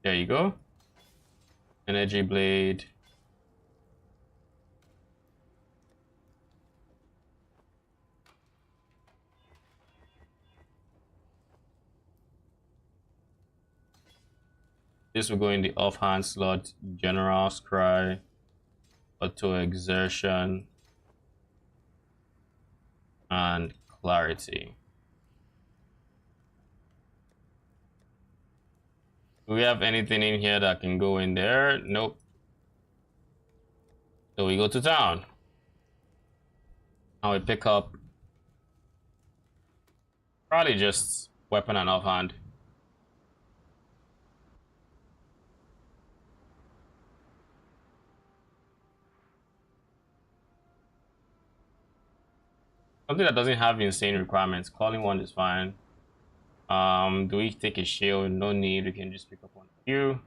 S1: There you go. Energy Blade. This will go in the offhand slot. General's Cry. Auto Exertion. And Clarity. Do we have anything in here that can go in there? Nope. So we go to town. Now we pick up Probably just weapon and offhand. Something that doesn't have insane requirements. Calling one is fine. Do we take a shield? No need. We can just pick up one Q.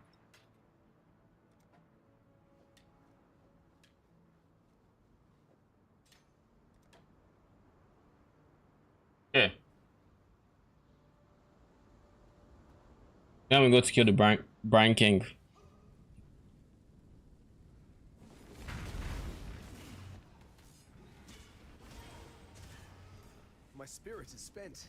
S1: Okay. Now we go to kill the Brian King.
S10: My spirit is spent.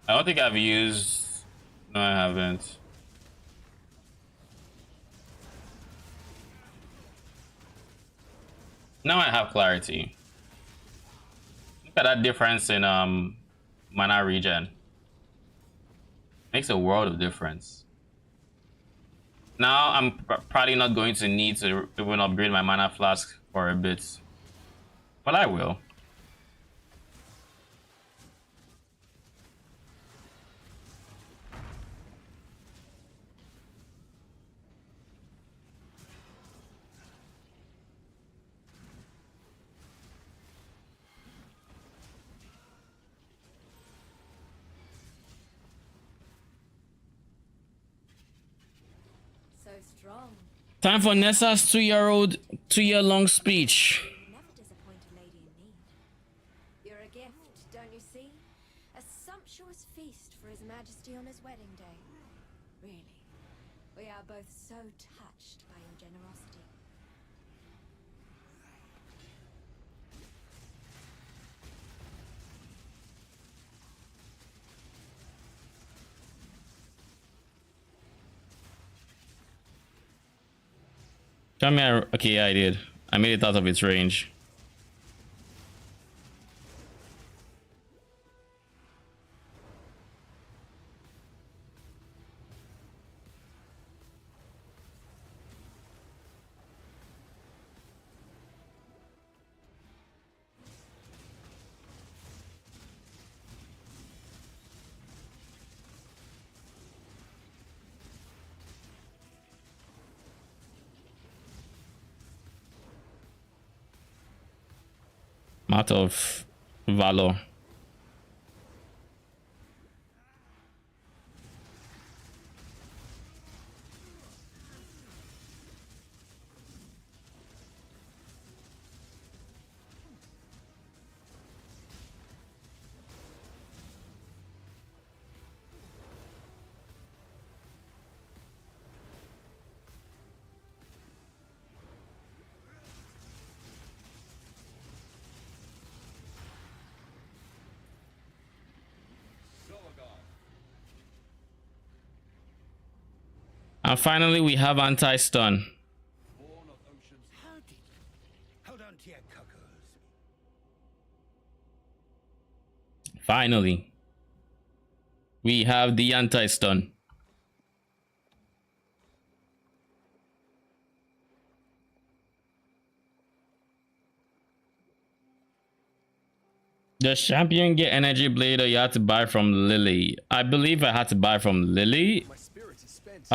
S1: I don't think I've used. No, I haven't. Now I have clarity. Look at that difference in mana regen. Makes a world of difference. Now I'm probably not going to need to even upgrade my mana flask for a bit, but I will.
S5: So strong.
S1: Time for Nessa's 2-year-long speech.
S2: Never disappoint a lady in need. You're a gift, don't you see? A sumptuous feast for His Majesty on his wedding day. Really, we are both so touched by your generosity.
S1: Tell me, okay, yeah, I did. I made it out of its range. Matter of valor. And finally, we have anti-stun.
S7: Hold on to your cockles.
S1: Finally, we have the anti-stun. Does champion get energy blade or you had to buy from Lily? I believe I had to buy from Lily.
S10: My spirit is spent.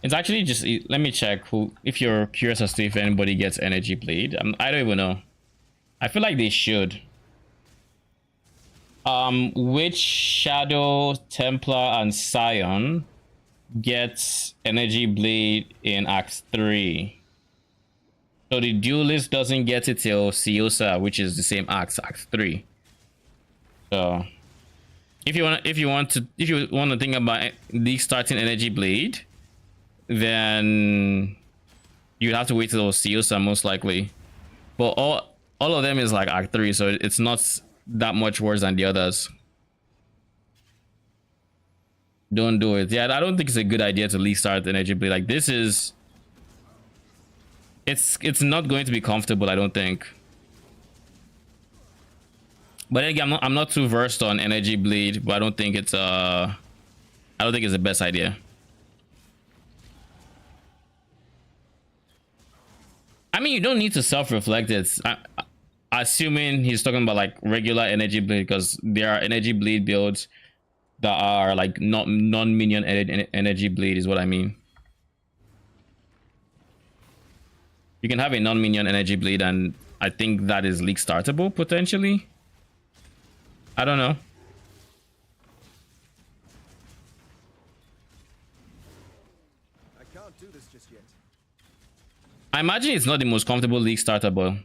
S1: It's actually just, let me check who, if you're curious as to if anybody gets energy blade. I don't even know. I feel like they should. Which Shadow, Templar, and Scion gets energy blade in Act 3? So the duelist doesn't get it till Siosa, which is the same Act 3. So if you want to think about the starting energy blade, then you'd have to wait till Siosa most likely. But all of them is like Act 3, so it's not that much worse than the others. Don't do it. Yeah, I don't think it's a good idea to least start energy blade. Like this is, it's not going to be comfortable, I don't think. But again, I'm not too versed on energy bleed, but I don't think it's the best idea. I mean, you don't need to self-reflect it. I assuming he's talking about like regular energy blade, because there are energy blade builds that are like not non-minion energy blade is what I mean. You can have a non-minion energy blade, and I think that is league startable potentially. I don't know.
S10: I can't do this just yet.
S1: I imagine it's not the most comfortable league startable.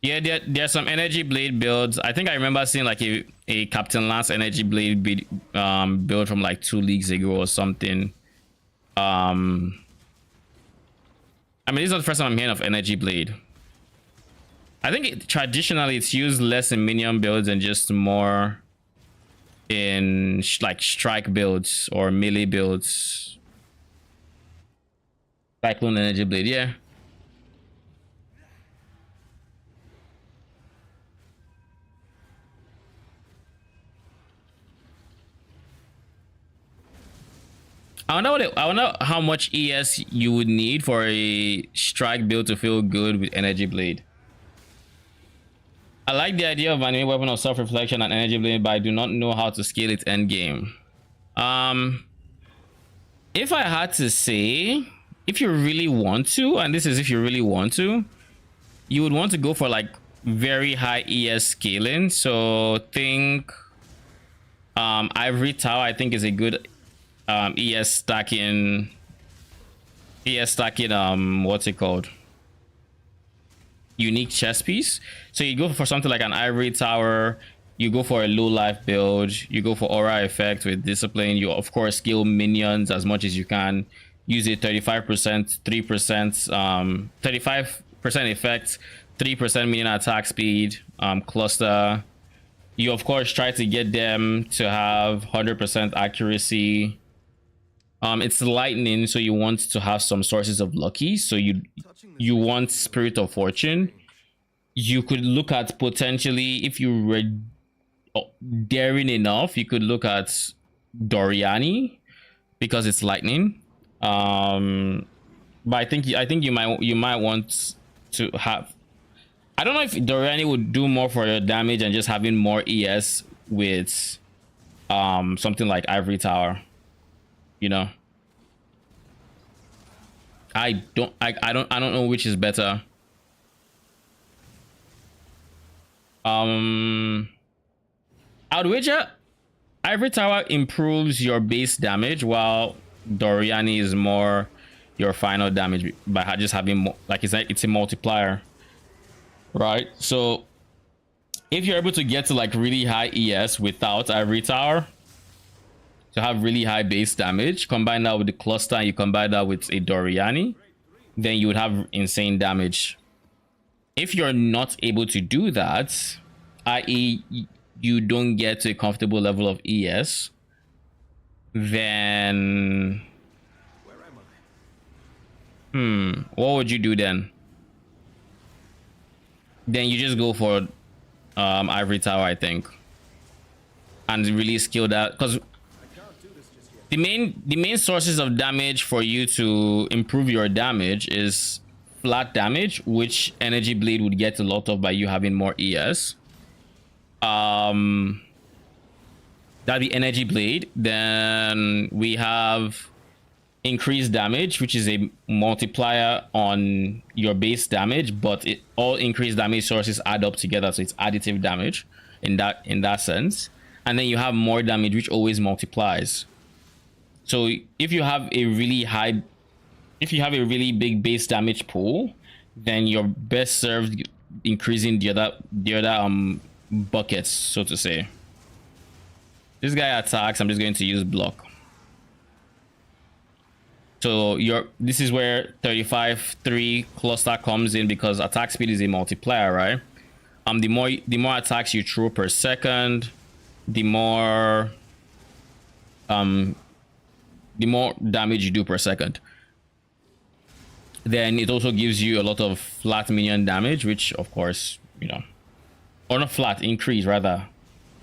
S1: Yeah, there are some energy blade builds. I think I remember seeing like a Captain Lance energy blade build from like 2 leagues ago or something. I mean, this is not the first time I'm hearing of energy blade. I think traditionally it's used less in minion builds and just more in like strike builds or melee builds. Cyclone energy blade, yeah. I wonder how much ES you would need for a strike build to feel good with energy blade. I like the idea of an weapon of self-reflection and energy blade, but I do not know how to scale its end game. If I had to say, if you really want to, and this is if you really want to, you would want to go for like very high ES scaling. So think Ivory Tower, I think, is a good ES stacking what's it called, unique chess piece. So you go for something like an Ivory Tower, you go for a low life build, you go for aura effect with discipline, you of course scale minions as much as you can, use a 35% 3% 35% effect, 3% minion attack speed, cluster. You of course try to get them to have 100% accuracy. It's lightning, so you want to have some sources of lucky. So you want Spirit of Fortune. You could look at potentially, if you were daring enough, you could look at Doriani because it's lightning. But I think you might want to have. I don't know if Doriani would do more for your damage and just having more ES with something like Ivory Tower. You know, I don't know which is better. I would wager Ivory Tower improves your base damage, while Doriani is more your final damage by just having more, like it's a multiplier, right? So if you're able to get to like really high ES without Ivory Tower, to have really high base damage, combine that with the cluster, and you combine that with a Doriani, then you would have insane damage. If you're not able to do that, i.e. you don't get to a comfortable level of ES, then what would you do then? Then you just go for Ivory Tower, I think, and really scale that, because the main sources of damage for you to improve your damage is flat damage, which Energy Blade would get a lot of by you having more ES. That'd be Energy Blade. Then we have increased damage, which is a multiplier on your base damage, but all increased damage sources add up together, so it's additive damage in that sense. And then you have more damage, which always multiplies. So if you have a really really big base damage pool, then you're best served increasing the other buckets, so to say. This guy attacks, I'm just going to use block. So this is where 35-3 cluster comes in, because attack speed is a multiplier, right? The more attacks you throw per second, the more damage you do per second. Then it also gives you a lot of flat minion damage, which of course, you know, or not flat, increase rather.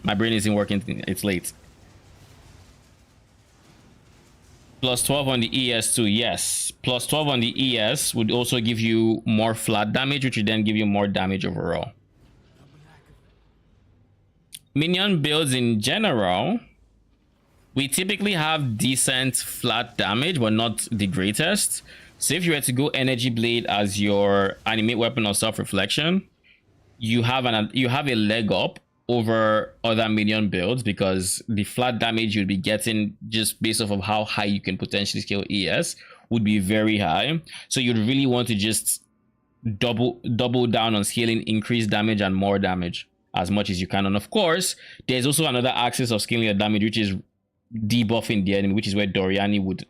S1: My brain isn't working, it's late. Plus 12 on the ES too, yes. Plus 12 on the ES would also give you more flat damage, which would then give you more damage overall. Minion builds in general, we typically have decent flat damage, but not the greatest. So if you were to go Energy Blade as your animate weapon or self-reflection, you have a leg up over other minion builds because the flat damage you'd be getting just based off of how high you can potentially scale ES would be very high. So you'd really want to just double down on scaling increased damage and more damage as much as you can. And of course, there's also another axis of scaling your damage, which is debuffing the enemy, which is where Doriani would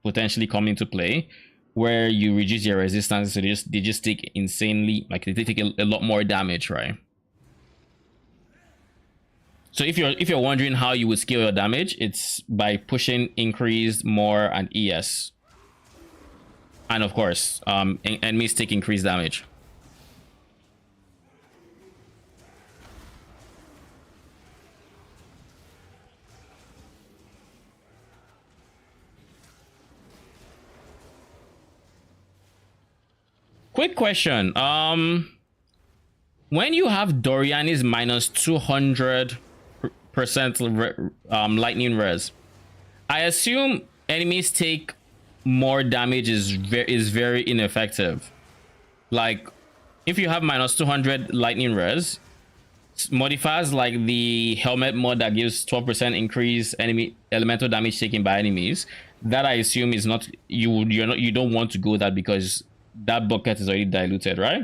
S1: potentially come into play, where you reduce your resistance, so they just take insanely, like they take a lot more damage, right? So if you're wondering how you would scale your damage, it's by pushing increased, more, and ES, and of course enemies take increased damage. Quick question. When you have Doriani's minus 200% lightning res, I assume enemies take more damage is very ineffective. Like, if you have minus 200 lightning res, modifiers like the helmet mod that gives 12% increase enemy elemental damage taken by enemies, that I assume is not, you don't want to go that because that bucket is already diluted, right?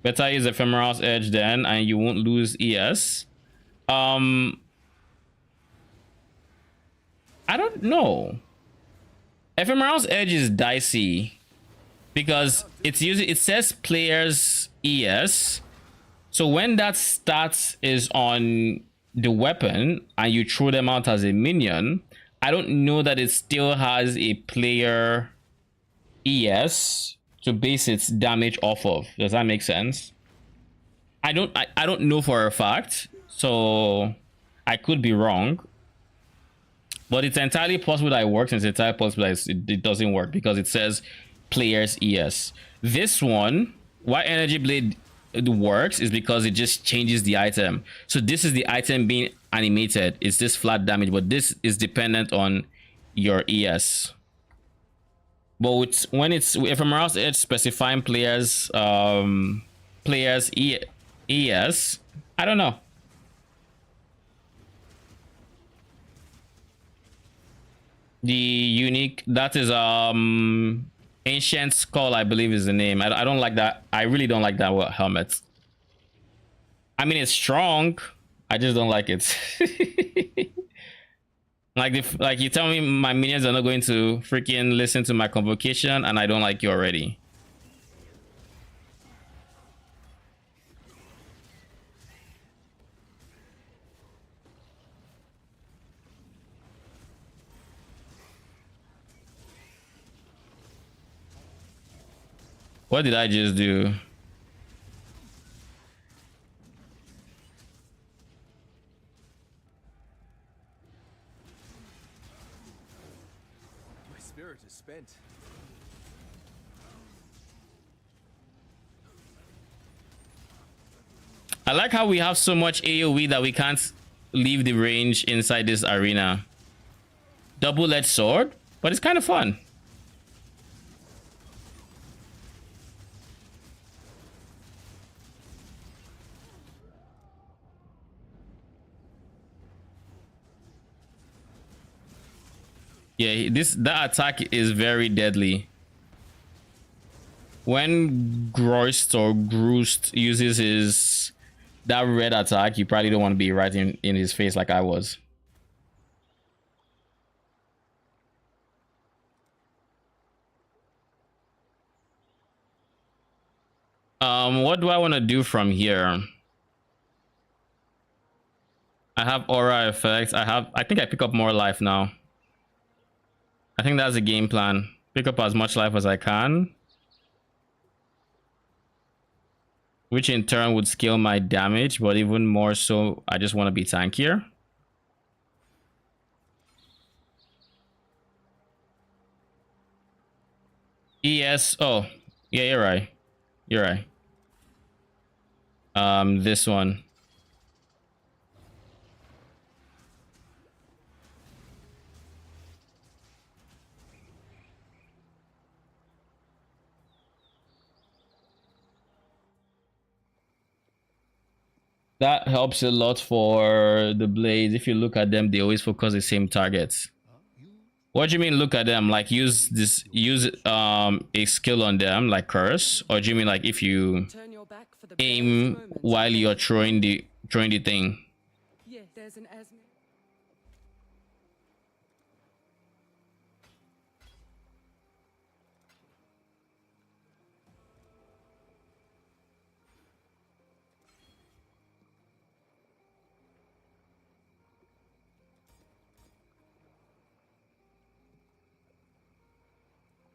S1: Better use Ephemeral's Edge then, and you won't lose ES. I don't know. Ephemeral's Edge is dicey because it says players ES. So when that stat is on the weapon and you throw them out as a minion, I don't know that it still has a player ES to base its damage off of. Does that make sense? I don't know for a fact, so I could be wrong. But it's entirely possible that it works, and it's entirely possible that it doesn't work because it says players ES. This one, why Energy Blade works is because it just changes the item. So this is the item being animated. It's this flat damage, but this is dependent on your ES. But when it's Ephemeral's Edge specifying players ES, I don't know. The unique, that is Ancient Skull, I believe is the name. I don't like that. I really don't like that helmet. I mean, it's strong, I just don't like it. Like you tell me my minions are not going to freaking listen to my convocation, and I don't like you already. What did I just do?
S10: My spirit is spent.
S1: I like how we have so much AoE that we can't leave the range inside this arena. Double-edged sword, but it's kind of fun. Yeah, that attack is very deadly. When Groist or Groost uses that red attack, you probably don't want to be right in his face like I was. What do I want to do from here? I have aura effects. I think I pick up more life now. I think that's the game plan. Pick up as much life as I can, which in turn would scale my damage, but even more so, I just want to be tankier. ES. Oh, yeah, you're right. You're right. This one. That helps a lot for the blades. If you look at them, they always focus the same targets. What do you mean look at them? Like use a skill on them, like curse? Or do you mean like if you aim while you're throwing the thing?
S5: Yes, there's an Asmir.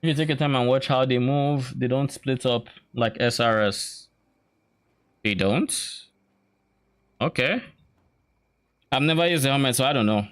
S1: If you take your time and watch how they move, they don't split up like SRS. They don't? Okay. I've never used the helmet, so I don't know.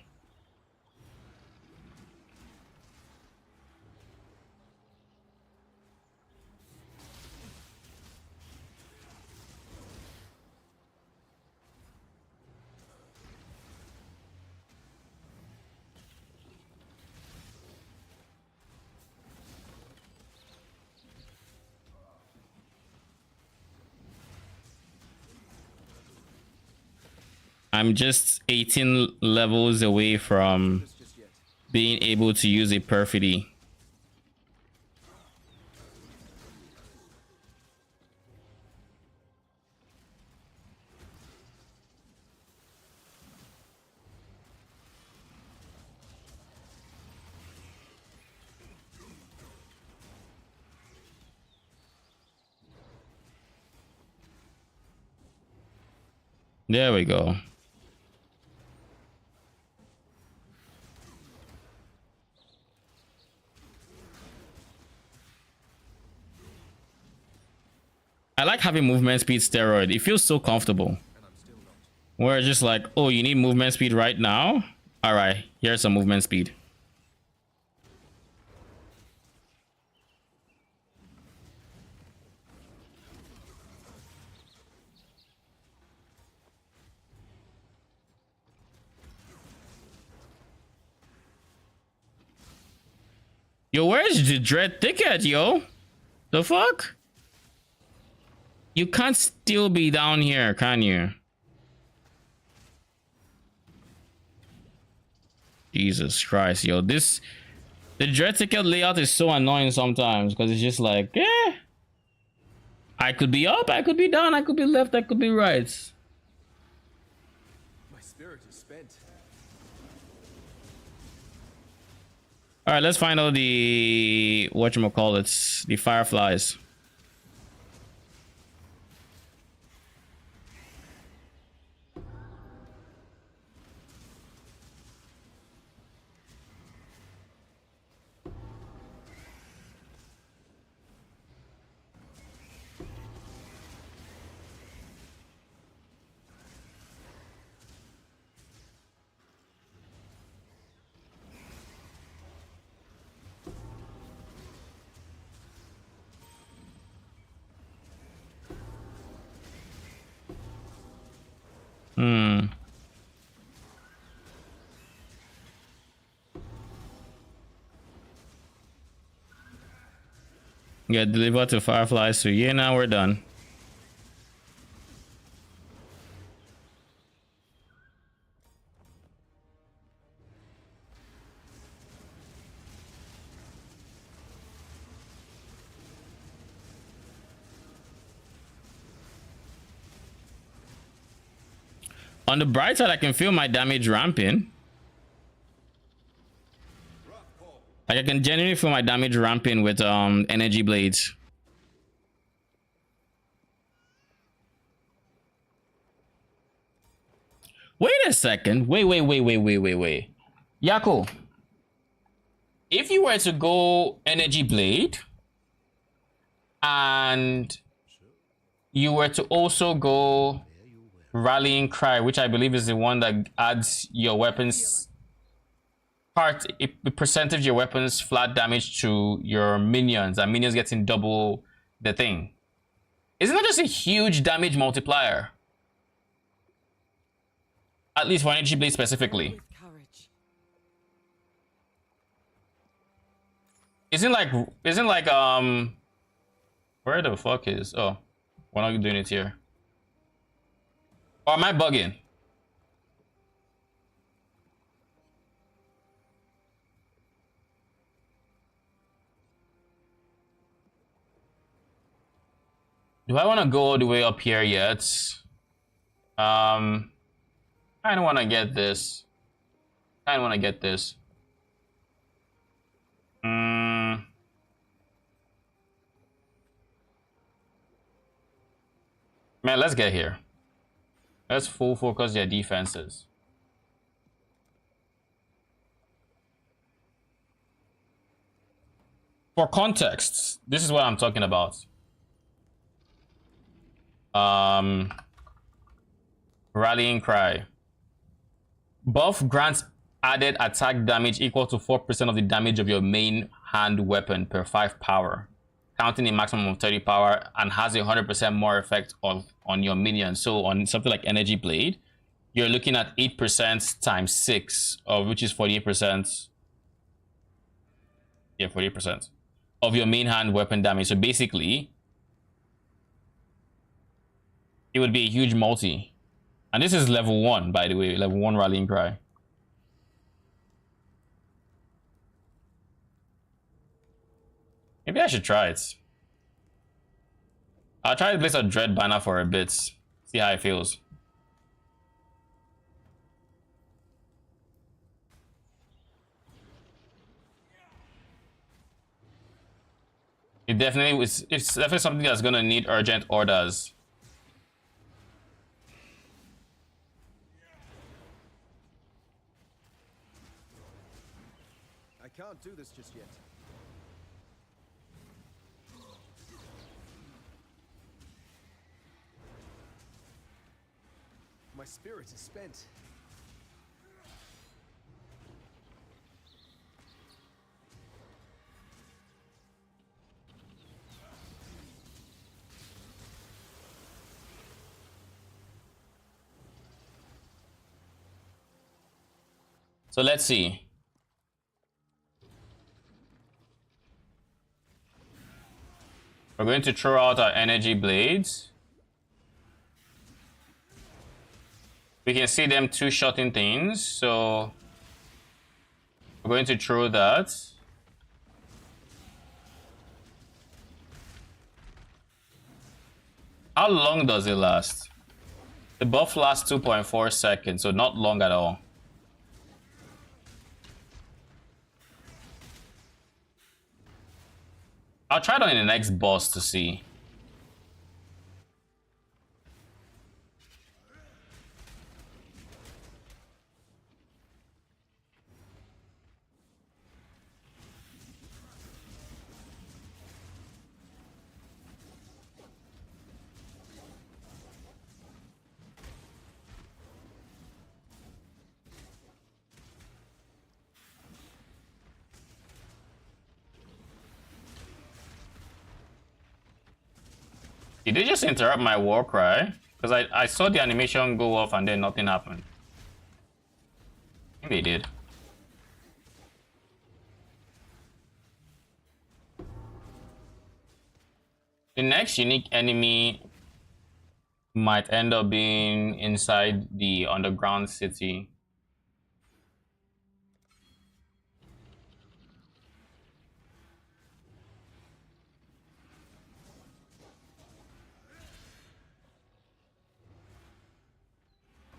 S1: I'm just 18 levels away from being able to use a perfidy. There we go. I like having movement speed steroid. It feels so comfortable. Where it's just like, oh, you need movement speed right now? All right, here's some movement speed. Yo, where's the dread ticket, yo? The fuck? You can't still be down here, can you? Jesus Christ, yo. The dread ticket layout is so annoying sometimes because it's just like, eh. I could be up, I could be down, I could be left, I could be right.
S10: My spirit is spent.
S1: All right, let's find out the whatchamacallits, the fireflies. Yeah, deliver to fireflies. So yeah, now we're done. On the bright side, I can feel my damage ramping. Like I can genuinely feel my damage ramping with energy blades. Wait a second. Wait. Yako, if you were to go energy blade and you were to also go rallying cry, which I believe is the one that adds your weapons. part a percentage of your weapons flat damage to your minions, and minions getting double the thing. Isn't that just a huge damage multiplier? At least for energy blade specifically. Isn't like where the fuck is, oh, we're not doing it here. Or am I bugging? Do I want to go all the way up here yet? I don't want to get this. I don't want to get this. Man, let's get here. Let's full focus their defenses. For context, this is what I'm talking about. Rallying Cry. Buff grants added attack damage equal to 4% of the damage of your main hand weapon per 5 power, counting a maximum of 30 power, and has a 100% more effect on your minion. So on something like Energy Blade, you're looking at 8% times 6, which is 48%. Yeah, 48% of your main hand weapon damage. So basically, it would be a huge multi. And this is level 1, by the way, level 1 Rallying Cry. Maybe I should try it. I'll try to place a Dread banner for a bit. See how it feels. It's definitely something that's gonna need urgent orders.
S10: I can't do this just yet. My spirit is spent.
S1: So let's see. We're going to throw out our energy blades. We can see them two-shotting things, so we're going to throw that. How long does it last? The buff lasts 2.4 seconds, so not long at all. I'll try it on the next boss to see. Did they just interrupt my war cry? Because I saw the animation go off and then nothing happened. I think they did. The next unique enemy might end up being inside the underground city.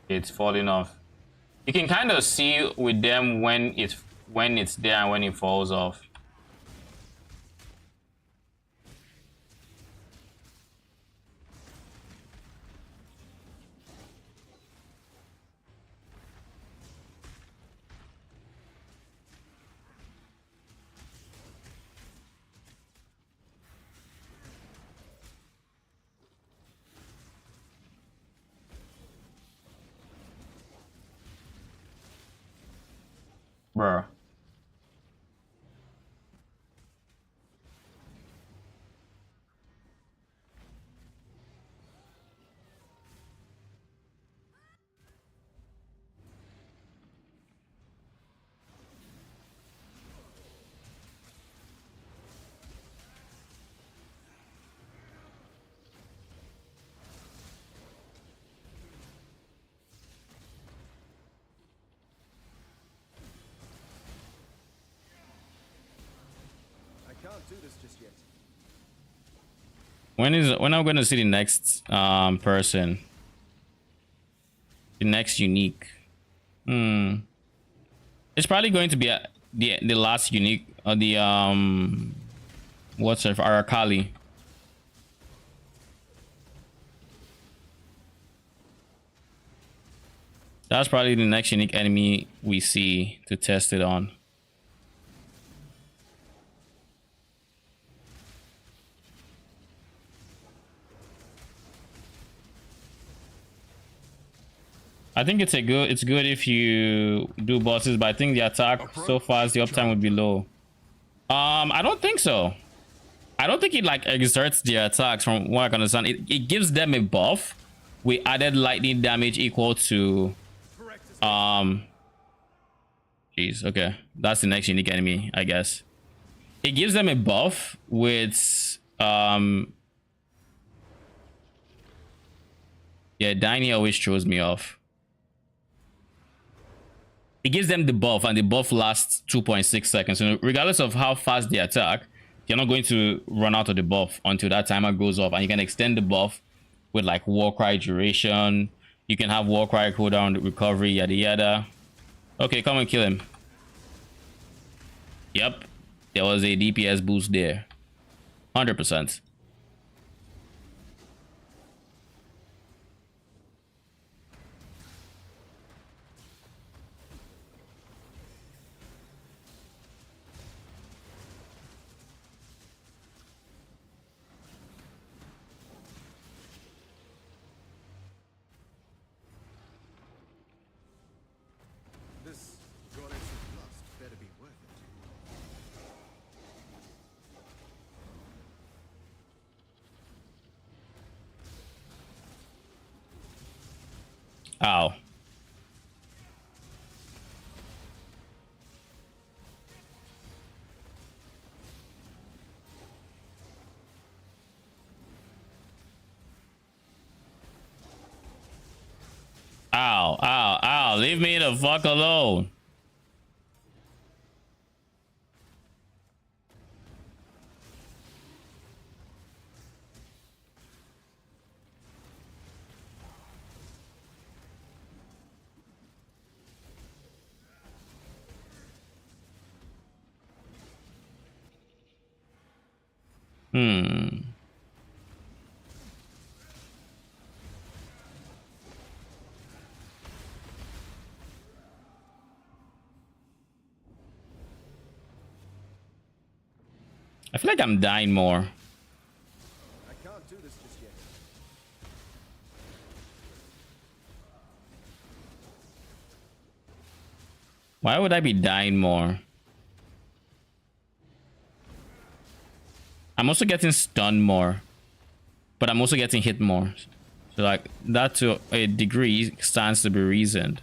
S1: It's falling off. You can kind of see with them when it's there and when it falls off. Bruh.
S10: this just yet.
S1: When I'm gonna see the next person? The next unique. It's probably going to be the last unique or the what's it, Arakali. That's probably the next unique enemy we see to test it on. I think it's good if you do bosses, but I think the attack so far as the uptime would be low. I don't think so. I don't think it like exerts their attacks from what I can understand. It gives them a buff. We added lightning damage equal to jeez, okay. That's the next unique enemy, I guess. It gives them a buff with yeah, Diny always throws me off. It gives them the buff, and the buff lasts 2.6 seconds. So regardless of how fast they attack, you're not going to run out of the buff until that timer goes off. And you can extend the buff with like Warcry duration. You can have Warcry cooldown, recovery, yada yada. Okay, come and kill him. Yep, there was a DPS boost there. 100%.
S10: This goddess of lust better be worth it.
S1: Ow. Ow, ow, ow. Leave me the fuck alone. I feel like I'm dying more.
S10: I can't do this just yet.
S1: Why would I be dying more? I'm also getting stunned more, but I'm also getting hit more. So like that to a degree stands to be reasoned.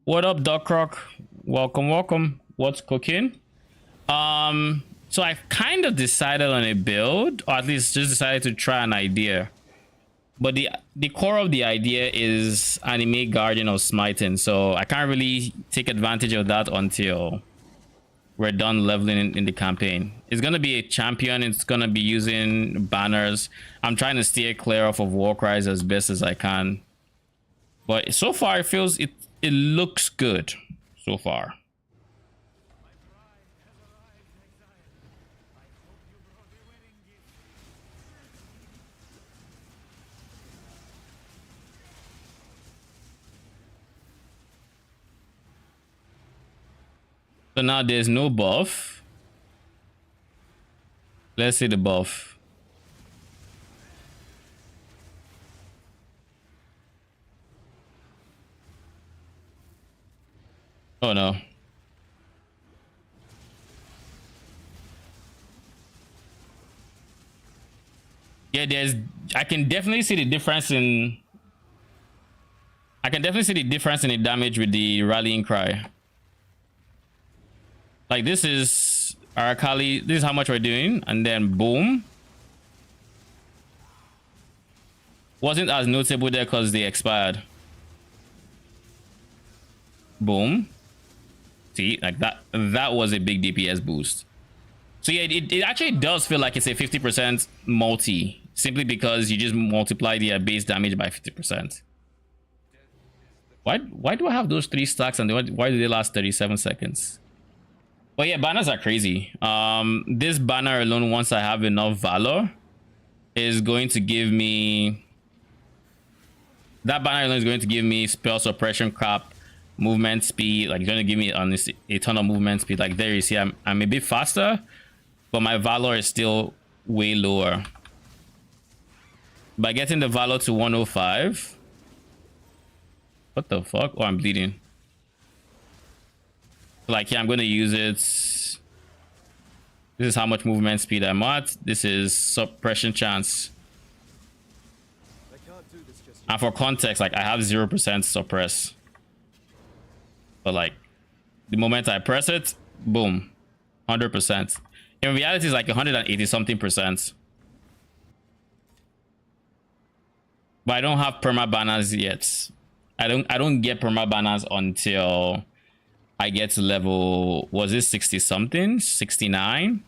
S1: What up, Duck Rock? Welcome, welcome. What's cooking? So I've kind of decided on a build, or at least just decided to try an idea. But the core of the idea is anime Guardian of Smiting, so I can't really take advantage of that until we're done leveling in the campaign. It's gonna be a champion. It's gonna be using banners. I'm trying to steer clear off of Warcries as best as I can. But so far, it looks good so far. So now there's no buff. Let's see the buff. Oh no. Yeah, I can definitely see the difference in the damage with the rallying cry. Like this is Arakali, this is how much we're doing, and then boom. Wasn't as notable there because they expired. Boom. See, like that was a big DPS boost. So yeah, it actually does feel like it's a 50% multi, simply because you just multiply the base damage by 50%. Why do I have those 3 stacks and why do they last 37 seconds? But yeah, banners are crazy. This banner alone, once I have enough valor, is going to give me... That banner alone is going to give me spell suppression cap, movement speed. Like, it's going to give me a ton of movement speed. Like there you see, I'm a bit faster, but my valor is still way lower. By getting the valor to 105... What the fuck? Oh, I'm bleeding. Like, yeah, I'm going to use it. This is how much movement speed I'm at. This is suppression chance. And for context, like, I have 0% suppress. But, like, the moment I press it, boom, 100%. In reality, it's like 180 something percent. But I don't have perma banners yet. I don't get perma banners until I get to level, was it 60 something? 69?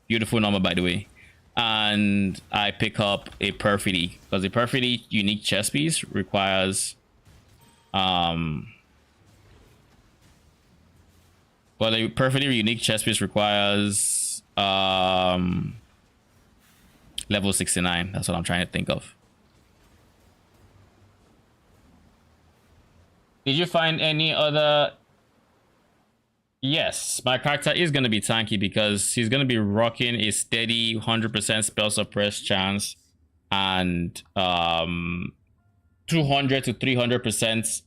S1: Beautiful number, by the way. And I pick up a perfidy, because the perfidy unique chess piece requires well, the perfidy unique chess piece requires level 69. That's what I'm trying to think of. Did you find any other... Yes, my character is going to be tanky because he's going to be rocking a steady 100% spell suppress chance and 200 to 300%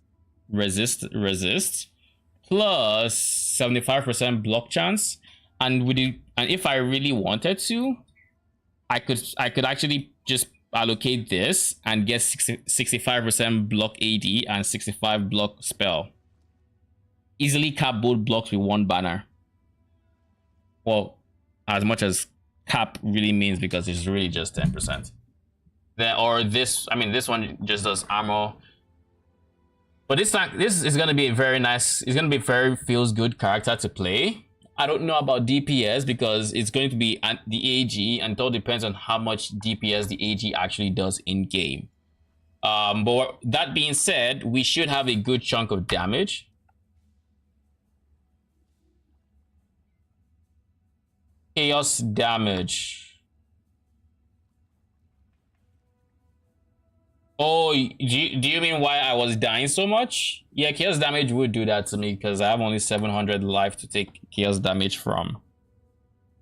S1: resist plus 75% block chance. And if I really wanted to, I could actually just allocate this and get 65% block AD and 65 block spell. Easily cap both blocks with one banner. Well, as much as cap really means, because it's really just 10%. Then, or this, I mean, this one just does armor. But this is gonna be a very nice, it's gonna be a very feels good character to play. I don't know about DPS because it's going to be the AG, and it all depends on how much DPS the AG actually does in game. But that being said, we should have a good chunk of damage. Chaos damage. Oh, do you mean why I was dying so much? Yeah, chaos damage would do that to me because I have only 700 life to take chaos damage from.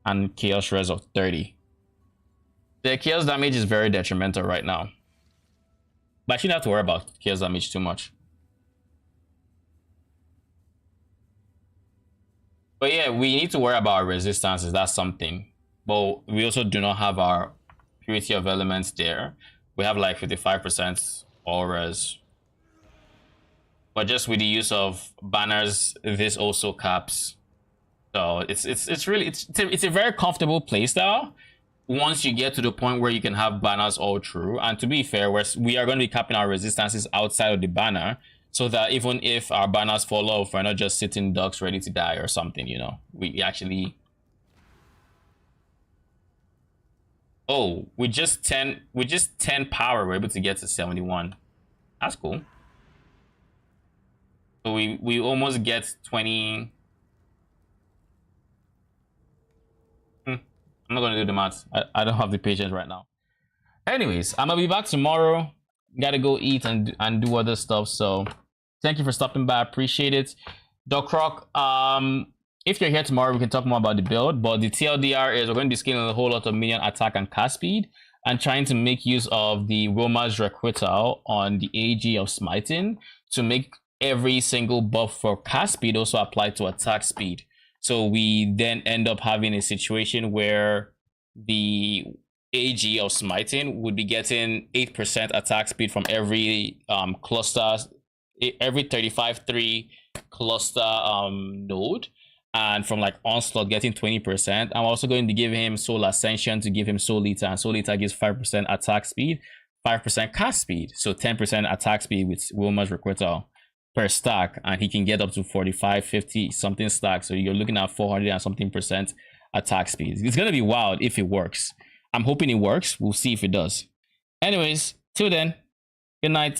S1: And chaos res of 30. The chaos damage is very detrimental right now. But I shouldn't have to worry about chaos damage too much. But yeah, we need to worry about our resistances. That's something. But we also do not have our purity of elements there. We have like 55% all res. But just with the use of banners, this also caps. So it's a very comfortable playstyle once you get to the point where you can have banners all through. And to be fair, we are going to be capping our resistances outside of the banner, so that even if our banners fall off, we're not just sitting ducks ready to die or something, you know. We actually... Oh, with just 10 power, we're able to get to 71. That's cool. So we almost get 20. I'm not gonna do the math. I don't have the patience right now. Anyways, I'm gonna be back tomorrow. Gotta go eat and do other stuff. So thank you for stopping by. I appreciate it. Doc Rock, if you're here tomorrow, we can talk more about the build, but the TLDR is we're going to be scaling a whole lot of minion attack and cast speed and trying to make use of the Roma's Requital on the AG of Smiting to make every single buff for cast speed also apply to attack speed. So we then end up having a situation where the AG of Smiting would be getting 8% attack speed from every cluster, every 35-3 cluster node. and from like Onslaught getting 20%. I'm also going to give him Soul Ascension to give him Soul Eater, and Soul Eater gives 5% attack speed, 5% cast speed, so 10% attack speed with Wilma's Requital per stack, and he can get up to 45, 50 something stacks. So you're looking at 400 and something percent attack speed. It's gonna be wild if it works. I'm hoping it works. We'll see if it does. Anyways, till then, good night.